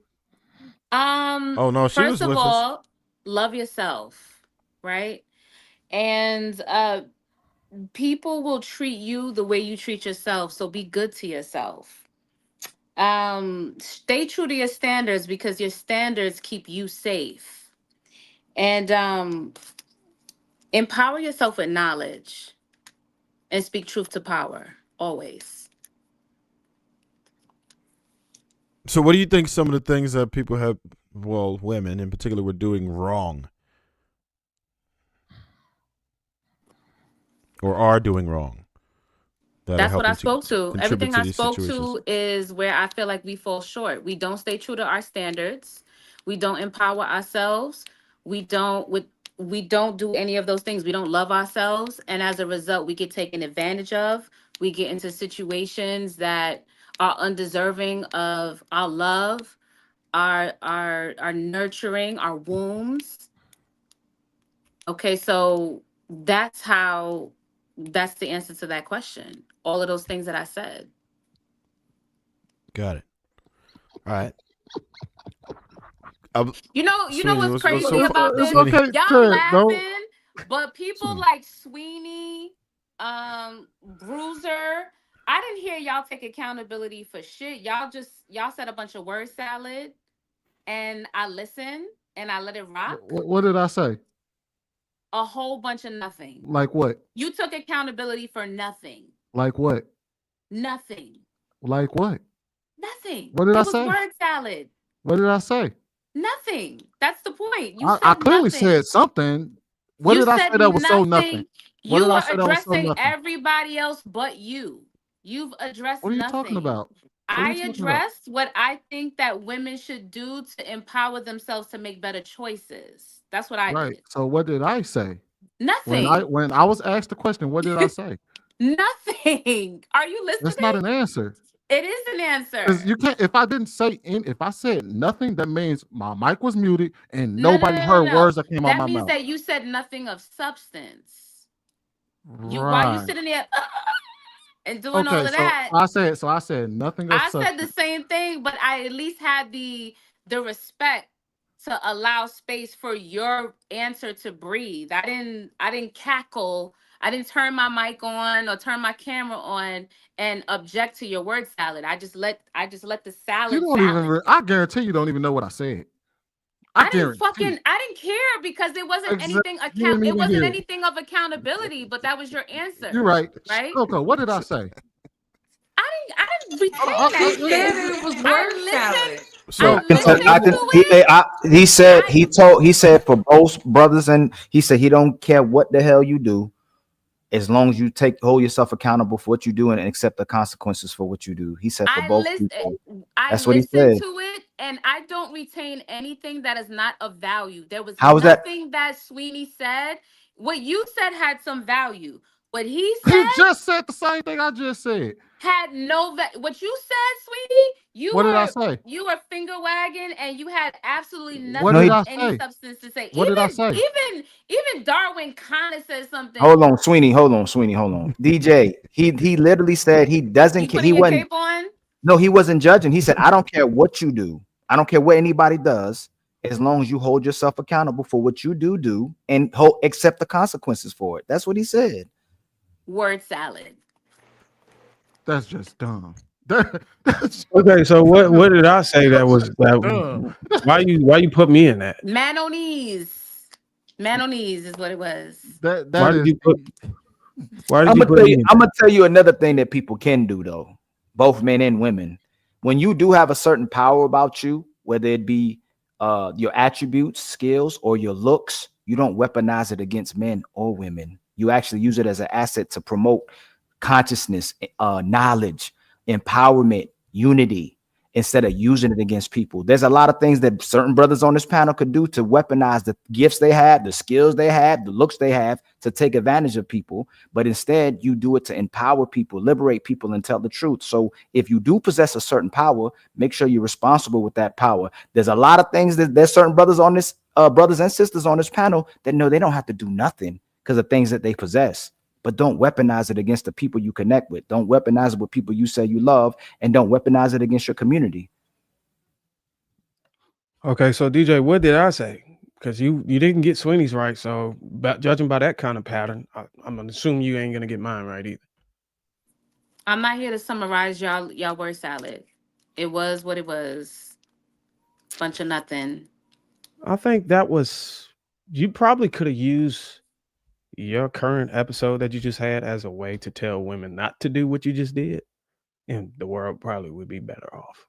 Oh no, she was first of with all, love yourself, right? And people will treat you the way you treat yourself, so be good to yourself. Stay true to your standards, because your standards keep you safe. And empower yourself with knowledge, and speak truth to power always. So what do you think some of the things that people have, well, women in particular, were doing wrong? Or are doing wrong? That's what I spoke to. Everything I spoke situations. to is where I feel like we fall short. We don't stay true to our standards. We don't empower ourselves. We don't do any of those things. We don't love ourselves, and as a result, we get taken advantage of. We get into situations that are undeserving of our love, our nurturing, our wombs. Okay, so that's the answer to that question. All of those things that I said. Got it. All right. You know what's crazy so about this? Okay, Y'all laughing, but people like Sweeney, Bruiser, I didn't hear y'all take accountability for shit. Y'all said a bunch of word salad, and I listened and I let it rock. What did I say? A whole bunch of nothing. Like what? You took accountability for nothing. Like what? Nothing. Like what? Nothing. What did I say? It was word salad. What did I say? Nothing. That's the point. I clearly said something. What did I say that was so nothing? You are addressing everybody else but you. You've addressed nothing. What are you nothing. talking about? I addressed what I think that women should do to empower themselves to make better choices. That's what I did. So what did I say? Nothing. When I was asked the question, what did I say? Nothing. Are you listening? That's not an answer. It is an answer. Because you can't. If I didn't say if I said nothing, that means my mic was muted and nobody heard words that came out my mouth. That means that you said nothing of substance. Right. While you sitting there and doing all of that. I said nothing of substance. I said the same thing, but I at least had the respect to allow space for your answer to breathe. I didn't cackle. I didn't turn my mic on or turn my camera on and object to your word salad. I just let the salad. I guarantee you don't even know what I said. I didn't care because it wasn't anything it wasn't anything of accountability, but that was your answer. You're right. Right? Coco, what did I say? I didn't retain that She said it was word salad. So I he said for both brothers, and he said he don't care what the hell you do, as long as you hold yourself accountable for what you do and accept the consequences for what you do. He said for both people. That's what he said. To it, and I don't retain anything that is not of value. There was nothing that Sweeney said. What you said had some value. What he said, he just said the same thing I just said. Had no what you said, Sweetie. What did I say? You were finger wagging, and you had absolutely nothing, what did I say? Any substance to say. What did I say? Even Darwin kind of said something. Hold on, Sweeney. Hold on. DJ, he literally said he doesn't care. He wasn't. Cape on? No, he wasn't judging. He said, I don't care what you do. I don't care what anybody does, as long as you hold yourself accountable for what you do and accept the consequences for it. That's what he said. Word salad. That's just dumb. Okay, so what did I say that was why you put me in that? Man on knees is what it was. Why did you put I'm gonna tell you another thing that people can do though, both men and women. When you do have a certain power about you, whether it be your attributes, skills, or your looks, you don't weaponize it against men or women. You actually use it as an asset to promote consciousness, knowledge, empowerment, unity, instead of using it against people. There's a lot of things that certain brothers on this panel could do to weaponize the gifts they have, the skills they have, the looks they have to take advantage of people. But instead, you do it to empower people, liberate people, and tell the truth. So if you do possess a certain power, make sure you're responsible with that power. There's a lot of things that there's certain brothers on this, brothers and sisters on this panel that know they don't have to do nothing because of things that they possess. But don't weaponize it against the people you connect with. Don't weaponize it with people you say you love, and don't weaponize it against your community. Okay, so DJ, what did I say? Because you didn't get Sweeney's right. So judging by that kind of pattern, I'm gonna assume you ain't gonna get mine right either. I'm not here to summarize y'all word salad. It was what it was. Bunch of nothing. I think that was, you probably could have used your current episode that you just had as a way to tell women not to do what you just did, and the world probably would be better off.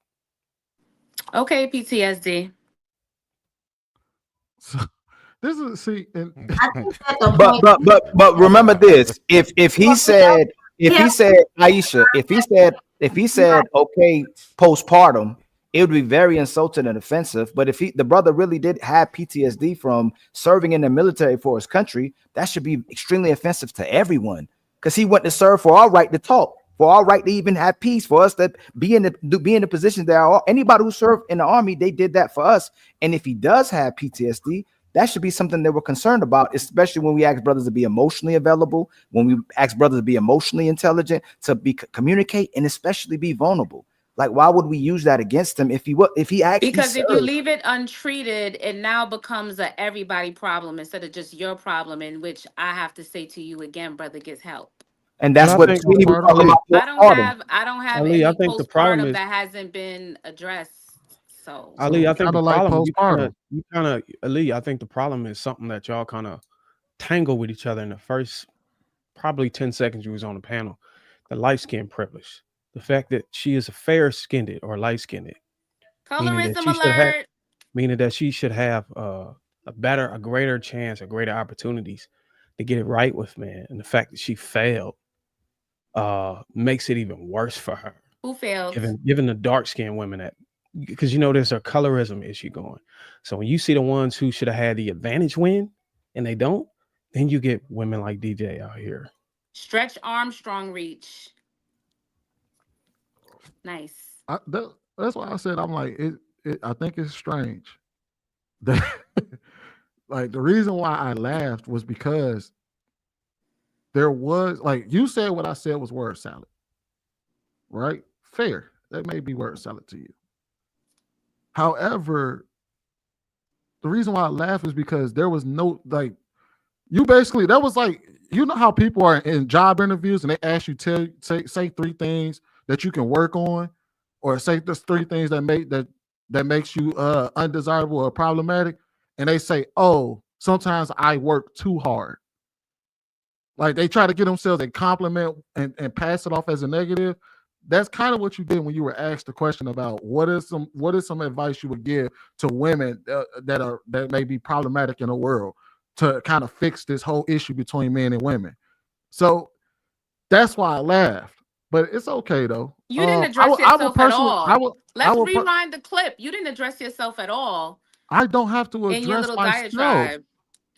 Okay, PTSD. So this is but remember this: if he said Aisha, if he said okay postpartum, it would be very insulting and offensive. But if the brother really did have PTSD from serving in the military for his country, that should be extremely offensive to everyone, because he went to serve for our right to talk, for our right to even have peace, for us to be in the position that anybody who served in the army, they did that for us. And if he does have PTSD, that should be something that we're concerned about, especially when we ask brothers to be emotionally available, when we ask brothers to be emotionally intelligent, to communicate, and especially be vulnerable. Like, why would we use that against him if he actually Because served? if you leave it untreated, it now becomes a everybody problem instead of just your problem, in which I have to say to you again, brother, gets help. And that's what Sweeney was talking about. I don't have Ali, any I think the problem is, that hasn't been addressed. So Ali, I think the like problem Ali, I think the problem is something that y'all kind of tangle with each other in the first probably 10 seconds you was on the panel. The light skin privilege. The fact that she is a fair-skinned or light-skinned, colorism alert, meaning that she should have a greater chance, or greater opportunities to get it right with men. And the fact that she failed makes it even worse for her. Who failed? Given the dark-skinned women, that, because there's a colorism issue going. So when you see the ones who should have had the advantage win and they don't, then you get women like DJ out here. Stretch Armstrong reach. Nice. That's why I said, I'm like, I think it's strange that like the reason why I laughed was because there was, like, you said what I said was word salad, right? Fair. That may be word salad to you. However, the reason why I laugh is because there was no, like, you basically, that was like, you know how people are in job interviews and they ask you say 3 things that you can work on, or say just 3 things that that makes you undesirable or problematic, and they say, "Oh, sometimes I work too hard." Like they try to get themselves a compliment and pass it off as a negative. That's kind of what you did when you were asked the question about what is some advice you would give to women that may be problematic in the world to kind of fix this whole issue between men and women. So that's why I laughed. But it's okay though. You didn't I address will yourself at personally. all. Let's I rewind the clip. You didn't address yourself at all I don't have to in your address little myself. diatribe.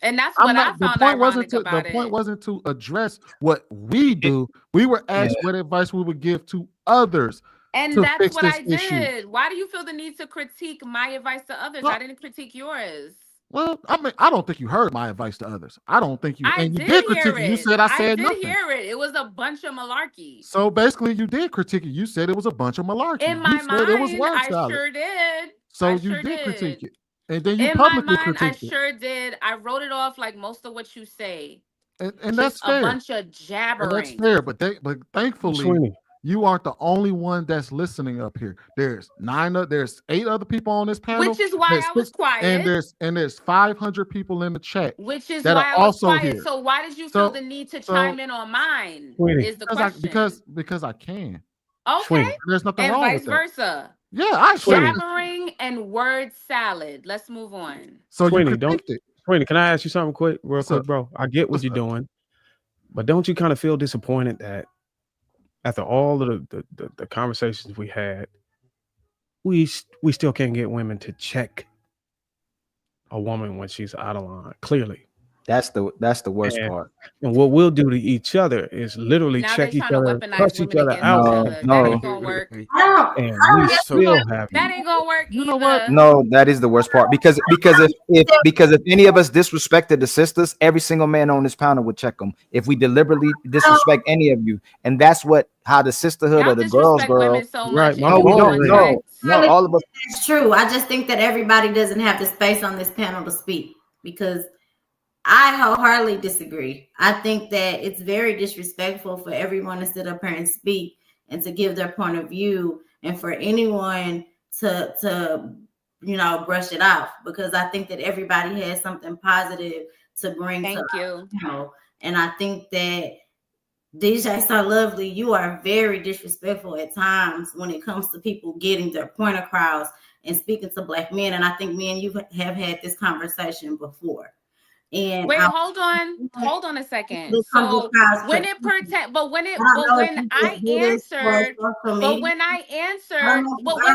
And that's I'm what I not. found ironic about The point it. wasn't to address what we do. We were asked what advice we would give to others And to that's fix what this I issue. did. Why do you feel the need to critique my advice to others? Well, I didn't critique yours. Well, I mean, I don't think you heard my advice to others. I don't think you, I and you did did hear critique it. You it. said I I said did nothing. hear it. It was a bunch of malarkey. So basically, you did critique it. You said it was a bunch of malarkey. In my You said it was mind, word I salad. sure did. So I you sure did critique did. it, and then you In my publicly mind, I critiqued it, sure did. I wrote it off like most of what you say. and that's Just a fair. bunch of And that's jabbering. fair. But thankfully, Sweeney. you aren't the only one that's listening up here. There's 8 other people on this panel, Which is why I was quiet. and there's 500 people in the chat Which is that why are I was also quiet. here. So why did you feel the need to chime in on mine? Sweeney. Is the question. Because I can. Okay. Sweeney. There's nothing And wrong vice with that. versa. Yeah, I Sweeney. Jabbering and word salad. Let's move on. So Sweeney, you critiqued it. Sweeney, can I ask you something real What's quick, up? bro? I get what What's you're up? doing, but don't you kind of feel disappointed that after all of the conversations we had, we still can't get women to check a woman when she's out of line? Clearly, That's the worst part. And what we'll do to each other is literally Now check they each trying to other, weaponize cuss each women other against out, each No, other. That no. ain't gonna work. and we still have That ain't gonna work You either. know what? No, that is the worst part because if any of us disrespected the sisters, every single man on this panel would check them. If we deliberately disrespect any of you, and that's how the sisterhood Y'all of the girls disrespect women girl. so Right, much. my and No, you we point don't don't. is- want No, all of us. That's true. I just think that everybody doesn't have the space on this panel to speak because I wholeheartedly disagree. I think that it's very disrespectful for everyone to sit up here and speak and to give their point of view and for anyone to brush it off because I think that everybody has something positive to bring Thank to you. and I think that DJ Star Lovely, you are very disrespectful at times when it comes to people getting their point across and speaking to Black men. And I think me and you have had this conversation before. And Wait, hold on a second. So when it when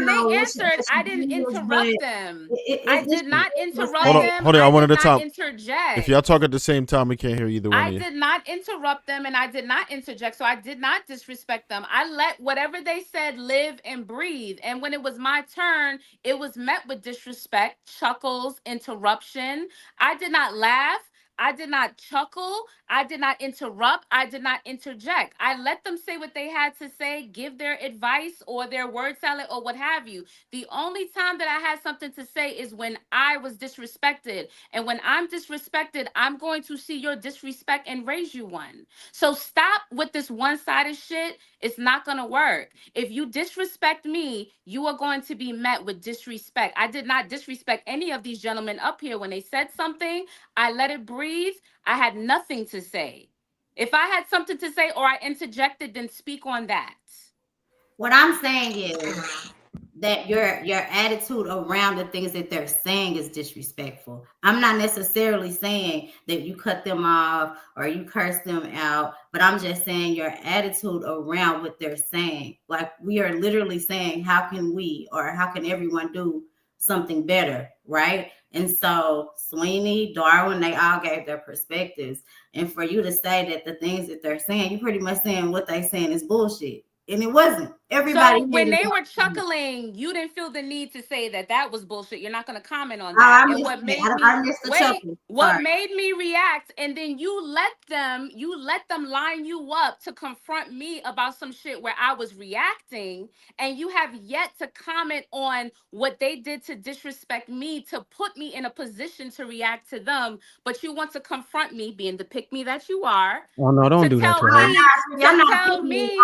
they answered, I didn't interrupt them. I did not interrupt them. Hold on, I one did at a not time. interject. If y'all talk at the same time, we can't hear either one I of you. did not interrupt them and I did not interject. So I did not disrespect them. I let whatever they said live and breathe. And when it was my turn, it was met with disrespect, chuckles, interruption. I did not laugh. I did not chuckle. I did not interrupt. I did not interject. I let them say what they had to say, give their advice or their word salad or what have you. The only time that I had something to say is when I was disrespected. And when I'm disrespected, I'm going to see your disrespect and raise you one. So stop with this one-sided shit. It's not going to work. If you disrespect me, you are going to be met with disrespect. I did not disrespect any of these gentlemen up here. When they said something, I let it breathe. I had nothing to say. If I had something to say or I interjected, then speak on that. What I'm saying is that your attitude around the things that they're saying is disrespectful. I'm not necessarily saying that you cut them off or you curse them out, but I'm just saying your attitude around what they're saying. Like we are literally saying, how can we or how can everyone do something better, right? And so Sweeney, Darwin, they all gave their perspectives. And for you to say that the things that they're saying, you're pretty much saying what they're saying is bullshit. And it wasn't. Everybody. So when they were chuckling, you didn't feel the need to say that was bullshit. You're not going to comment on that. And what made me react, and then you let them line you up to confront me about some shit where I was reacting, and you have yet to comment on what they did to disrespect me, to put me in a position to react to them. But you want to confront me, being the pick me that you are. Oh no, don't do that to her. Tell me,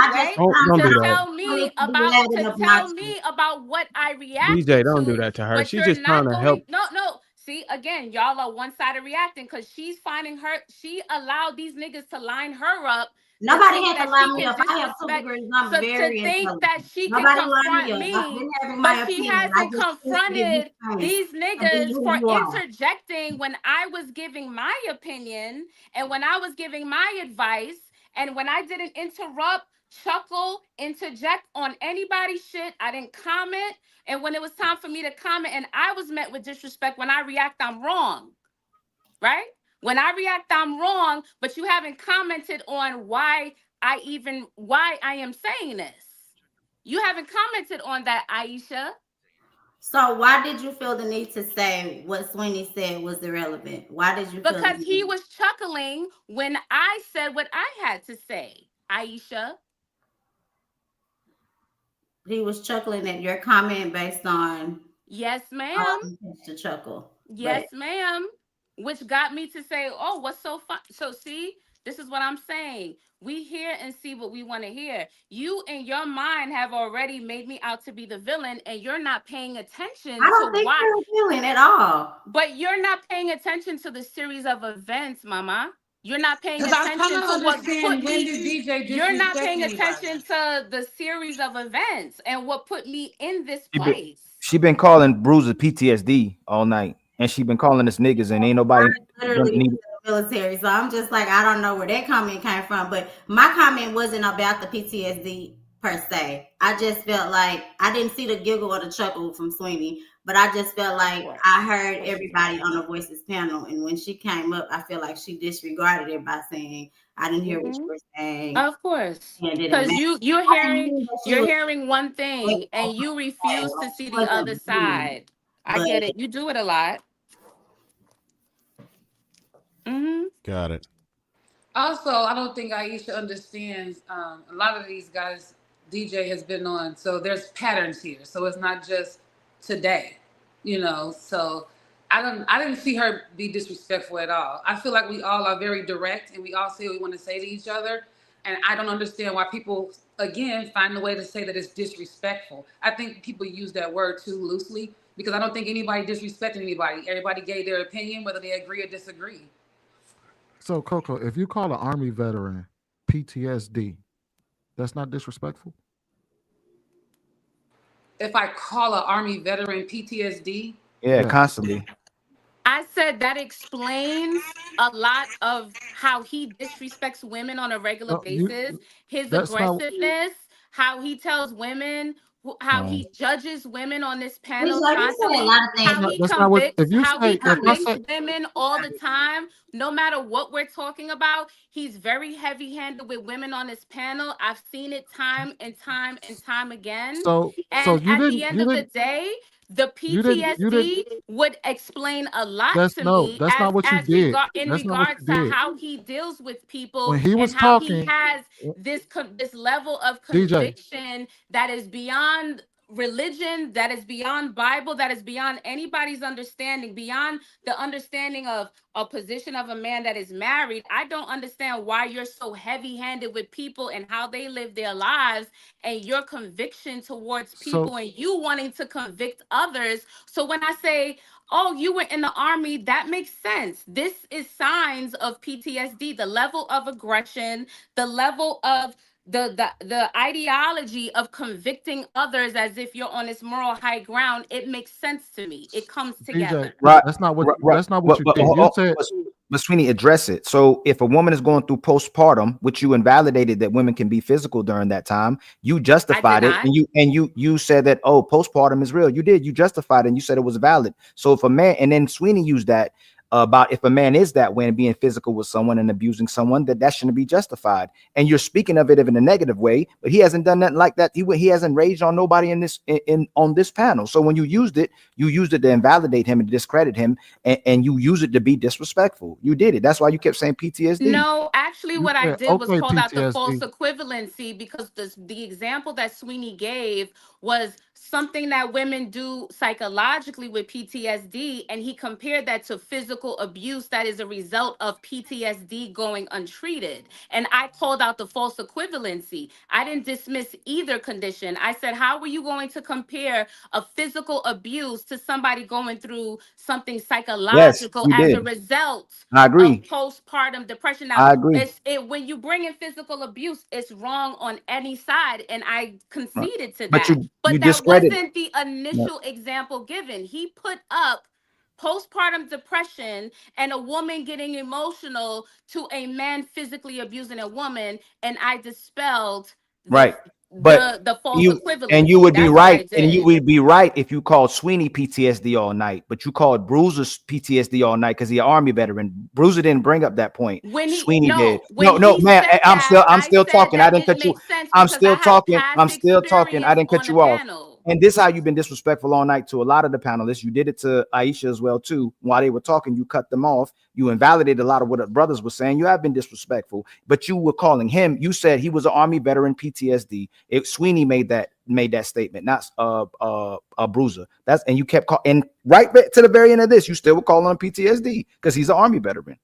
don't do to that. tell me about what I reacted DJ, don't do to, that to her. but She's you're just trying not to going. help. No. See, again, y'all are one-sided reacting because she's finding her. She allowed these niggas to line her up. Nobody had to line me up. I have 2 degrees. I'm So very to think that intelligent. she can Nobody lined confront me up. I've me, been having but my she opinion. I hasn't just choose to give you confronted space these to be niggas who for you are. interjecting when I was giving my opinion and when I was giving my advice and when I didn't interrupt, chuckle, interject on anybody's shit. I didn't comment. And when it was time for me to comment and I was met with disrespect, when I react, I'm wrong. Right? When I react, I'm wrong, but you haven't commented on why I am saying this. You haven't commented on that, Aisha. So why did you feel the need to say what Sweeney said was irrelevant? Why did you feel Because he was chuckling when I said what I had to say, Aisha. He was chuckling at your comment based on yes, ma'am. To chuckle. Yes, ma'am. Which got me to say, oh, what's so fun? So see, this is what I'm saying. We hear and see what we want to hear. You in your mind have already made me out to be the villain, and you're not paying attention I don't to think why you're a villain at all. But you're not paying attention to the series of events, Mama. You're not paying Because I'm attention trying to to what put understand when me. did DJ You're not disrespect paying anybody? attention to the series of events and what put me in this She place. been calling Bruiser PTSD all night, and she been calling us niggas, and ain't nobody Literally need. the military. So I'm just like, I don't know where that comment came from. But my comment wasn't about the PTSD per se. I just felt like I didn't see the giggle or the chuckle from Sweeney, but I just felt like I heard everybody on the Voices panel. And when she came up, I feel like she disregarded it by saying, I didn't hear what you were saying. Of course. And it didn't Because matter. you're hearing one thing and you refuse to see the other side. I get it. You do it a lot. Got it. Also, I don't think Aisha understands. A lot of these guys DJ has been on, so there's patterns here. So it's not just today, you know. So I didn't see her be disrespectful at all. I feel like we all are very direct and we all say what we want to say to each other. And I don't understand why people again find a way to say that it's disrespectful. I think people use that word too loosely because I don't think anybody disrespected anybody. Everybody gave their opinion, whether they agree or disagree. So, Coco, if you call an Army veteran PTSD, that's not disrespectful? If I call an Army veteran PTSD? Yeah, constantly. I said that explains a lot of how he disrespects women on a regular basis, his aggressiveness, how he tells women, how he judges women on this panel constantly, how he convicts women all the time, no matter what we're talking about. He's very heavy-handed with women on this panel. I've seen it time and time and time again. And at the end of the day, the PTSD would explain a lot to me in regards to how he deals with people and how he has this level of conviction that is beyond religion, that is beyond Bible, that is beyond anybody's understanding, beyond the understanding of a position of a man that is married. I don't understand why you're so heavy-handed with people and how they live their lives and your conviction towards people and you wanting to convict others. So when I say, oh, you were in the Army, that makes sense. This is signs of PTSD, the level of aggression, the level of the ideology of convicting others as if you're on this moral high ground. It makes sense to me. It comes together. Right. That's not what you did. You said, but Sweeney, address it. So if a woman is going through postpartum, which you invalidated that women can be physical during that time, you justified it, and you said that, oh, postpartum is real. You did. You justified it, and you said it was valid. So if a man, and then Sweeney used that about if a man is that way and being physical with someone and abusing someone, that shouldn't be justified. And you're speaking of it in a negative way, but he hasn't done nothing like that. He hasn't raged on nobody on this panel. So when you used it to invalidate him and discredit him, and you use it to be disrespectful. You did it. That's why you kept saying PTSD. No, actually, what I did was called out the false equivalency because the example that Sweeney gave was something that women do psychologically with PTSD, and he compared that to physical abuse that is a result of PTSD going untreated. And I called out the false equivalency. I didn't dismiss either condition. I said, how were you going to compare a physical abuse to somebody going through something Yes, psychological you as a did. result I of agree. postpartum depression? Now, I agree. when you bring in physical abuse, it's wrong on any side, and I Right. conceded to But that. you But that discredit. wasn't the initial example given. He put up postpartum depression and a woman getting emotional to a man physically abusing a woman, and I dispelled the Right. But the false you equivalency. would be That's what I right, and you did. would be right if you called Sweeney PTSD all night, but you called Bruiser's PTSD all night because he's an Army veteran. Bruiser didn't bring up that point. When he Sweeney did. when No, he man. said I'm that, I'm I still said talking. I that didn't it cut you. makes sense I'm because I still have talking. past I'm still talking. I experience didn't on cut the you off. panel. And this is how you've been disrespectful all night to a lot of the panelists. You did it to Aisha as well too. While they were talking, you cut them off. You invalidated a lot of what the brothers were saying. You have been disrespectful, but you were calling him. You said he was an Army veteran, PTSD. Sweeney made that statement, not Bruiser. And you kept calling, and right back to the very end of this, you still were calling him PTSD because he's an Army veteran.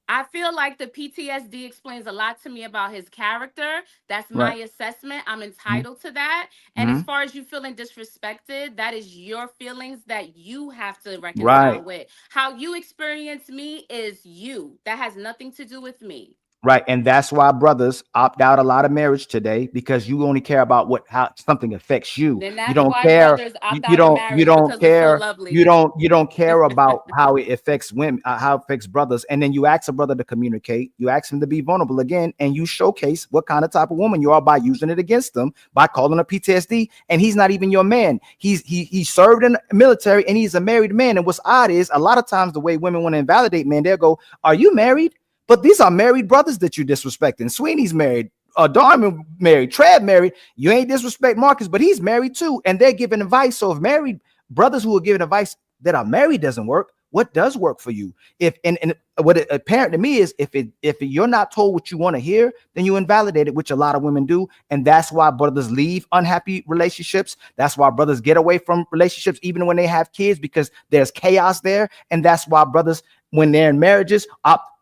I feel like the PTSD explains a lot to me about his character. That's my Right. assessment. I'm entitled to that. And as far as you feeling disrespected, that is your feelings that you have to reconcile Right. with. How you experience me is you. That has nothing to do with me. Right. And that's why brothers opt out a lot of marriage today, because you only care about how something affects you. Then You that's don't why care. brothers You, opt you out of don't you marriage don't because it's so care. lovely. You don't care about how it affects women, how it affects brothers. And then you ask a brother to communicate, you ask him to be vulnerable again, and you showcase what kind of type of woman you are by using it against them, by calling her PTSD. And he's not even your man. He served in the military and he's a married man. And what's odd is a lot of times the way women want to invalidate men, they'll go, "Are you married?" But these are married brothers that you're disrespecting. Sweeney's married. Darman married. Trav married. You ain't disrespect Marcus, but he's married too. And they're giving advice. So if married brothers who are giving advice that are married doesn't work, what does work for you? If and what it apparent to me is if you're not told what you want to hear, then you invalidate it, which a lot of women do. And that's why brothers leave unhappy relationships. That's why brothers get away from relationships, even when they have kids, because there's chaos there. And that's why brothers, when they're in marriages,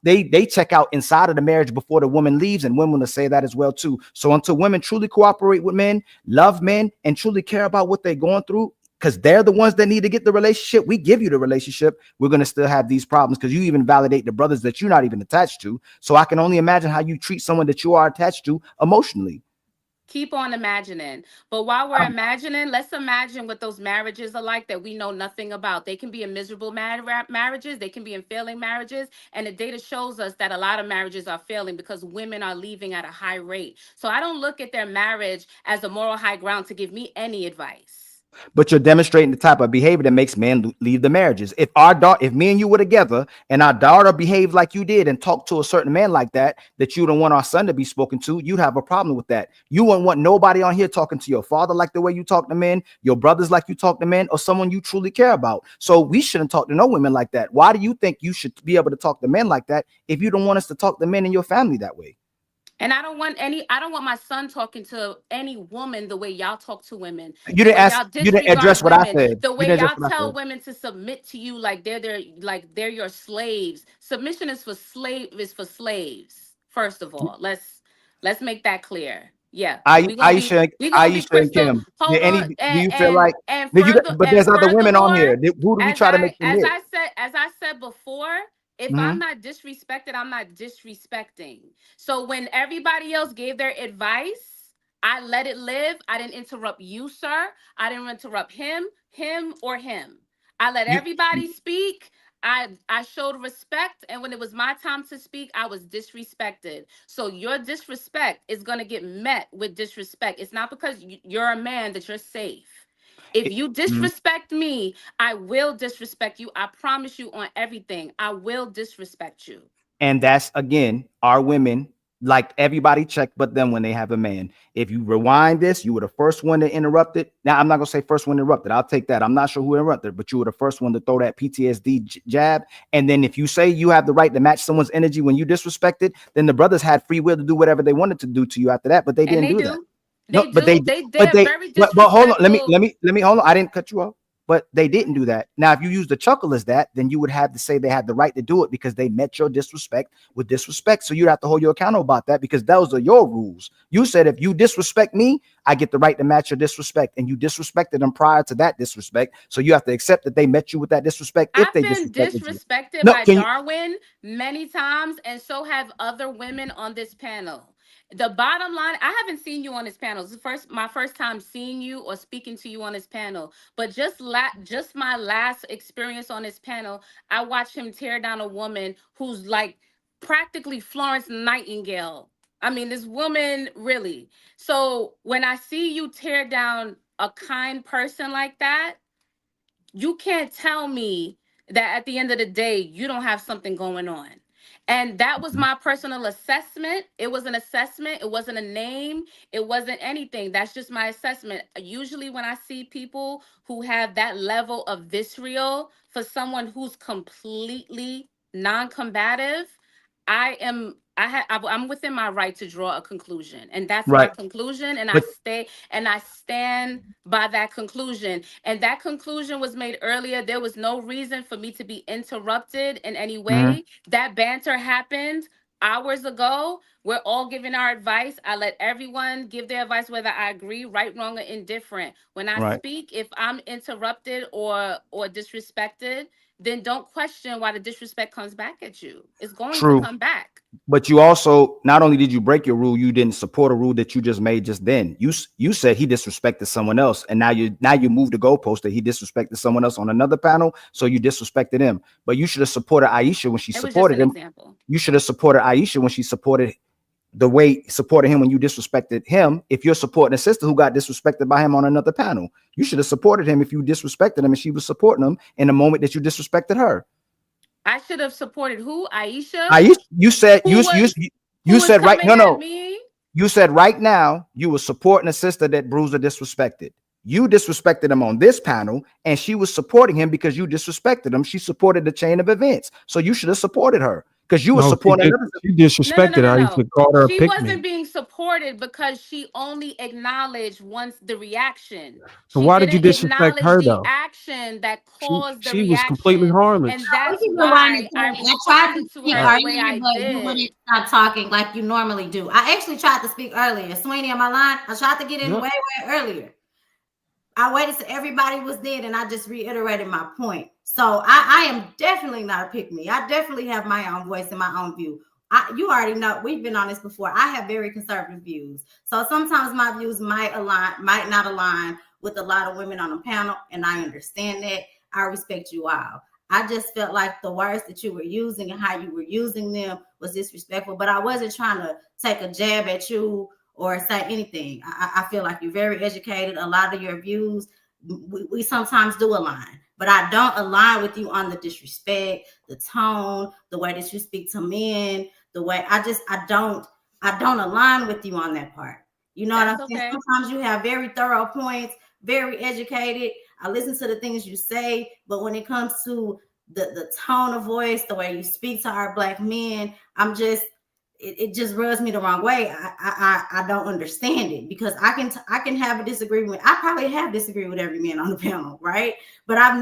they check out inside of the marriage before the woman leaves, and women will say that as well too. So until women truly cooperate with men, love men, and truly care about what they're going through, because they're the ones that need to get the relationship, we give you the relationship, we're going to still have these problems because you even validate the brothers that you're not even attached to. So I can only imagine how you treat someone that you are attached to emotionally. Keep on imagining. But while we're imagining, let's imagine what those marriages are like that we know nothing about. They can be in miserable marriages. They can be in failing marriages. And the data shows us that a lot of marriages are failing because women are leaving at a high rate. So I don't look at their marriage as a moral high ground to give me any advice. But you're demonstrating the type of behavior that makes men leave the marriages. If me and you were together and our daughter behaved like you did and talked to a certain man like that you don't want our son to be spoken to, you'd have a problem with that. You wouldn't want nobody on here talking to your father like the way you talk to men, your brothers like you talk to men, or someone you truly care about. So we shouldn't talk to no women like that. Why do you think you should be able to talk to men like that if you don't want us to talk to men in your family that way? And I don't want my son talking to any woman the way y'all talk to women. You didn't address what I said. The way y'all tell women to submit to you like they're your slaves. Submission is for slaves. First of all, let's make that clear. Yeah. Aisha and Kim. Do you feel like but there's other women on here? Who do we try to make them hit? As I said before, if I'm not disrespected, I'm not disrespecting. So when everybody else gave their advice, I let it live. I didn't interrupt you, sir. I didn't interrupt him, or him. I let everybody speak. I showed respect. And when it was my time to speak, I was disrespected. So your disrespect is going to get met with disrespect. It's not because you're a man that you're safe. If you disrespect me, I will disrespect you. I promise you on everything. I will disrespect you. And that's, again, our women, like everybody check but them when they have a man. If you rewind this, you were the first one to interrupt it. Now, I'm not going to say first one interrupted. I'll take that. I'm not sure who interrupted, but you were the first one to throw that PTSD jab. And then if you say you have the right to match someone's energy when you disrespect it, then the brothers had free will to do whatever they wanted to do to you after that, but they didn't do that. No, but they They're very disrespectful. but hold on. Let me hold on. I didn't cut you off. But they didn't do that. Now, if you use the chuckle as that, then you would have to say they had the right to do it because they met your disrespect with disrespect. So you'd have to hold you accountable about that because those are your rules. You said if you disrespect me, I get the right to match your disrespect, and you disrespected them prior to that disrespect. So you have to accept that they met you with that disrespect. If I've they been disrespected no, by Darwin many times, and so have other women on this panel. The bottom line, I haven't seen you on this panel. This is my first time seeing you or speaking to you on this panel. But just my last experience on this panel, I watched him tear down a woman who's like practically Florence Nightingale. I mean, this woman really. So when I see you tear down a kind person like that, you can't tell me that at the end of the day, you don't have something going on. And that was my personal assessment. It was an assessment. It wasn't a name. It wasn't anything. That's just my assessment. Usually when I see people who have that level of visceral for someone who's completely non-combative, I'm within my right to draw a conclusion, and that's my conclusion, and I stand by that conclusion. And that conclusion was made earlier. There was no reason for me to be interrupted in any way. That banter happened hours ago. We're all giving our advice. I let everyone give their advice, whether I agree, right, wrong, or indifferent. When I speak, if I'm interrupted or disrespected, then don't question why the disrespect comes back at you. It's going to come back. But you also, not only did you break your rule, you didn't support a rule that you just made just then. You said he disrespected someone else, and now you moved the goalpost that he disrespected someone else on another panel, so you disrespected him. But you should have supported Aisha when she supported him. You should have supported Aisha when she supported him when you disrespected him. If you're supporting a sister who got disrespected by him on another panel, you should have supported him if you disrespected him and she was supporting him in the moment that you disrespected her. I should have supported who? Aisha? You said you said right You said right now you were supporting a sister that Bruiser disrespected. You disrespected him on this panel, and she was supporting him because you disrespected him. She supported the chain of events, so you should have supported her. Because you were supporting she disrespected her. No. To call her She pick wasn't me. being supported because she only acknowledged once the reaction. So why did you disrespect her though? The action that caused she was completely harmless. And that's why I responded to her the way I did. You wouldn't stop talking like you normally do. I actually tried to speak earlier. Sweeney, am I lying? I tried to get in way earlier. I waited till everybody was dead, and I just reiterated my point. So I am definitely not a pick-me. I definitely have my own voice and my own view. You already know, we've been on this before. I have very conservative views. So sometimes my views might not align with a lot of women on the panel, and I understand that. I respect you all. I just felt like the words that you were using and how you were using them was disrespectful, but I wasn't trying to take a jab at you or say anything. I feel like you're very educated. A lot of your views, we sometimes do align, but I don't align with you on the disrespect, the tone, the way that you speak to men, the way I don't align with you on that part. You know what I'm saying? Sometimes you have very thorough points, very educated. I listen to the things you say, but when it comes to the tone of voice, the way you speak to our Black men, it just rubs me the wrong way. I don't understand it because I can have a disagreement. I probably have disagreed with every man on the panel, right? But I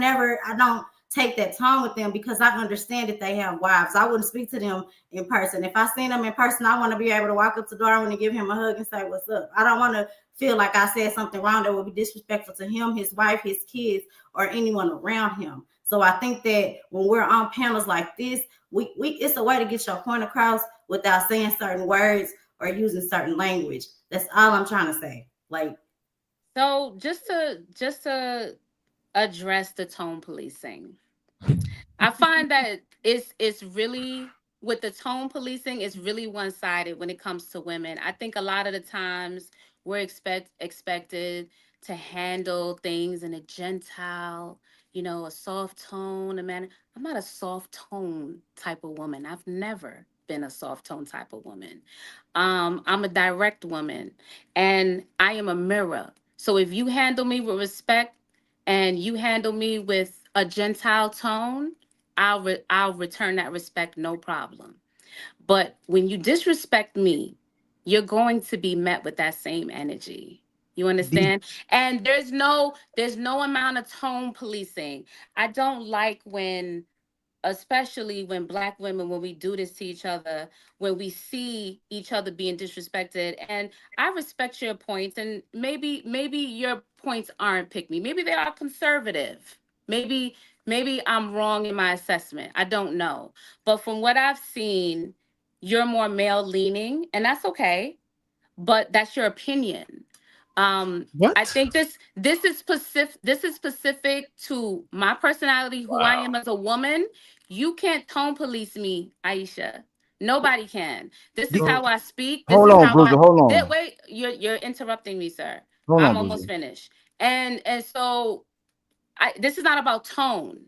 don't take that tone with them because I understand that they have wives. I wouldn't speak to them in person. If I seen them in person, I want to be able to walk up to Darwin and give him a hug and say, "What's up?" I don't want to feel like I said something wrong that would be disrespectful to him, his wife, his kids, or anyone around him. So I think that when we're on panels like this, we it's a way to get your point across without saying certain words or using certain language. That's all I'm trying to say. So just to address the tone policing, I find that it's really, with the tone policing, it's really one-sided when it comes to women. I think a lot of the times we're expected to handle things in a gentle, a soft tone, a manner. I'm not a soft tone type of woman. I've never been a soft tone type of woman. I'm a direct woman, and I am a mirror. So if you handle me with respect and you handle me with a gentile tone, I'll return that respect, no problem. But when you disrespect me you're going to be met with that same energy. You understand? And there's no amount of tone policing. I don't like when, especially when Black women, when we do this to each other, when we see each other being disrespected. And I respect your points, and maybe your points aren't pick me, maybe they are conservative, maybe I'm wrong in my assessment, I don't know. But from what I've seen, you're more male leaning, and that's okay, but that's your opinion. I think this is specific to my personality, who I am as a woman. You can't tone police me, Aisha. Nobody can. This is how I speak. This Hold is on, how Bruiser. I Hold on. wait, you're interrupting me, sir. Hold on, I'm Bruiser. almost finished. And so this is not about tone.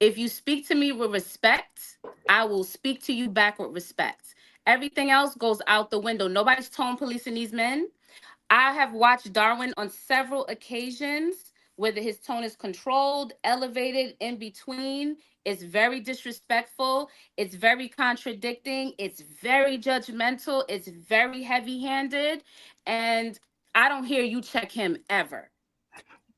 If you speak to me with respect, I will speak to you back with respect. Everything else goes out the window. Nobody's tone policing these men. I have watched Darwin on several occasions, whether his tone is controlled, elevated, in between. It's very disrespectful. It's very contradicting. It's very judgmental. It's very heavy handed. And I don't hear you check him ever.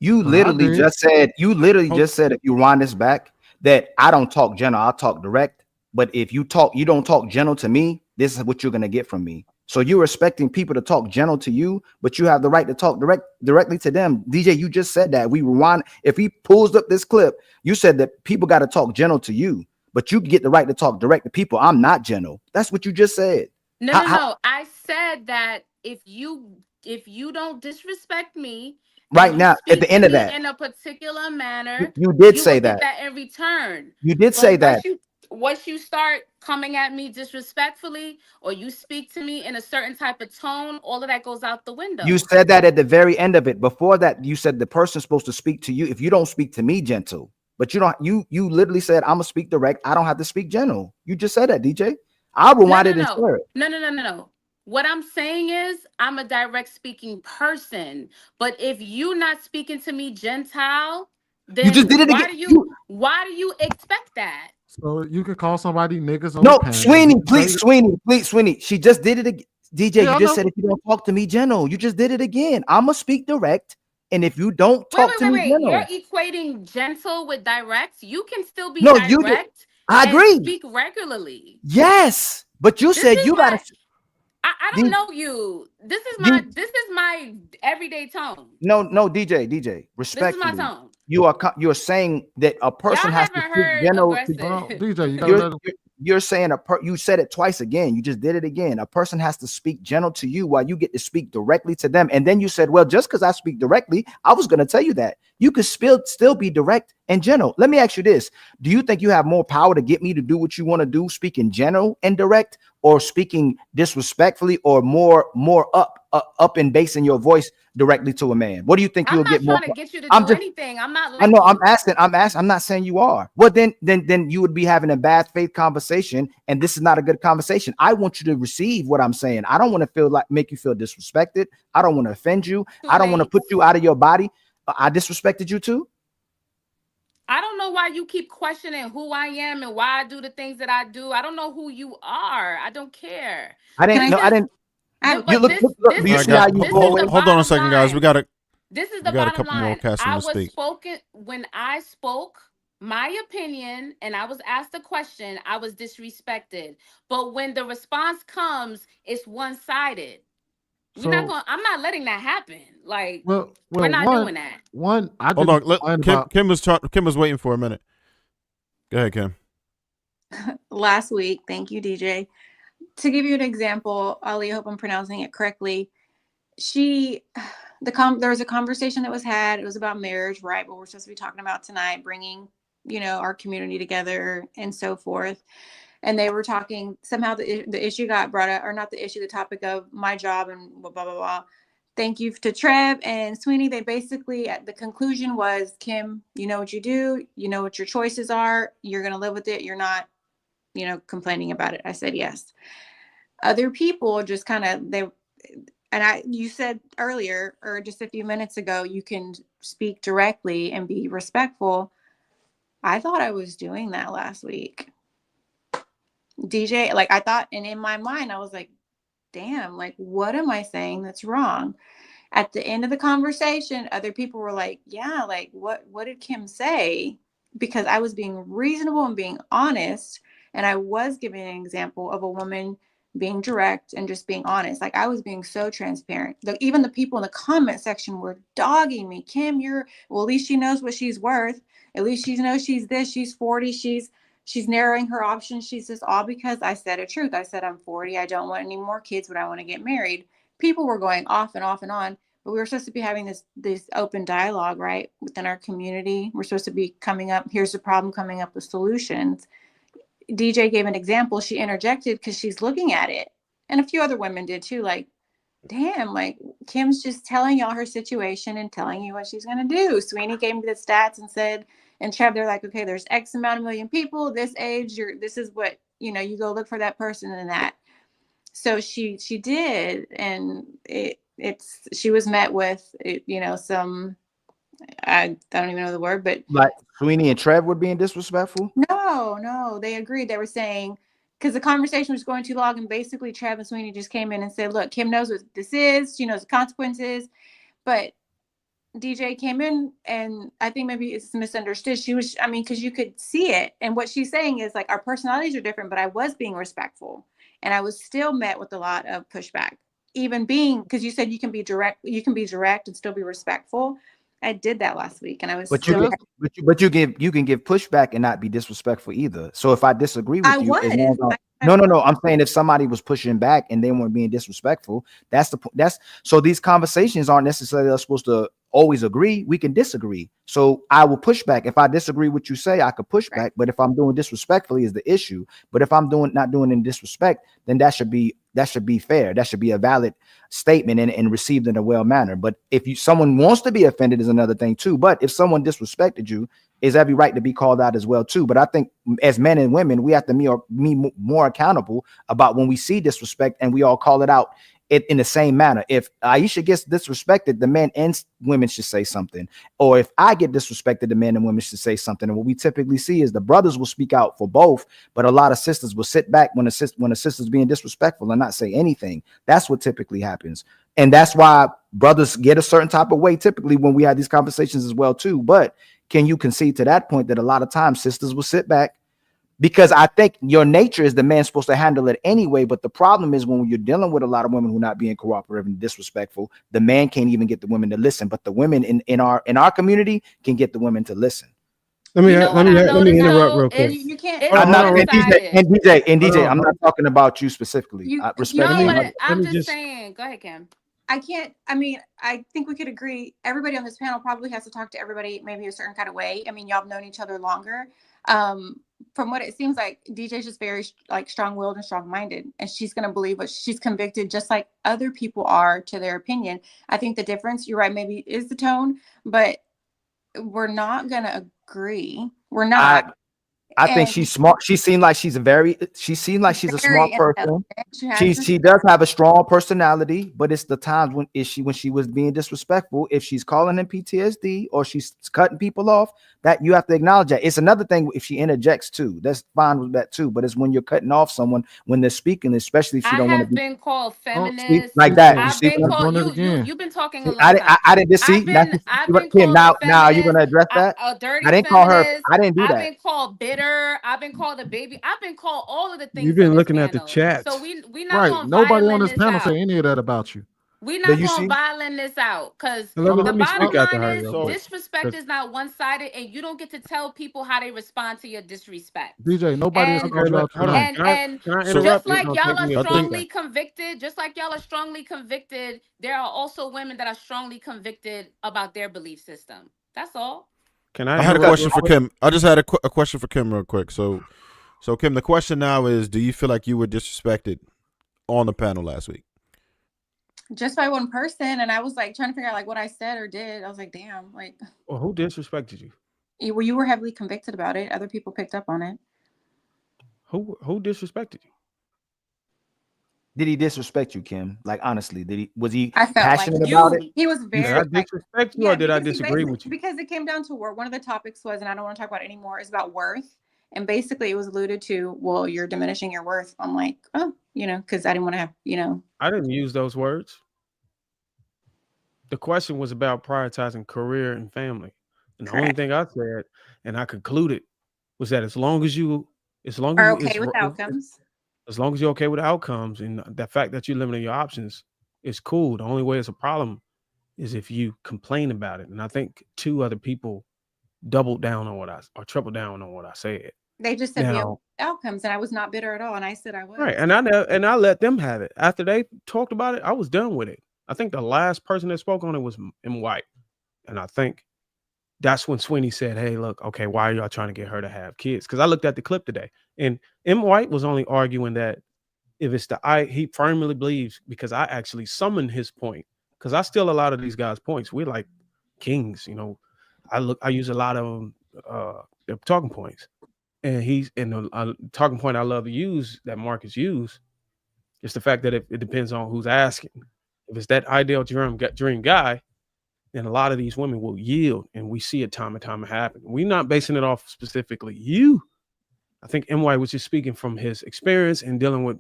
You literally just said, if you wind this back, that I don't talk general, I talk direct. But if you don't talk general to me, this is what you're gonna get from me. So you're expecting people to talk general to you, but you have the right to talk directly to them. DJ, you just said that. We rewind. If he pulls up this clip, you said that people got to talk general to you, but you get the right to talk direct to people. I'm not general. That's what you just said. No. I said that if you don't disrespect me, right now, at the end of that, in a particular manner, you did say will get that. that in return. You did say that. Once you start coming at me disrespectfully, or you speak to me in a certain type of tone, all of that goes out the window. You said that at the very end of it. Before that, you said the person's supposed to speak to you. If you don't speak to me gentle, but you don't, you literally said, I'm gonna speak direct. I don't have to speak gentle. You just said that, DJ. I'll rewind it and share it. No. What I'm saying is, I'm a direct speaking person. But if you not speaking to me gentile, then you just did it again. Why do you expect that? So you can call somebody niggas on No, the panel. Sweeney. She just did it again. DJ, you just said if you don't talk to me gentle, you just did it again. I'm gonna speak direct. And if you don't talk to me gentle, you're equating gentle with direct. You can still be direct. You did. I agree. Speak regularly. Yes, but you said you gotta. I don't know you. This is my everyday tone. No, DJ. Respectfully, this is my tone. You are saying that a person has to speak general. DJ, you're saying you said it twice again. You just did it again. A person has to speak gentle to you while you get to speak directly to them. And then you said, well, just because I speak directly, I was going to tell you that you could still be direct and gentle. Let me ask you this. Do you think you have more power to get me to do what you want to do, speaking gentle and direct, or speaking disrespectfully, or more up and bass in your voice directly to a man? What do you think you'll get more? I'm not trying to get you to do anything. I'm not. I know. I'm asking. I'm not saying you are. Well, then you would be having a bad faith conversation, and this is not a good conversation. I want you to receive what I'm saying. I don't want to make you feel disrespected. I don't want to offend you. I don't want to put you out of your body. I disrespected you too. I don't know why you keep questioning who I am and why I do the things that I do. I don't know who you are. I don't care. I didn't. Hold on a second, guys. This is the bottom line. When I spoke my opinion and I was asked a question, I was disrespected. But when the response comes, it's one-sided. I'm not letting that happen. Like, we're not doing that. Hold on. Kim was waiting for a minute. Go ahead, Kim. Last week, thank you, DJ. To give you an example, Ali, I hope I'm pronouncing it correctly. There was a conversation that was had. It was about marriage, right? What we're supposed to be talking about tonight, bringing, our community together and so forth. And they were talking, somehow the issue got brought up, or not the issue, the topic of my job and blah, blah, blah, blah. Thank you to Trev and Sweeney. They basically, at the conclusion was, Kim, you know what you do. You know what your choices are. You're going to live with it. You're not, complaining about it. I said, yes. Other people just kind of, you said earlier, or just a few minutes ago, you can speak directly and be respectful. I thought I was doing that last week. DJ, I thought, and in my mind, I was like, damn, like, what am I saying that's wrong? At the end of the conversation, other people were like, yeah, like, what did Kim say? Because I was being reasonable and being honest. And I was giving an example of a woman being direct and just being honest. Like, I was being so transparent. Even the people in the comment section were dogging me. Kim, well, at least she knows what she's worth. At least she knows she's this, she's 40, she's narrowing her options. She's just all because I said a truth. I said, I'm 40. I don't want any more kids, but I want to get married. People were going off and off and on, but we were supposed to be having this open dialogue, right, within our community. We're supposed to be coming up, here's the problem, coming up with solutions. DJ gave an example. She interjected because she's looking at it, and a few other women did too. Like, damn, like, Kim's just telling y'all her situation and telling you what she's gonna do. Sweeney gave me the stats and said, and Trev, they're like, okay, there's X amount of million people this age. This is what, you go look for that person and that. So she did, and she was met with, some, I don't even know the word, but Like Sweeney and Trev were being disrespectful? No, they agreed. They were saying, because the conversation was going too long, and basically Trev and Sweeney just came in and said, look, Kim knows what this is, she knows the consequences, but DJ came in, and I think maybe it's misunderstood. Because you could see it, and what she's saying is, like, our personalities are different, but I was being respectful, and I was still met with a lot of pushback, even because you said you can be direct and still be respectful. I did that last week, and I was. But you can give pushback and not be disrespectful either. So if I disagree with you, no, I'm saying if somebody was pushing back and they weren't being disrespectful, so these conversations aren't necessarily supposed to always agree. We can disagree. So I will push back. If I disagree with what you say, I could push back. But if I'm doing disrespectfully is the issue. But if I'm not doing in disrespect, then that should be fair. That should be a valid statement and received in a well manner. But if someone wants to be offended is another thing too. But if someone disrespected you, is every right to be called out as well too. But I think as men and women, we have to be more accountable about when we see disrespect, and we all call it out in the same manner. If Aisha gets disrespected, the men and women should say something. Or if I get disrespected, the men and women should say something. And what we typically see is the brothers will speak out for both, but a lot of sisters will sit back when a sister's being disrespectful and not say anything. That's what typically happens. And that's why brothers get a certain type of way typically when we have these conversations as well too. But can you concede to that point that a lot of times sisters will sit back? Because I think your nature is the man supposed to handle it anyway. But the problem is when you're dealing with a lot of women who are not being cooperative and disrespectful, the man can't even get the women to listen. But the women in our community can get the women to listen. Let me interrupt real quick. You can't. I'm not DJ. I'm not talking about you specifically. I'm just saying. Go ahead, Kim. I think we could agree. Everybody on this panel probably has to talk to everybody maybe a certain kind of way. I mean, y'all have known each other longer. From what it seems like, DJ's just very strong-willed and strong-minded, and she's going to believe what she's convicted, just like other people are to their opinion. I think the difference, you're right, maybe is the tone, but we're not going to agree. We're not. I think she's smart. She seems like she's a smart person. She does have a strong personality, but it's the times when she was being disrespectful. If she's calling in PTSD or she's cutting people off, that you have to acknowledge that. It's another thing if she interjects too. That's fine with that too. But it's when you're cutting off someone when they're speaking, especially if you don't want to be been called feminist like that. You've been talking a lot. I didn't see. Kim, now you're gonna address that. I didn't call her. I didn't do that. I've been called bitter. I've been called a baby. I've been called all of the things. You've been looking at the chat. So we not right. Nobody on this panel say any of that about you. We're not going to violin this out because the bottom line is disrespect is not one-sided, and you don't get to tell people how they respond to your disrespect. DJ, nobody is talking about you. And just like y'all are strongly convicted, there are also women that are strongly convicted about their belief system. That's all. I had a question for Kim. I just had a question for Kim real quick. So Kim, the question now is, do you feel like you were disrespected on the panel last week? Just by one person, and I was trying to figure out what I said or did. I was like, damn, Well, who disrespected you? You were heavily convicted about it. Other people picked up on it. Who disrespected you? Did he disrespect you, Kim? Honestly, was he I felt passionate about it? He was very. Did I disrespect you or did I disagree with you? Because it came down to work. One of the topics was, and I don't want to talk about it anymore, is about worth. And basically it was alluded to, well, you're diminishing your worth. I'm like, oh, because I didn't want to have, I didn't use those words. The question was about prioritizing career and family. And the only thing I said, and I concluded, was that as long as you're okay with outcomes, and the fact that you're limiting your options is cool. The only way it's a problem is if you complain about it. And I think 2 other people doubled down on or tripled down on what I said. They just said we outcomes, and I was not bitter at all. And I said I was. Right. And I let them have it. After they talked about it, I was done with it. I think the last person that spoke on it was M. White. And I think that's when Sweeney said, hey, look, okay, why are y'all trying to get her to have kids? Because I looked at the clip today, and M. White was only arguing that if it's he firmly believes, because I actually summoned his point, because I steal a lot of these guys' points. We're like kings, I use a lot of their talking points. And the talking point I love to use that Marcus used is the fact that it depends on who's asking. If it's that ideal dream guy, then a lot of these women will yield, and we see it time and time happen. We're not basing it off specifically you. I think M. White was just speaking from his experience in dealing with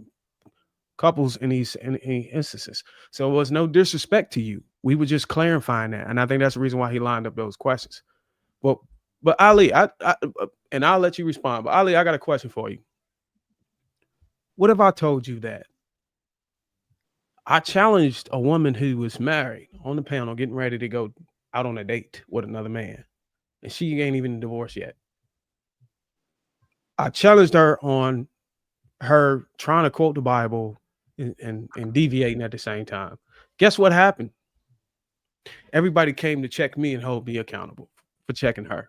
couples in these instances. So it was no disrespect to you. We were just clarifying that, and I think that's the reason why he lined up those questions. But Ali, and I'll let you respond. But Ali, I got a question for you. What if I told you that I challenged a woman who was married on the panel, getting ready to go out on a date with another man, and she ain't even divorced yet? I challenged her on her trying to quote the Bible and deviating at the same time. Guess what happened? Everybody came to check me and hold me accountable for checking her.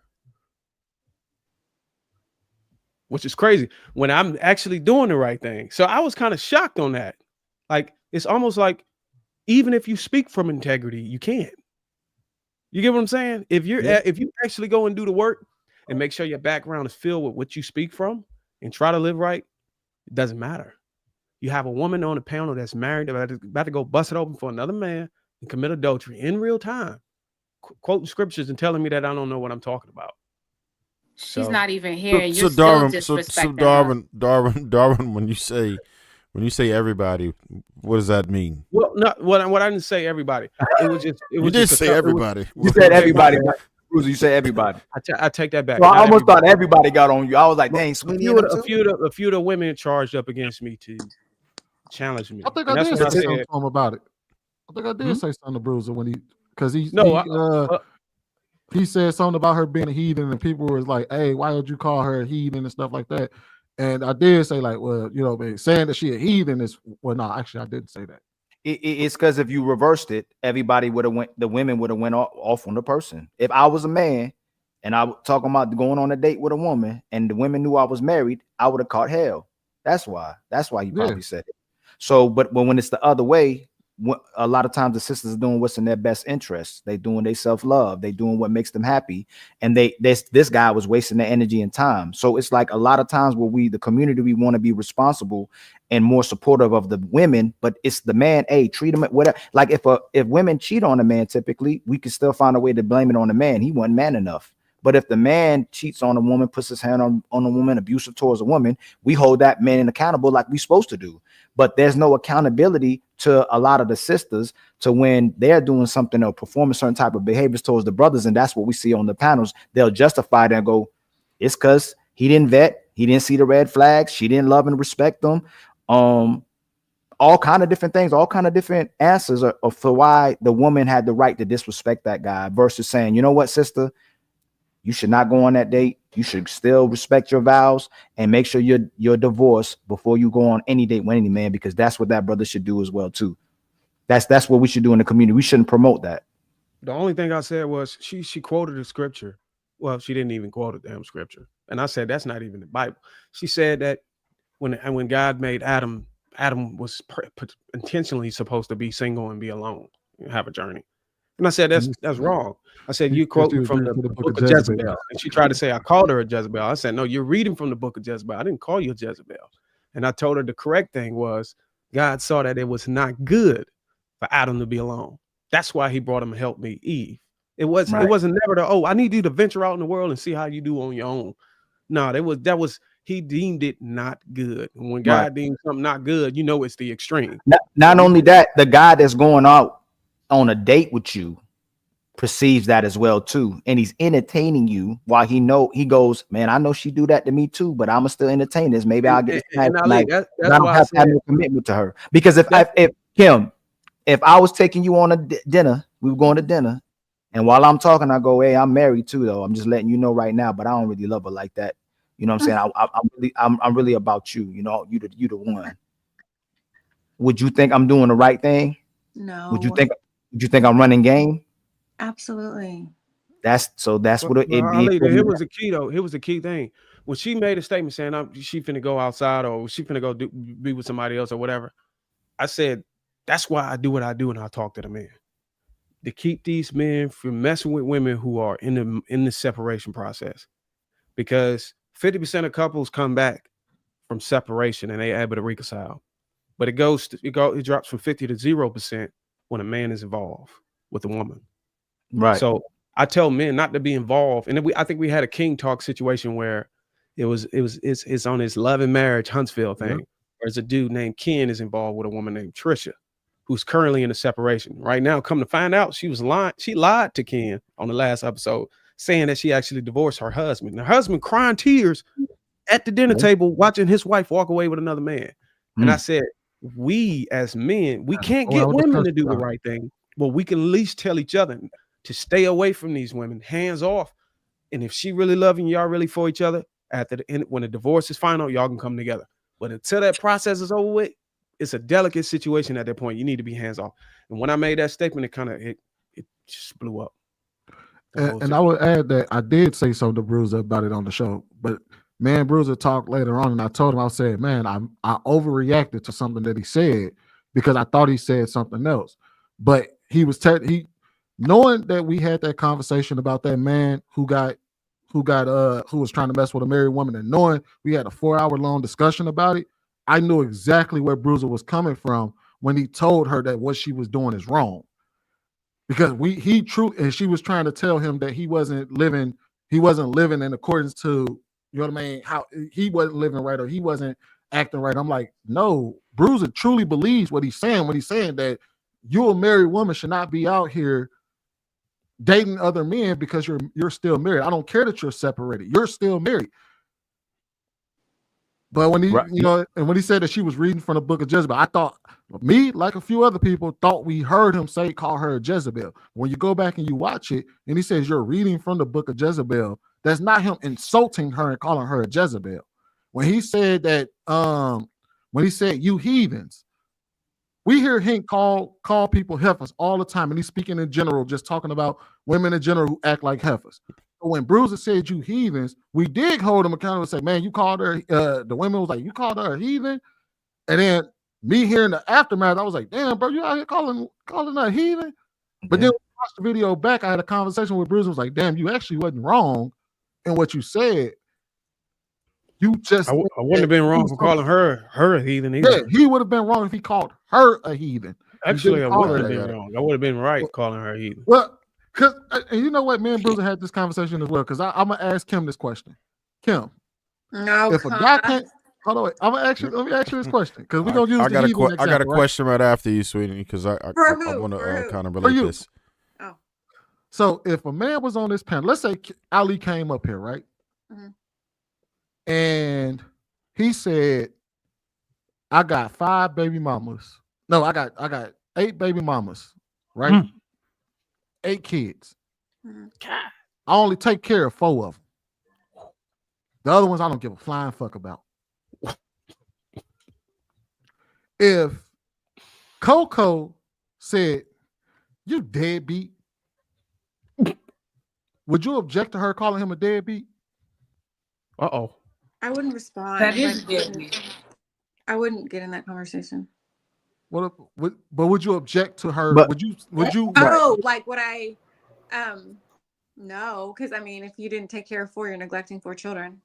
Which is crazy when I'm actually doing the right thing. So I was kind of shocked on that. Like, it's almost like even if you speak from integrity, you can't. You get what I'm saying? If you actually go and do the work and make sure your background is filled with what you speak from and try to live right, it doesn't matter. You have a woman on a panel that's married, about to go bust it open for another man and commit adultery in real time, quoting scriptures and telling me that I don't know what I'm talking about. She's not even here. And you're still disrespecting her. Darwin, when you say everybody, what does that mean? Well, not what I didn't say everybody. It was just you did say everybody. You said everybody. You said everybody. I take that back. So I almost thought everybody got on you. I was like, dang, Sweeney. A few of the women charged up against me to challenge me. I think I did say something to him about it. I think I did say something to Bruiser when he said something about her being a heathen, and people was like, hey, why would you call her a heathen and stuff like that? And I did say, like, well, saying that she a heathen is, well, no, actually, I didn't say that. It's because if you reversed it, the women would have went off on the person. If I was a man and I was talking about going on a date with a woman and the women knew I was married, I would have caught hell. That's why you probably said it. So, but when it's the other way, a lot of times the sisters are doing what's in their best interest. They doing their self-love. They doing what makes them happy. And this guy was wasting their energy and time. So it's like a lot of times where the community, we want to be responsible and more supportive of the women, but it's the man, treat him whatever. Like if women cheat on a man, typically we can still find a way to blame it on the man. He wasn't man enough. But if the man cheats on a woman, puts his hand on a woman, abusive towards a woman, we hold that man accountable like we're supposed to do. But there's no accountability to a lot of the sisters to when they're doing something or performing certain type of behaviors towards the brothers. And that's what we see on the panels. They'll justify that and go, it's because he didn't vet. He didn't see the red flags. She didn't love and respect them. All kind of different things, all kind of different answers for why the woman had the right to disrespect that guy versus saying, you know what, sister, you should not go on that date. You should still respect your vows and make sure you're divorced before you go on any date with any man, because that's what that brother should do as well too. That's what we should do in the community. We shouldn't promote that. The only thing I said was she quoted a scripture. Well, she didn't even quote a damn scripture, and I said that's not even the Bible. She said that when God made Adam was intentionally supposed to be single and be alone and have a journey. And I said, that's wrong. I said, you quoting from the book of Jezebel. And she tried to say I called her a Jezebel. I said, no, you're reading from the book of Jezebel. I didn't call you a Jezebel. And I told her the correct thing was God saw that it was not good for Adam to be alone. That's why he brought him to help me, Eve. It wasn't never I need you to venture out in the world and see how you do on your own. No, that was he deemed it not good. And when God deems something not good, you know it's the extreme. Not only that, the guy that's going out on a date with you perceives that as well too, and he's entertaining you while he goes, man, I know she do that to me too, but I'ma still entertain this. Maybe I'll get this tonight. That's I don't why have to have no commitment to her. Because if Kim, if I was taking you on a dinner, we were going to dinner, and while I'm talking, I go, hey, I'm married too, though. I'm just letting you know right now, but I don't really love her like that. You know what I'm saying? I'm really about you. You know, you the one. Would you think I'm doing the right thing? No. Would you think I'm running game? Absolutely. That's what it be. Here was the key though. Here was the key thing. When she made a statement saying she finna go outside or she finna go be with somebody else or whatever, I said that's why I do what I do and I talk to the men to keep these men from messing with women who are in the separation process, because 50% of couples come back from separation and they able to reconcile, but it drops from 50 to 0% when a man is involved with a woman. Right. So I tell men not to be involved. And then I think we had a King Talk situation where it's on his love and marriage Huntsville thing. Yeah. Whereas a dude named Ken is involved with a woman named Trisha, who's currently in a separation. Right now, come to find out, she was lying. She lied to Ken on the last episode, saying that she actually divorced her husband. Her husband crying tears at the dinner table, watching his wife walk away with another man. And I said, we as men, we can't get women to do the right thing, but we can at least tell each other to stay away from these women, hands off. And if she really loving y'all really for each other, after the end, when the divorce is final, y'all can come together. But until that process is over with, it's a delicate situation at that point. You need to be hands off. And when I made that statement, it just blew up. And I would add that I did say something to Bruiser about it on the show, but man, Bruiser talked later on, and I told him, I said, man, I overreacted to something that he said because I thought he said something else. But he was knowing that we had that conversation about that man who was trying to mess with a married woman, and knowing we had a 4-hour-long discussion about it, I knew exactly where Bruiser was coming from when he told her that what she was doing is wrong. Because and she was trying to tell him that he wasn't living in accordance to, you know what I mean, how he wasn't living right or he wasn't acting right. I'm like, no, Bruiser truly believes what he's saying when he's saying that you, a married woman, should not be out here dating other men because you're still married. I don't care that you're separated. You're still married. But when and when he said that she was reading from the book of Jezebel, I thought, me, like a few other people, thought we heard him call her Jezebel. When you go back and you watch it, and he says you're reading from the book of Jezebel, that's not him insulting her and calling her a Jezebel. When he said that, when he said you heathens, we hear him call people heifers all the time, and he's speaking in general, just talking about women in general who act like heifers. But when Bruiser said you heathens, we did hold him accountable and say, man, you called her, the women was like, you called her a heathen? And then me hearing the aftermath, I was like, damn, bro, you out here calling her a heathen? But then when I watched the video back, I had a conversation with Bruiser, was like, damn, you actually wasn't wrong in what you said. You just I wouldn't have been wrong for calling her a heathen either. Yeah, he would have been wrong if he called her a heathen. Actually, I wouldn't have been wrong. I would have been right calling her a heathen. Well, because you know what, me and Bruiser had this conversation as well. Because I'm gonna ask Kim this question. Kim, no, if a guy can't, hold on, wait, I'm gonna ask you. Let me ask you this question because we're gonna use. I got a question right after you, sweetie, because I want to kind of relate this. Oh, so if a man was on this panel, let's say Ali came up here, right? Mm-hmm. And he said, I got 5 baby mamas. No, I got 8 baby mamas, right? 8 kids. I only take care of 4 of them. The other ones I don't give a flying fuck about. If Coco said, you deadbeat, would you object to her calling him a deadbeat? Uh-oh. I wouldn't respond. That is deadbeat. I wouldn't get in that conversation. But would you object to her? Would you? Oh, like would I? No, because I mean, if you didn't take care of 4, you're neglecting 4 children.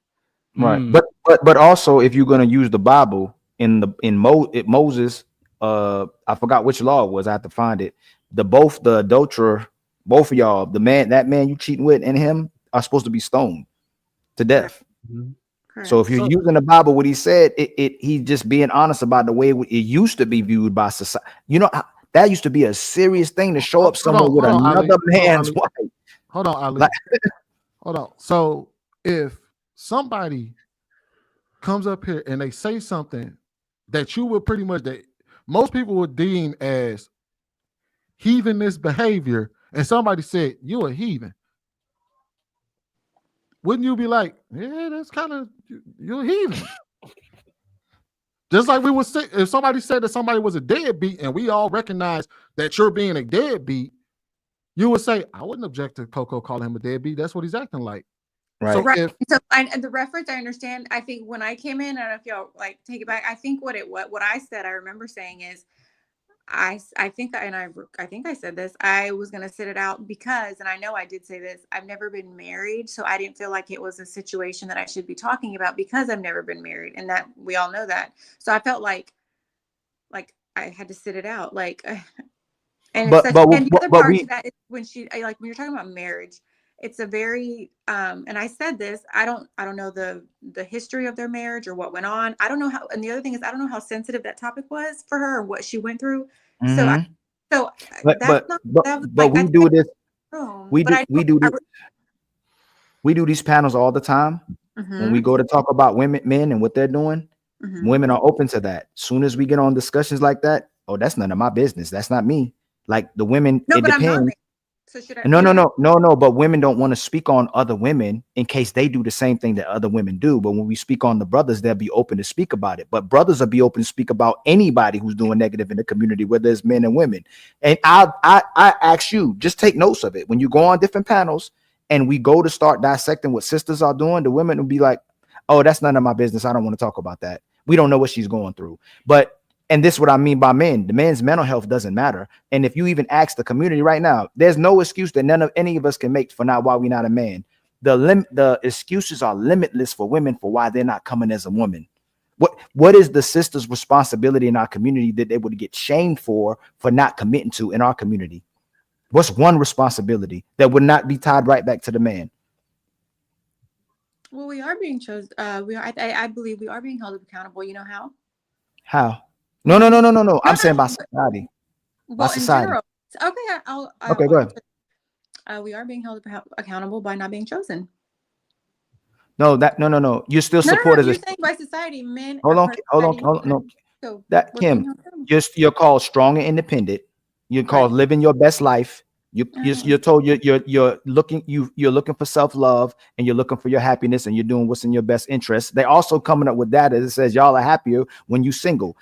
Right. But also, if you're gonna use the Bible in Moses, I forgot which law it was. I have to find it. The adulterer, both of y'all, that man you cheating with and him are supposed to be stoned to death. So if you're using the Bible, what he said, he's just being honest about the way it used to be viewed by society. You know, that used to be a serious thing to show up somewhere with another man's wife. Hold on, Ali. Hold on. So if somebody comes up here and they say something that you would pretty much, that most people would deem as heathenist behavior, and somebody said you're a heathen, wouldn't you be like, yeah, that's kind of, you're a heathen? Just like we would say, if somebody said that somebody was a deadbeat and we all recognize that you're being a deadbeat, you would say, I wouldn't object to Coco calling him a deadbeat. That's what he's acting like. Right. So, Right. So and the reference I understand. I think when I came in, I don't know if y'all like take it back. I think what I said, I remember saying is, I think I said this. I was gonna sit it out because, and I know I did say this, I've never been married, so I didn't feel like it was a situation that I should be talking about because I've never been married, and that we all know that. So I felt like I had to sit it out, like. And the other part to that is when you're talking about marriage, it's a very and I said this, I don't know the history of their marriage or what went on. I don't know how, and the other thing is I don't know how sensitive that topic was for her or what she went through. Mm-hmm. We do these panels all the time. Mm-hmm. When we go to talk about men and what they're doing, mm-hmm. Women are open to that. Soon as we get on discussions like that, oh, that's none of my business. That's not me. Like the women, it depends. So no. But women don't want to speak on other women in case they do the same thing that other women do. But when we speak on the brothers, they'll be open to speak about it. But brothers will be open to speak about anybody who's doing negative in the community, whether it's men and women. And I ask you, just take notes of it. When you go on different panels and we go to start dissecting what sisters are doing, the women will be like, oh, that's none of my business. I don't want to talk about that. We don't know what she's going through. And this is what I mean by men. The man's mental health doesn't matter. And if you even ask the community right now, there's no excuse that any of us can make for why we're not a man. The excuses are limitless for women for why they're not coming as a woman. What is the sister's responsibility in our community that they would get shamed for not committing to in our community? What's one responsibility that would not be tied right back to the man? Well, we are being chosen. I believe we are being held accountable. You know how? How? No. I'm saying by society. By society. Okay, go ahead. We are being held accountable by not being chosen. No. You're still supported. You're saying by society, men. Hold on. No. So that Kim, you're called strong and independent. You're called living your best life. You're told you're looking for self-love and you're looking for your happiness and you're doing what's in your best interest. They also coming up with data that says y'all are happier when you single.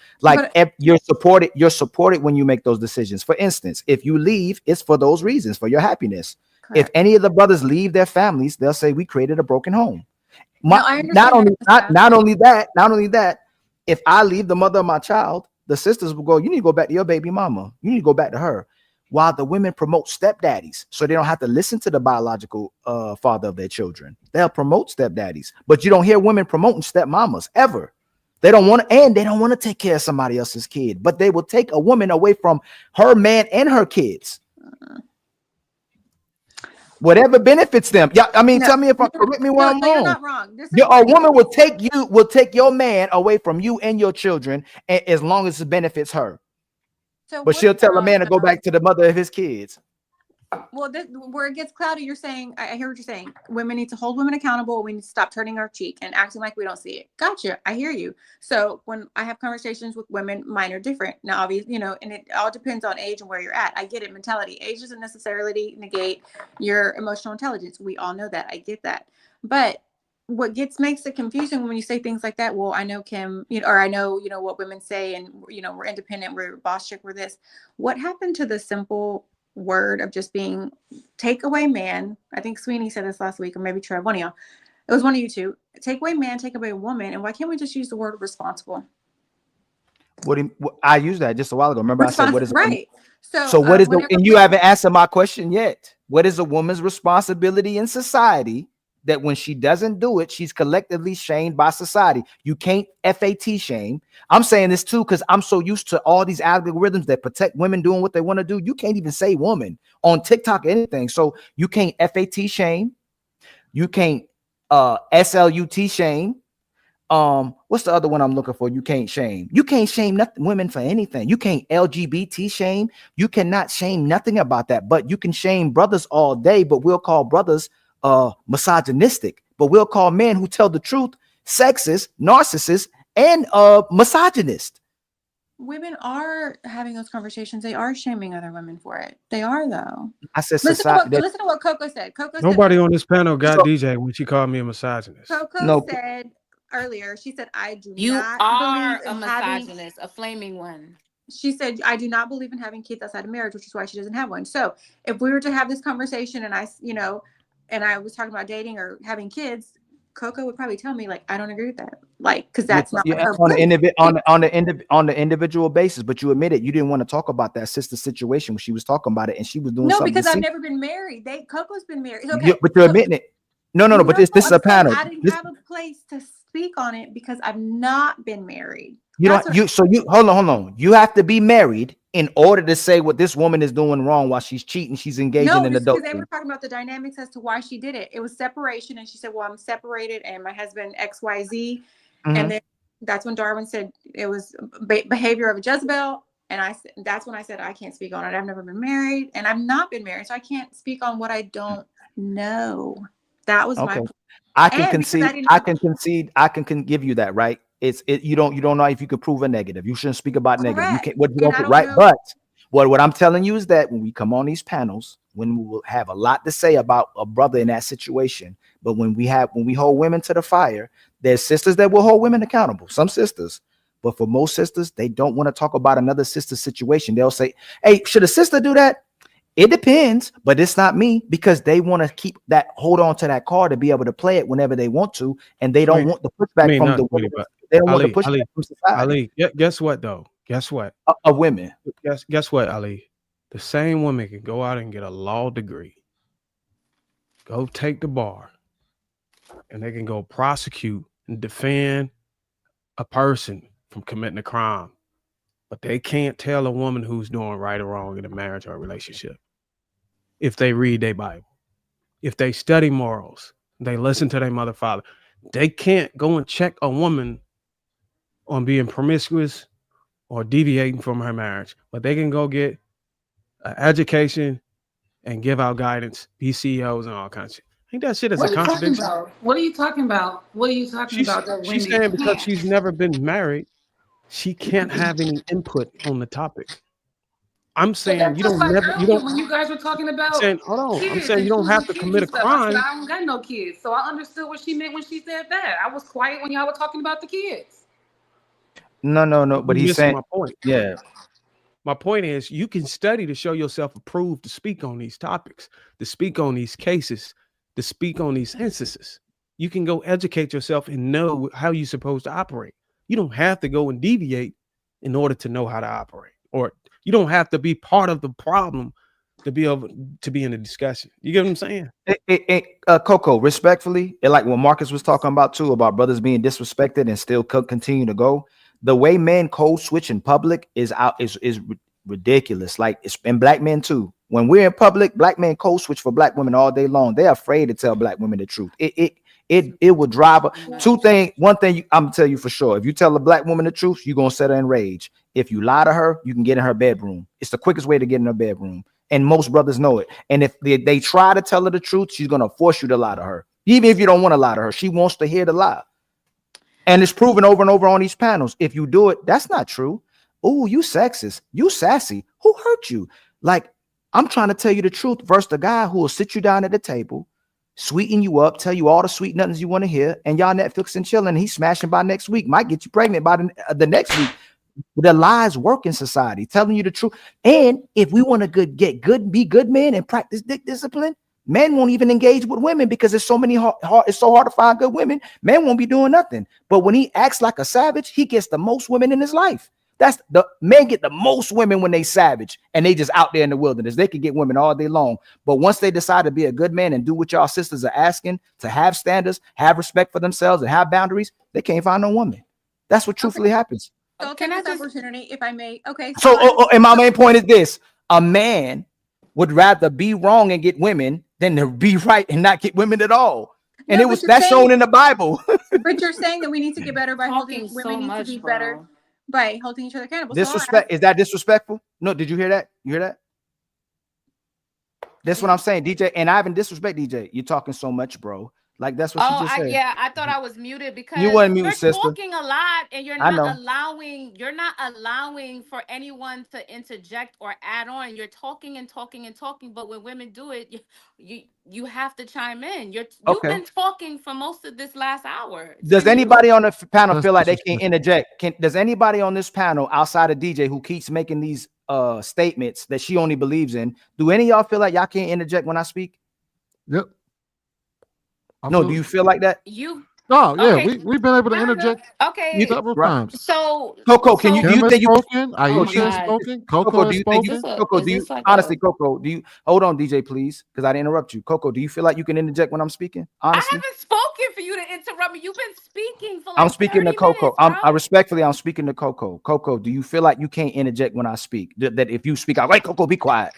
You're supported when you make those decisions. For instance, if you leave, it's for those reasons, for your happiness. Correct. If any of the brothers leave their families, they'll say we created a broken home. Not only that, if I leave the mother of my child, the sisters will go, you need to go back to your baby mama. You need to go back to her. While the women promote stepdaddies, so they don't have to listen to the biological father of their children. They'll promote stepdaddies, but you don't hear women promoting stepmamas ever. They don't want to, and they don't want to take care of somebody else's kid, but they will take a woman away from her man and her kids. Whatever benefits them. Yeah, I mean, tell me if correct me where I'm wrong. You're not wrong. A woman will take your man away from you and your children, as long as it benefits her. But she'll tell a man to go back to the mother of his kids. Well, where it gets cloudy, you're saying, I hear what you're saying. Women need to hold women accountable. We need to stop turning our cheek and acting like we don't see it. Gotcha. I hear you. So when I have conversations with women, mine are different. Now, obviously, and it all depends on age and where you're at. I get it. Mentality. Age doesn't necessarily negate your emotional intelligence. We all know that. I get that. But what makes it confusing when you say things like that, well, I know Kim, or I know, what women say, and, we're independent, we're boss chick, we're this. What happened to the simple word of just being take away man? I think Sweeney said this last week, or maybe Trev, one of y'all. It was one of you two. Take away man, take away woman. And why can't we just use the word responsible? I used that just a while ago. Remember I said, what is right? So what is and you haven't answered my question yet. What is a woman's responsibility in society that when she doesn't do it, she's collectively shamed by society? You can't FAT shame. I'm saying this too because I'm so used to all these algorithms that protect women doing what they want to do. You can't even say woman on TikTok or anything. So you can't FAT shame. You can't SLUT shame. What's the other one I'm looking for? You can't shame. You can't shame nothing, women for anything. You can't LGBT shame. You cannot shame nothing about that. But you can shame brothers all day. But we'll call brothers misogynistic. But we'll call men who tell the truth sexist, narcissist, and misogynist. Women are having those conversations. They are shaming other women for it. They are, though. I said Listen society. to what Coco said. Nobody on this panel got DJ when she called me a misogynist. Coco said earlier, she said, I do You not are believe a in having. misogynist, a flaming one. She said, I do not believe in having kids outside of marriage, which is why she doesn't have one. So if we were to have this conversation and I was talking about dating or having kids, Coco would probably tell me, like, I don't agree with that. Like, because that's not her on the individual basis. But you admitted you didn't want to talk about that sister situation when she was talking about it and she was doing something. No, because I've never been married. Coco's been married. Okay, but you're admitting it. No. But this is a panel. I didn't have a place to speak on it because I've not been married. Hold on. You have to be married in order to say what this woman is doing wrong while she's cheating. She's engaging in adultery. Because they were talking about the dynamics as to why she did it. It was separation, and she said, "Well, I'm separated, and my husband XYZ." And then that's when Darwin said it was behavior of a Jezebel. And that's when I said I can't speak on it. I've never been married, and I've not been married, so I can't speak on what I don't know. That was my point. I can concede. I can give you that, right? You don't know if you could prove a negative. You shouldn't speak about negative. You can't right. But what I'm telling you is that when we come on these panels, when we will have a lot to say about a brother in that situation, but when we hold women to the fire, there's sisters that will hold women accountable. Some sisters, but for most sisters, they don't want to talk about another sister's situation. They'll say, "Hey, should a sister do that?" It depends, but it's not me, because they want to hold on to that card to be able to play it whenever they want to, and they don't want the pushback from the women. They don't want the pushback from society. Ali, guess what though? Guess what? Of women. Guess what, Ali? The same woman can go out and get a law degree, go take the bar, and they can go prosecute and defend a person from committing a crime, but they can't tell a woman who's doing right or wrong in a marriage or a relationship. If they read their Bible, if they study morals, they listen to their mother, father, they can't go and check a woman on being promiscuous or deviating from her marriage, but they can go get an education and give out guidance, be CEOs and all kinds of shit. I think that shit is a contradiction. What are you talking about? She's saying because she's never been married, she can't have any input on the topic. I'm saying when you guys were talking about I'm saying you don't have to commit a crime. I don't got no kids, so I understood what she meant when she said that. I was quiet when y'all were talking about the kids. No, but he's saying my point. Yeah. My point is you can study to show yourself approved to speak on these topics, to speak on these cases, to speak on these instances. You can go educate yourself and know how you're supposed to operate. You don't have to go and deviate in order to know how to operate, or you don't have to be part of the problem to be able to be in a discussion. You get what I'm saying? Coco, respectfully, like what Marcus was talking about too, about brothers being disrespected and still continue to go. The way men code switch in public is ridiculous. Like it's in black men too. When we're in public, black men code switch for black women all day long. They're afraid to tell black women the truth. It would drive one thing I'm gonna tell you for sure. If you tell a black woman the truth, you're gonna set her in rage. If you lie to her, you can get in her bedroom. It's the quickest way to get in her bedroom. And most brothers know it. And if they try to tell her the truth, she's gonna force you to lie to her. Even if you don't want to lie to her, she wants to hear the lie. And it's proven over and over on these panels. If you do it, that's not true. Oh, you sexist, you sassy. Who hurt you? Like, I'm trying to tell you the truth versus the guy who will sit you down at the table, sweeten you up, tell you all the sweet nothings you want to hear, and y'all Netflix and chilling. He's smashing by next week, might get you pregnant by the next week. The lies work in society, telling you the truth. And if we want to be good men and practice discipline, men won't even engage with women because it's so it's so hard to find good women. Men won't be doing nothing. But when he acts like a savage, he gets the most women in his life. That's the men get the most women when they savage and they just out there in the wilderness. They can get women all day long. But once they decide to be a good man and do what y'all sisters are asking, to have standards, have respect for themselves and have boundaries, they can't find no woman. That's what truthfully happens. So can I have opportunity if I may? Okay. So and my main point is this: a man would rather be wrong and get women than to be right and not get women at all. And No, it was but that's shown in the Bible. but you're saying that we need to get better by holding Talking women so need to much, be better bro. by holding each other accountable. So I'll ask, Disrespect, is that disrespectful? No, did you hear that? You hear that? That's what I'm saying, DJ. And I haven't disrespect DJ. You're talking so much, bro. Like that's what she just said. Yeah, I thought I was muted because You weren't you're muted, sister. talking a lot and I know. you're not allowing for anyone to interject or add on. You're talking and talking and talking, but when women do it, you have to chime in. You've been talking for most of this last hour. Does anybody on the panel feel like they can disrespectful. interject? Does anybody on this panel outside of DJ who keeps making these statements that she only believes in, do any of y'all feel like y'all can't interject when I speak? Yep. No, do you feel like that? Oh, yeah, Okay. we've been able to interject Okay. several times. So Coco, can you do you Kim think has you spoken? Aisha has spoken. Coco Coco, has do you think spoken. Coco, do you honestly, Coco, do you hold on, DJ, please? Because I didn't interrupt you. Coco, do you feel like you can interject when I'm speaking? Honestly, I haven't spoken for you to interrupt me. You've been speaking for like I'm speaking 30 to Coco. minutes, bro. I'm respectfully, I'm speaking to Coco. Coco, do you feel like you can't interject when I speak? That if you speak out, right, Coco, be quiet.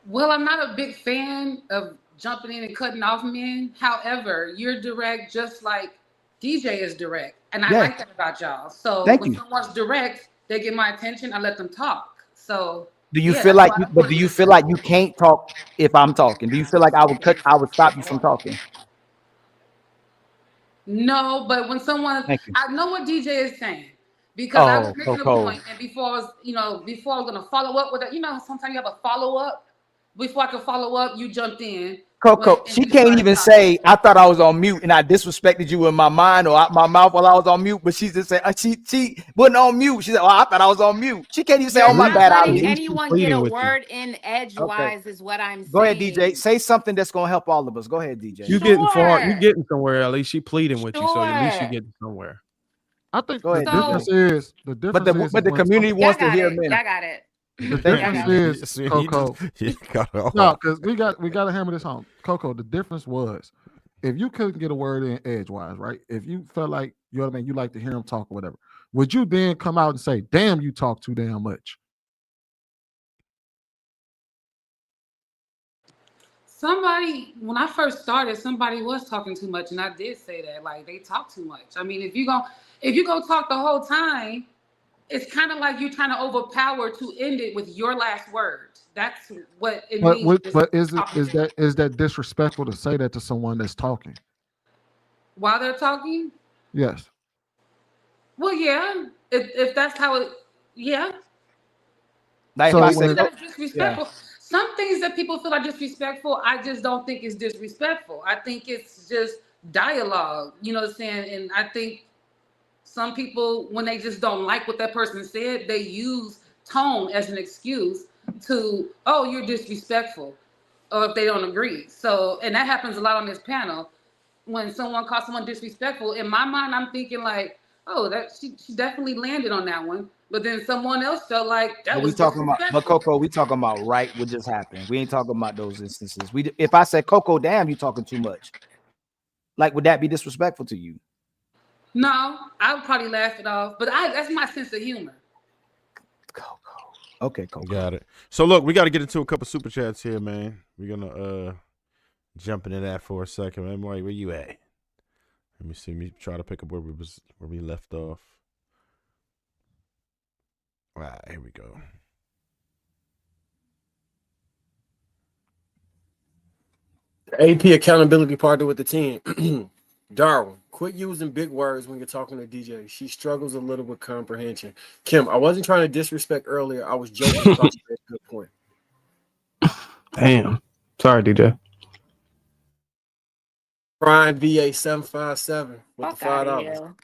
Well, I'm not a big fan of jumping in and cutting off men. However, you're direct just like DJ is direct. And I like that about y'all. So when someone's direct, they get my attention, I let them talk. So do you feel like do you feel like you can't talk if I'm talking? Do you feel like I would stop you from talking? No, but when someone, I know what DJ is saying because I was making a point, and before I was gonna follow up with it, sometimes you have a follow up. Before I could follow up, you jumped in. Coco, she can't even say I thought I was on mute and I disrespected you in my mind or out my mouth while I was on mute, but she just said she wasn't on mute. She said, "Oh, I thought I was on mute." She can't even say, "Oh, my bad." Not letting anyone get a word in edgewise is what I'm saying. Go ahead, DJ. Say something that's gonna help all of us. Go ahead, DJ. You getting far. You getting somewhere. At least she pleading with you, so at least you getting somewhere. I think the difference is but the community wants to hear men. Y'all got it. The difference is, Coco. No, because we got to hammer this home. Coco, the difference was if you couldn't get a word in edgewise, right? If you felt like, you know what I mean, you like to hear him talk or whatever, would you then come out and say, "Damn, you talk too damn much"? Somebody, when I first started, somebody was talking too much, and I did say that. Like, they talk too much. I mean, if you go talk the whole time, it's kind of like you're trying to overpower to end it with your last words. That's what it means. But is that disrespectful to say that to someone that's talking while they're talking? Yes. Well, yeah. If that's how it, yeah. Like so that's disrespectful. Yeah. Some things that people feel are disrespectful, I just don't think is disrespectful. I think it's just dialogue. You know what I'm saying? And I think some people, when they just don't like what that person said, they use tone as an excuse to, oh, you're disrespectful, or if they don't agree. So, and that happens a lot on this panel. When someone calls someone disrespectful, in my mind, I'm thinking like, oh, that she definitely landed on that one. But then someone else felt like that was talking about. But Coco, we talking about right what just happened. We ain't talking about those instances. If I said, Coco, damn, you talking too much. Like, would that be disrespectful to you? No, I would probably laugh it off, but that's my sense of humor. Coco. Okay, Coco. Got it. So look, we got to get into a couple super chats here, man. We're gonna jump into that for a second, man. Where you at? Let me see. Me try to pick up where we left off. All right, here we go. AP accountability partner with the team. Darwin, quit using big words when you're talking to DJ. She struggles a little with comprehension. Kim, I wasn't trying to disrespect earlier. I was joking. Thought you made a good point. Damn. Sorry, DJ. Brian VA 757 with the $5.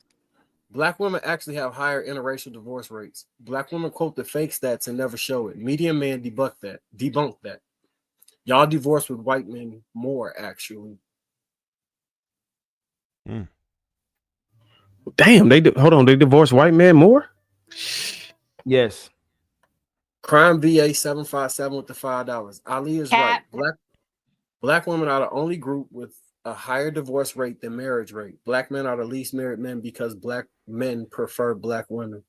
Black women actually have higher interracial divorce rates. Black women quote the fake stats and never show it. Media men debunked that. Y'all divorce with white men more, actually. Damn, they divorce white men more? Yes. Crime VA 757 with the $5. Ali is right. Black women are the only group with a higher divorce rate than marriage rate. Black men are the least married men because black men prefer black women.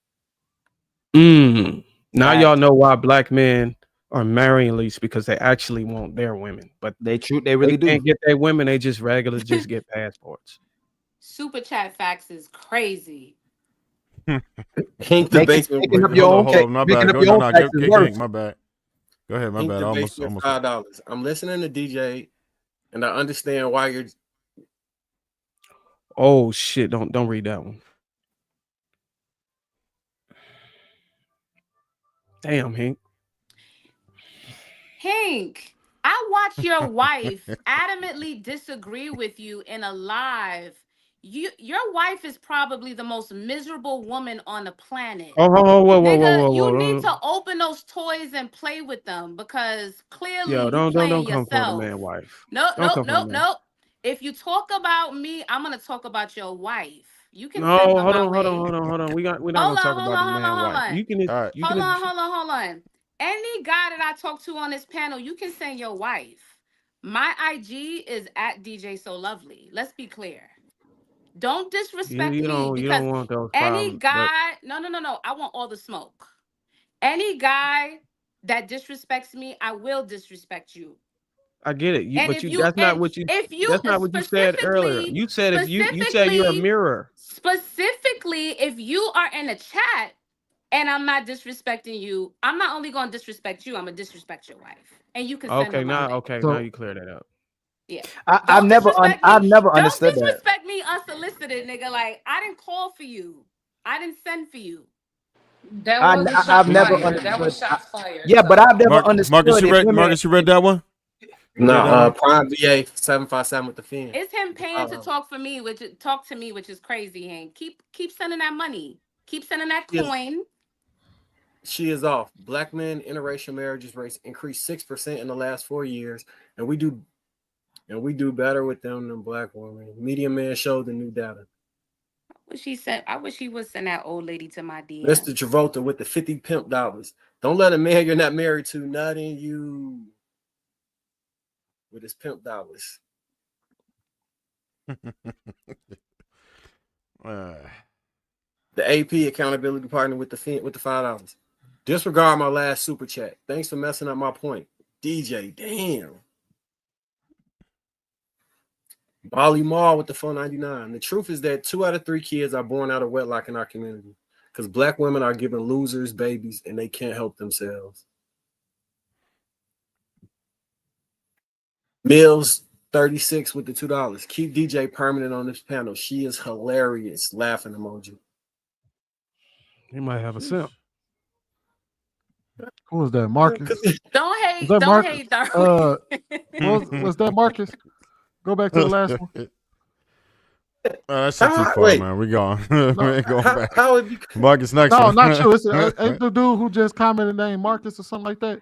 Now y'all know why black men are marrying least because they actually want their women, but They really do. Can't get their women. They just regular just get passports. Super chat facts is crazy. Hank the basement. Making up your own Hold on, my bad. making up your own facts is Give worse. Hank, my bad. Go ahead, my Hank bad. the Almost. basement, $5. I'm listening to DJ, and I understand why you're. Oh shit! Don't read that one. Damn, Hank. Hank, I watched your wife adamantly disagree with you in a live. Your wife is probably the most miserable woman on the planet. Whoa, Nigga, you need to open those toys and play with them because clearly Yo, you playing don't come for the yourself. man wife. No. If you talk about me, I'm gonna talk about your wife. You can No, send her hold my on. way. We're not gonna talk about the man wife. You can Hold on. Any guy that I talk to on this panel, you can send your wife. My IG is at DJ So Lovely. Let's be clear. Don't disrespect me you because don't want those any problems, guy, no. I want all the smoke. Any guy that disrespects me, I will disrespect you. I get it. That's not what you said earlier. You said you said you're a mirror. Specifically, if you are in a chat and I'm not disrespecting you, I'm not only gonna disrespect you, I'm gonna disrespect your wife. And you can send her my way. Now you clear that up. Yeah. I've never understood that. Don't disrespect me unsolicited, nigga. Like I didn't call for you. I didn't send for you. That wasn't shots fired. That was shots fired. Yeah, but I've never understood. Marcus, you read that one? No, Prime VA 757 with the fin. It's him paying to talk to me, which is crazy, Hank. Keep sending that money. Keep sending that coin. She is off. Black men interracial marriages rates increased 6% in the last 4 years, and we do better with them than black women. Medium man showed the new data. I wish he would send that old lady to my DM. Mr. Travolta with the 50 pimp dollars. Don't let a man you're not married to nutting you with his pimp dollars. The AP accountability partner with the $5. Disregard my last super chat. Thanks for messing up my point. DJ, damn. Molly Mall with the $4.99. The truth is that 2 out of 3 kids are born out of wedlock in our community because black women are given losers babies and they can't help themselves. Mills 36 with the $2. Keep DJ permanent on this panel. She is hilarious. Laughing emoji. He might have a simp. Who was that, Marcus? Don't hate. Was that Don't Marcus? hate, Darwin. Was that Marcus? Go back to the last one. That's too far, man. We gone. We ain't going back. How would you? Marcus next No, one. not you. It's the dude who just commented named Marcus or something like that.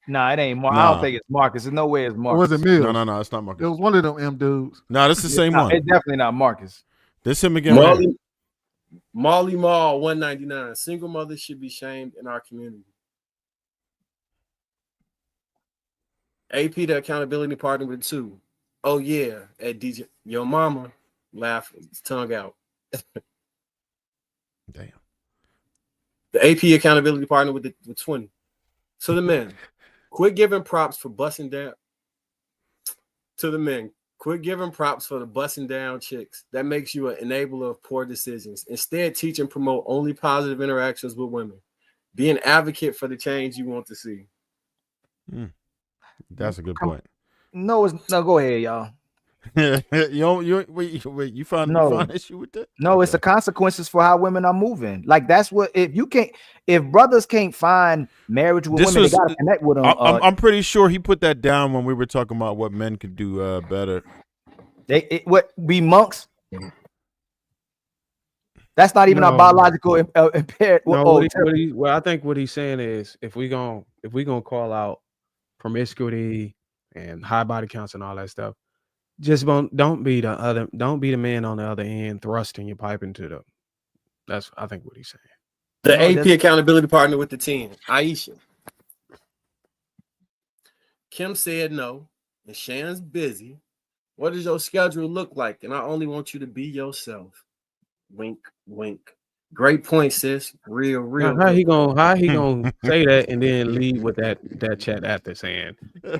Nah, it ain't Marcus. I don't think it's Marcus. There's no way it's Marcus. Or was it Mills? No, it's not Marcus. It was one of them M dudes. No, this is the same one. It's definitely not Marcus. This him again. Molly Mall $1.99. Single mothers should be shamed in our community. AP the accountability partner with 2. Oh yeah, at DJ Your Mama laugh tongue out. Damn. The AP accountability partner with 20. So the men, quit giving props for busting down. To the men, quit giving props for the busting down chicks. That makes you an enabler of poor decisions. Instead, teach and promote only positive interactions with women. Be an advocate for the change you want to see. That's a good point. No, go ahead, y'all. You find an issue with that? No, it's the consequences for how women are moving. Like that's what if brothers can't find marriage with women, they gotta connect with them. I'm pretty sure he put that down when we were talking about what men could do better. Be monks? That's not even our biological impaired. Well, I think what he's saying is if we gonna call out promiscuity and high body counts and all that stuff, just don't be the man on the other end thrusting your pipe into them. That's I think what he's saying. The AP accountability partner with the 10, Aisha. Kim said no, and Shan's busy. What does your schedule look like? And I only want you to be yourself. Wink, wink. Great point, sis. Real, real. Now, how he good. gonna say that and then leave with that chat after saying,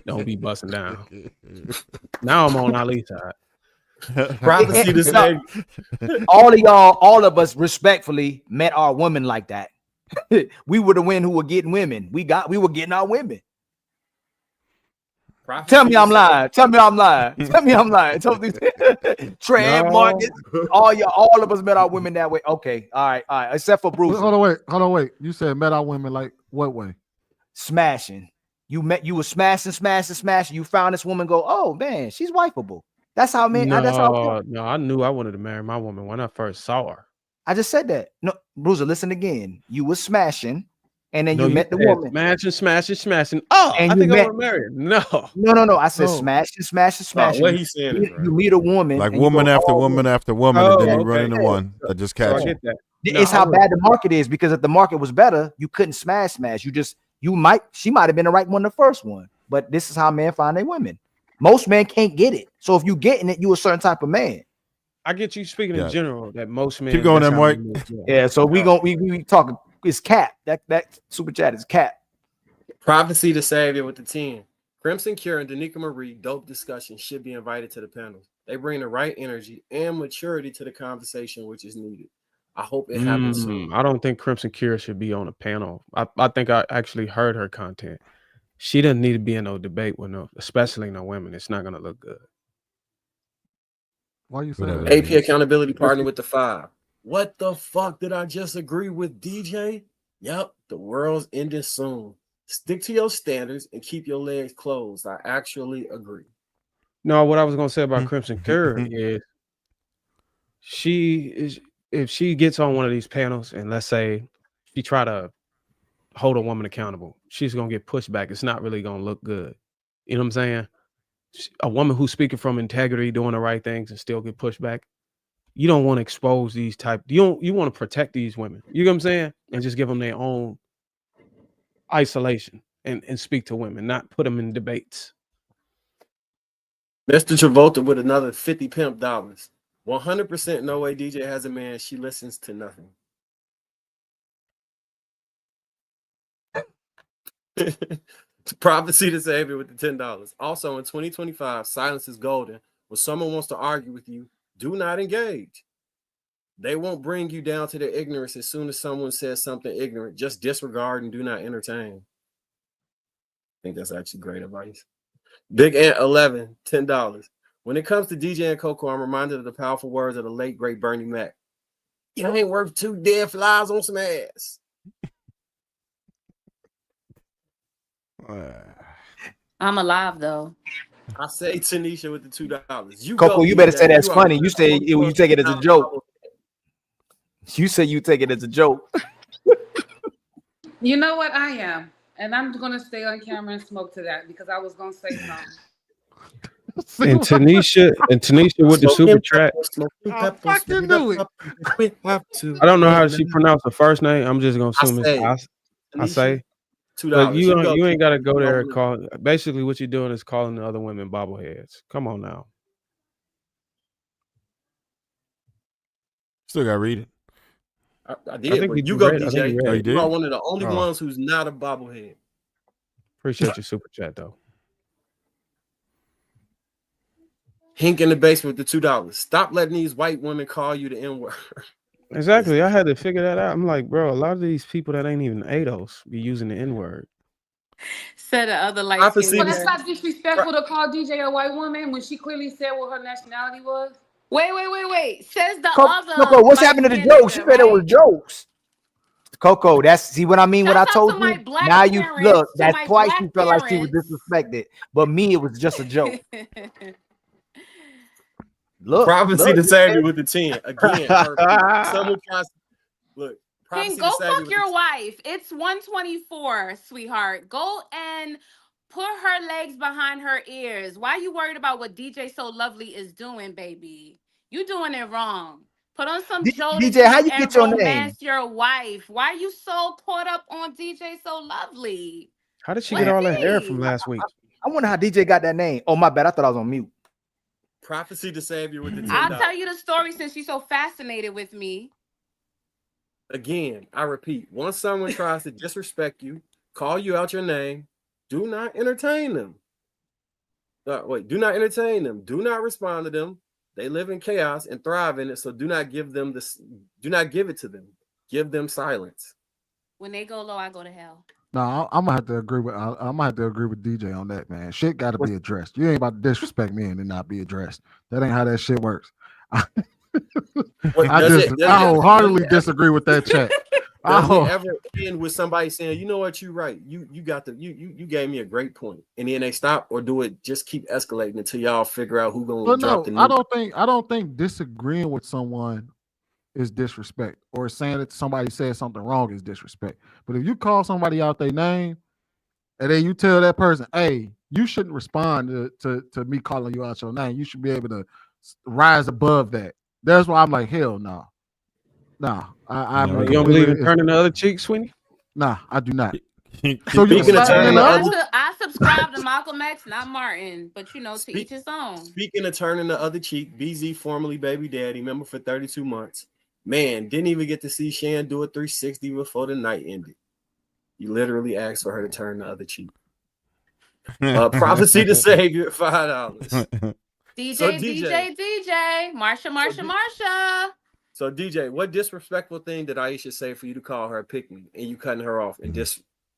"Don't be busting down." Now I'm on Ali's side. Prophecy to say. All of y'all, all of us respectfully met our women like that. We were the men who were getting women. We were getting our women. Tell me I'm lying. Tell me I'm lying. Tell me I'm lying. Trev, No. Marcus, all of us met our women that way. Okay, all right, except for Bruce. Hold on, wait. You said met our women like what way? Smashing. You were smashing. You found this woman, go, oh man, she's wifeable. That's how men. That's how. No, I knew I wanted to marry my woman when I first saw her. I just said that. No, Bruiser, listen again. You were smashing, and then you met the woman. Smashing. Oh, and I think I want to marry her. No. I said smashing. What he's saying is you meet a woman, like woman after woman after woman, and then you run into one that just catch you. It's how bad the market is, because if the market was better, you couldn't smash. She might have been the right one the first one, but this is how men find their women. Most men can't get it. So if you getting it, you a certain type of man. I get you speaking in general that most men keep going there, Mike. Yeah, so we talking. It's cap. That super chat is cap. Prophecy to Savior with the 10. Crimson Cure and Danica Marie, dope discussion, should be invited to the panels. They bring the right energy and maturity to the conversation, which is needed. I hope it happens soon. I don't think Crimson Cure should be on a panel. I think I actually heard her content. She doesn't need to be in no debate with especially no women. It's not gonna look good. Why you saying that? AP accountability partner with the 5. What the fuck did I just agree with, DJ? Yep, the world's ending soon. Stick to your standards and keep your legs closed. I actually agree. No, what I was gonna say about Crimson Cure is if she gets on one of these panels and let's say she try to hold a woman accountable, she's gonna get pushed back. It's not really gonna look good. You know what I'm saying? A woman who's speaking from integrity, doing the right things, and still get pushed back. You don't want to expose these type. You want to protect these women. You know what I'm saying? And just give them their own isolation and speak to women, not put them in debates. Mr. Travolta with another $50 pimp dollars. 100% no way DJ has a man. She listens to nothing. Prophecy to Savior with the $10. Also in 2025, silence is golden. When someone wants to argue with you, do not engage. They won't bring you down to their ignorance as soon as someone says something ignorant. Just disregard and do not entertain. I think that's actually great advice. Big Ant 11, $10. When it comes to DJ and Coco, I'm reminded of the powerful words of the late, great Bernie Mac. You ain't worth 2 dead flies on some ass. I'm alive though. I say Tanisha with the $2. Coco, you better say that's funny. You say you take it as a joke. You say you take it as a joke. You know what? I am. And I'm going to stay on camera and smoke to that because I was going to say something. And Tanisha with the super chat. I don't know how she pronounced the first name. I'm just going to assume it's I say. But you ain't got to go there and call. Basically, what you're doing is calling the other women bobbleheads. Come on now. Still got to read it. I did. But you go, DJ. You are one of the only Oh. ones who's not a bobblehead. Appreciate your super chat, though. Hink in the basement with the $2. Stop letting these white women call you the N-word. Exactly. I had to figure that out. I'm like, bro, a lot of these people that ain't even ADOS be using the N-word. Said the other like. Well, that's not disrespectful to call DJ a white woman when she clearly said what her nationality was. Wait. Says the other. Coco, what's happening to the jokes? She said it was jokes. Coco, see what I mean? What I told you. Now you look. That's twice you felt like she was disrespected, but me, it was just a joke. Look, Prophecy to Savior with the 10 again. Someone tries. Look, King, go fuck your wife. It's 124, sweetheart. Go and put her legs behind her ears. Why are you worried about what DJ So Lovely is doing, baby? You doing it wrong. Put on some DJ, how you get your name? Romance your wife. Why are you so caught up on DJ So Lovely? How did she get all that hair from last week? I wonder how DJ got that name. Oh, my bad. I thought I was on mute. Prophecy to Savior with the $10. I'll tell you the story since you're so fascinated with me. Again, I repeat, once someone tries to disrespect you, call you out your name, do not entertain them. Do not entertain them. Do not respond to them. They live in chaos and thrive in it. So do not give them this. Do not give it to them. Give them silence. When they go low, I go to hell. No, I'm gonna have to agree with I'm gonna have to agree with DJ on that, man. Shit got to be addressed. You ain't about to disrespect me and then not be addressed. That ain't how that shit works. I wholeheartedly disagree with that chat. Does it ever end with somebody saying, "You know what, you're right. You gave me a great point," and then they stop, or do it just keep escalating until y'all figure out who gonna drop the nuke? I don't think disagreeing with someone is disrespect, or saying that somebody said something wrong is disrespect. But if you call somebody out their name and then you tell that person, "Hey, you shouldn't respond to me calling you out your name. You should be able to rise above that." That's why I'm like, hell no. Nah, you don't believe in turning the other cheek, Sweeney? Nah, I do not. So you can turn the other. I subscribe to Malcolm X, not Martin, but to each his own. Speaking of turning the other cheek, BZ, formerly baby daddy, member for 32 months, man, didn't even get to see Shan do a 360 before the night ended. You literally asked for her to turn the other cheek. Prophecy to Savior at $5. DJ, Marsha. So DJ, what disrespectful thing did Aisha say for you to call her a pick-me and you cutting her off and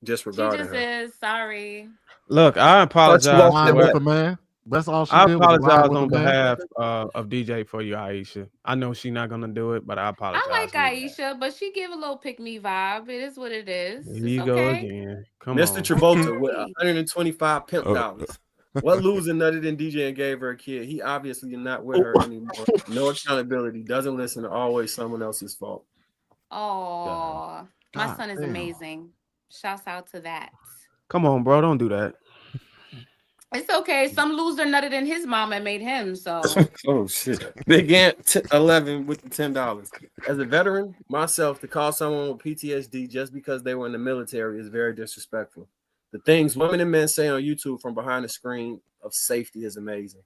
disregarding her? She just is sorry. Look, I apologize. With the man. That's all she I did. apologize on behalf of DJ for you, Aisha. I know she's not gonna do it, but I apologize. I like Aisha, but she give a little pick-me vibe. It is what it is. Here you go again. Come Mr. on. Travolta with 125 pimp dollars. What loser nutted in DJ and gave her a kid? He obviously not with her anymore. No accountability. Doesn't listen. Always someone else's fault. Oh, my son is amazing. Shouts out to that. Come on, bro. Don't do that. It's okay. Some loser nutted in his mom and made him. So. Oh shit. Big Ant 11 with the $10. As a veteran myself, to call someone with PTSD just because they were in the military is very disrespectful. The things women and men say on YouTube from behind the screen of safety is amazing.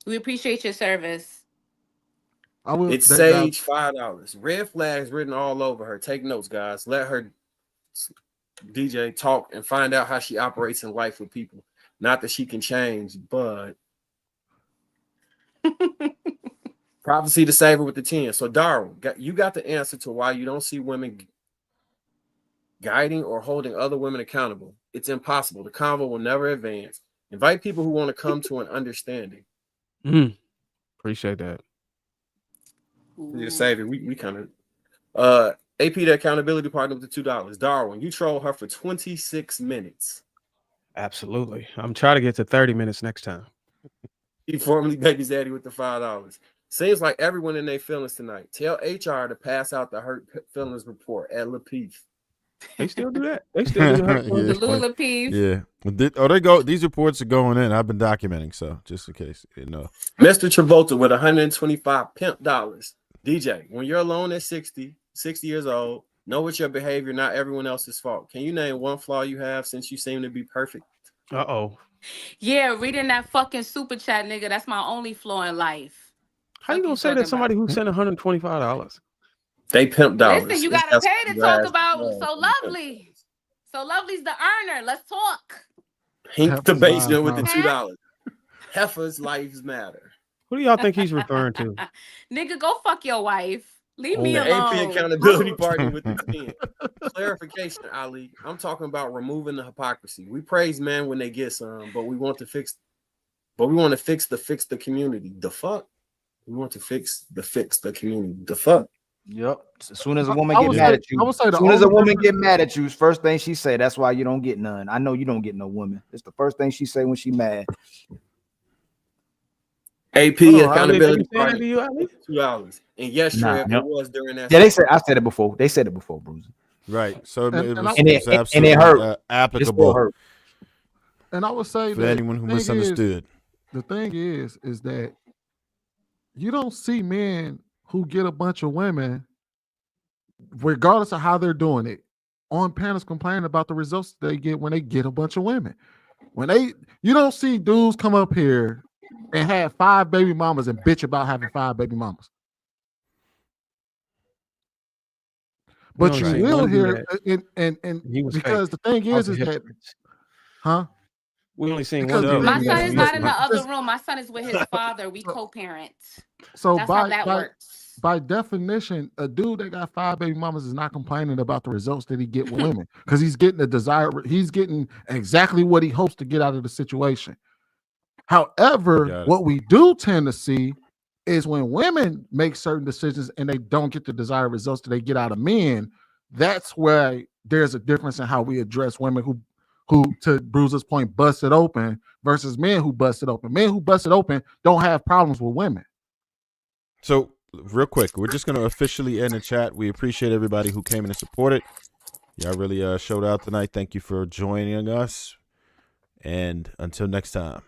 We appreciate your service. It's Sage $5. Red flags written all over her. Take notes, guys. Let her DJ talk and find out how she operates in life with people. Not that she can change, but prophecy to save her with the 10. So Darwin, you got the answer to why you don't see women guiding or holding other women accountable. It's impossible. The convo will never advance. Invite people who want to come to an understanding. Appreciate that. You save it. We kind of AP, the accountability partner with the $2. Darwin, you troll her for 26 minutes. Absolutely. I'm trying to get to 30 minutes next time. He formerly baby's daddy with the $5. Seems like everyone in their feelings tonight. Tell HR to pass out the hurt feelings report at Lapeef. They still do that. They still do hurt feelings. Lapeef. Yeah. These reports are going in. I've been documenting, so just in case you know. Mr. Travolta with 125 pimp dollars. DJ, when you're alone at 60 years old, know it's your behavior, not everyone else's fault. Can you name one flaw you have since you seem to be perfect? Yeah, reading that fucking super chat, nigga. That's my only flaw in life. How you gonna say that somebody who sent $125? They pimp dollars. Listen, you gotta pay to talk about So Lovely. So Lovely's the earner. Let's talk. Hink the basement with the $2. Heifer's lives matter. Who do y'all think he's referring to? Nigga, go fuck your wife. Leave me alone. AP accountability partner with the 10. Clarification, Ali. I'm talking about removing the hypocrisy. We praise men when they get some, but we want to fix the community. The fuck? We want to fix the community. The fuck? Yep. As soon as a woman get mad at you, as soon as a woman get mad at you, first thing she say, that's why you don't get none. I know you don't get no woman. It's the first thing she say when she mad. AP accountability partner, $2. And yes, Trev, it was during that. Yeah, they said I said it before. They said it before, Bruce. Right. So it hurt. Applicable. And I would say for anyone who misunderstood. The thing is that you don't see men who get a bunch of women, regardless of how they're doing it, on panels complaining about the results they get when they get a bunch of women. You don't see dudes come up here and have 5 baby mamas and bitch about having 5 baby mamas. But only you seen will one do hear, that. and He was because fake. the thing Off is the that, hypocrites. huh? We only seen Because one the do My thing that. son is, is He was not in the fake. other room. My son is with his father. We so, co-parent. so That's how that works. by definition, a dude that got 5 baby mamas is not complaining about the results that he get with women because he's getting he's getting exactly what he hopes to get out of the situation. However, what we do tend to see is when women make certain decisions and they don't get the desired results that they get out of men, that's where there's a difference in how we address women who to Bruce's point, bust it open versus men who bust it open. Men who bust it open don't have problems with women. So real quick, we're just going to officially end the chat. We appreciate everybody who came in and supported. Y'all really showed out tonight. Thank you for joining us. And until next time.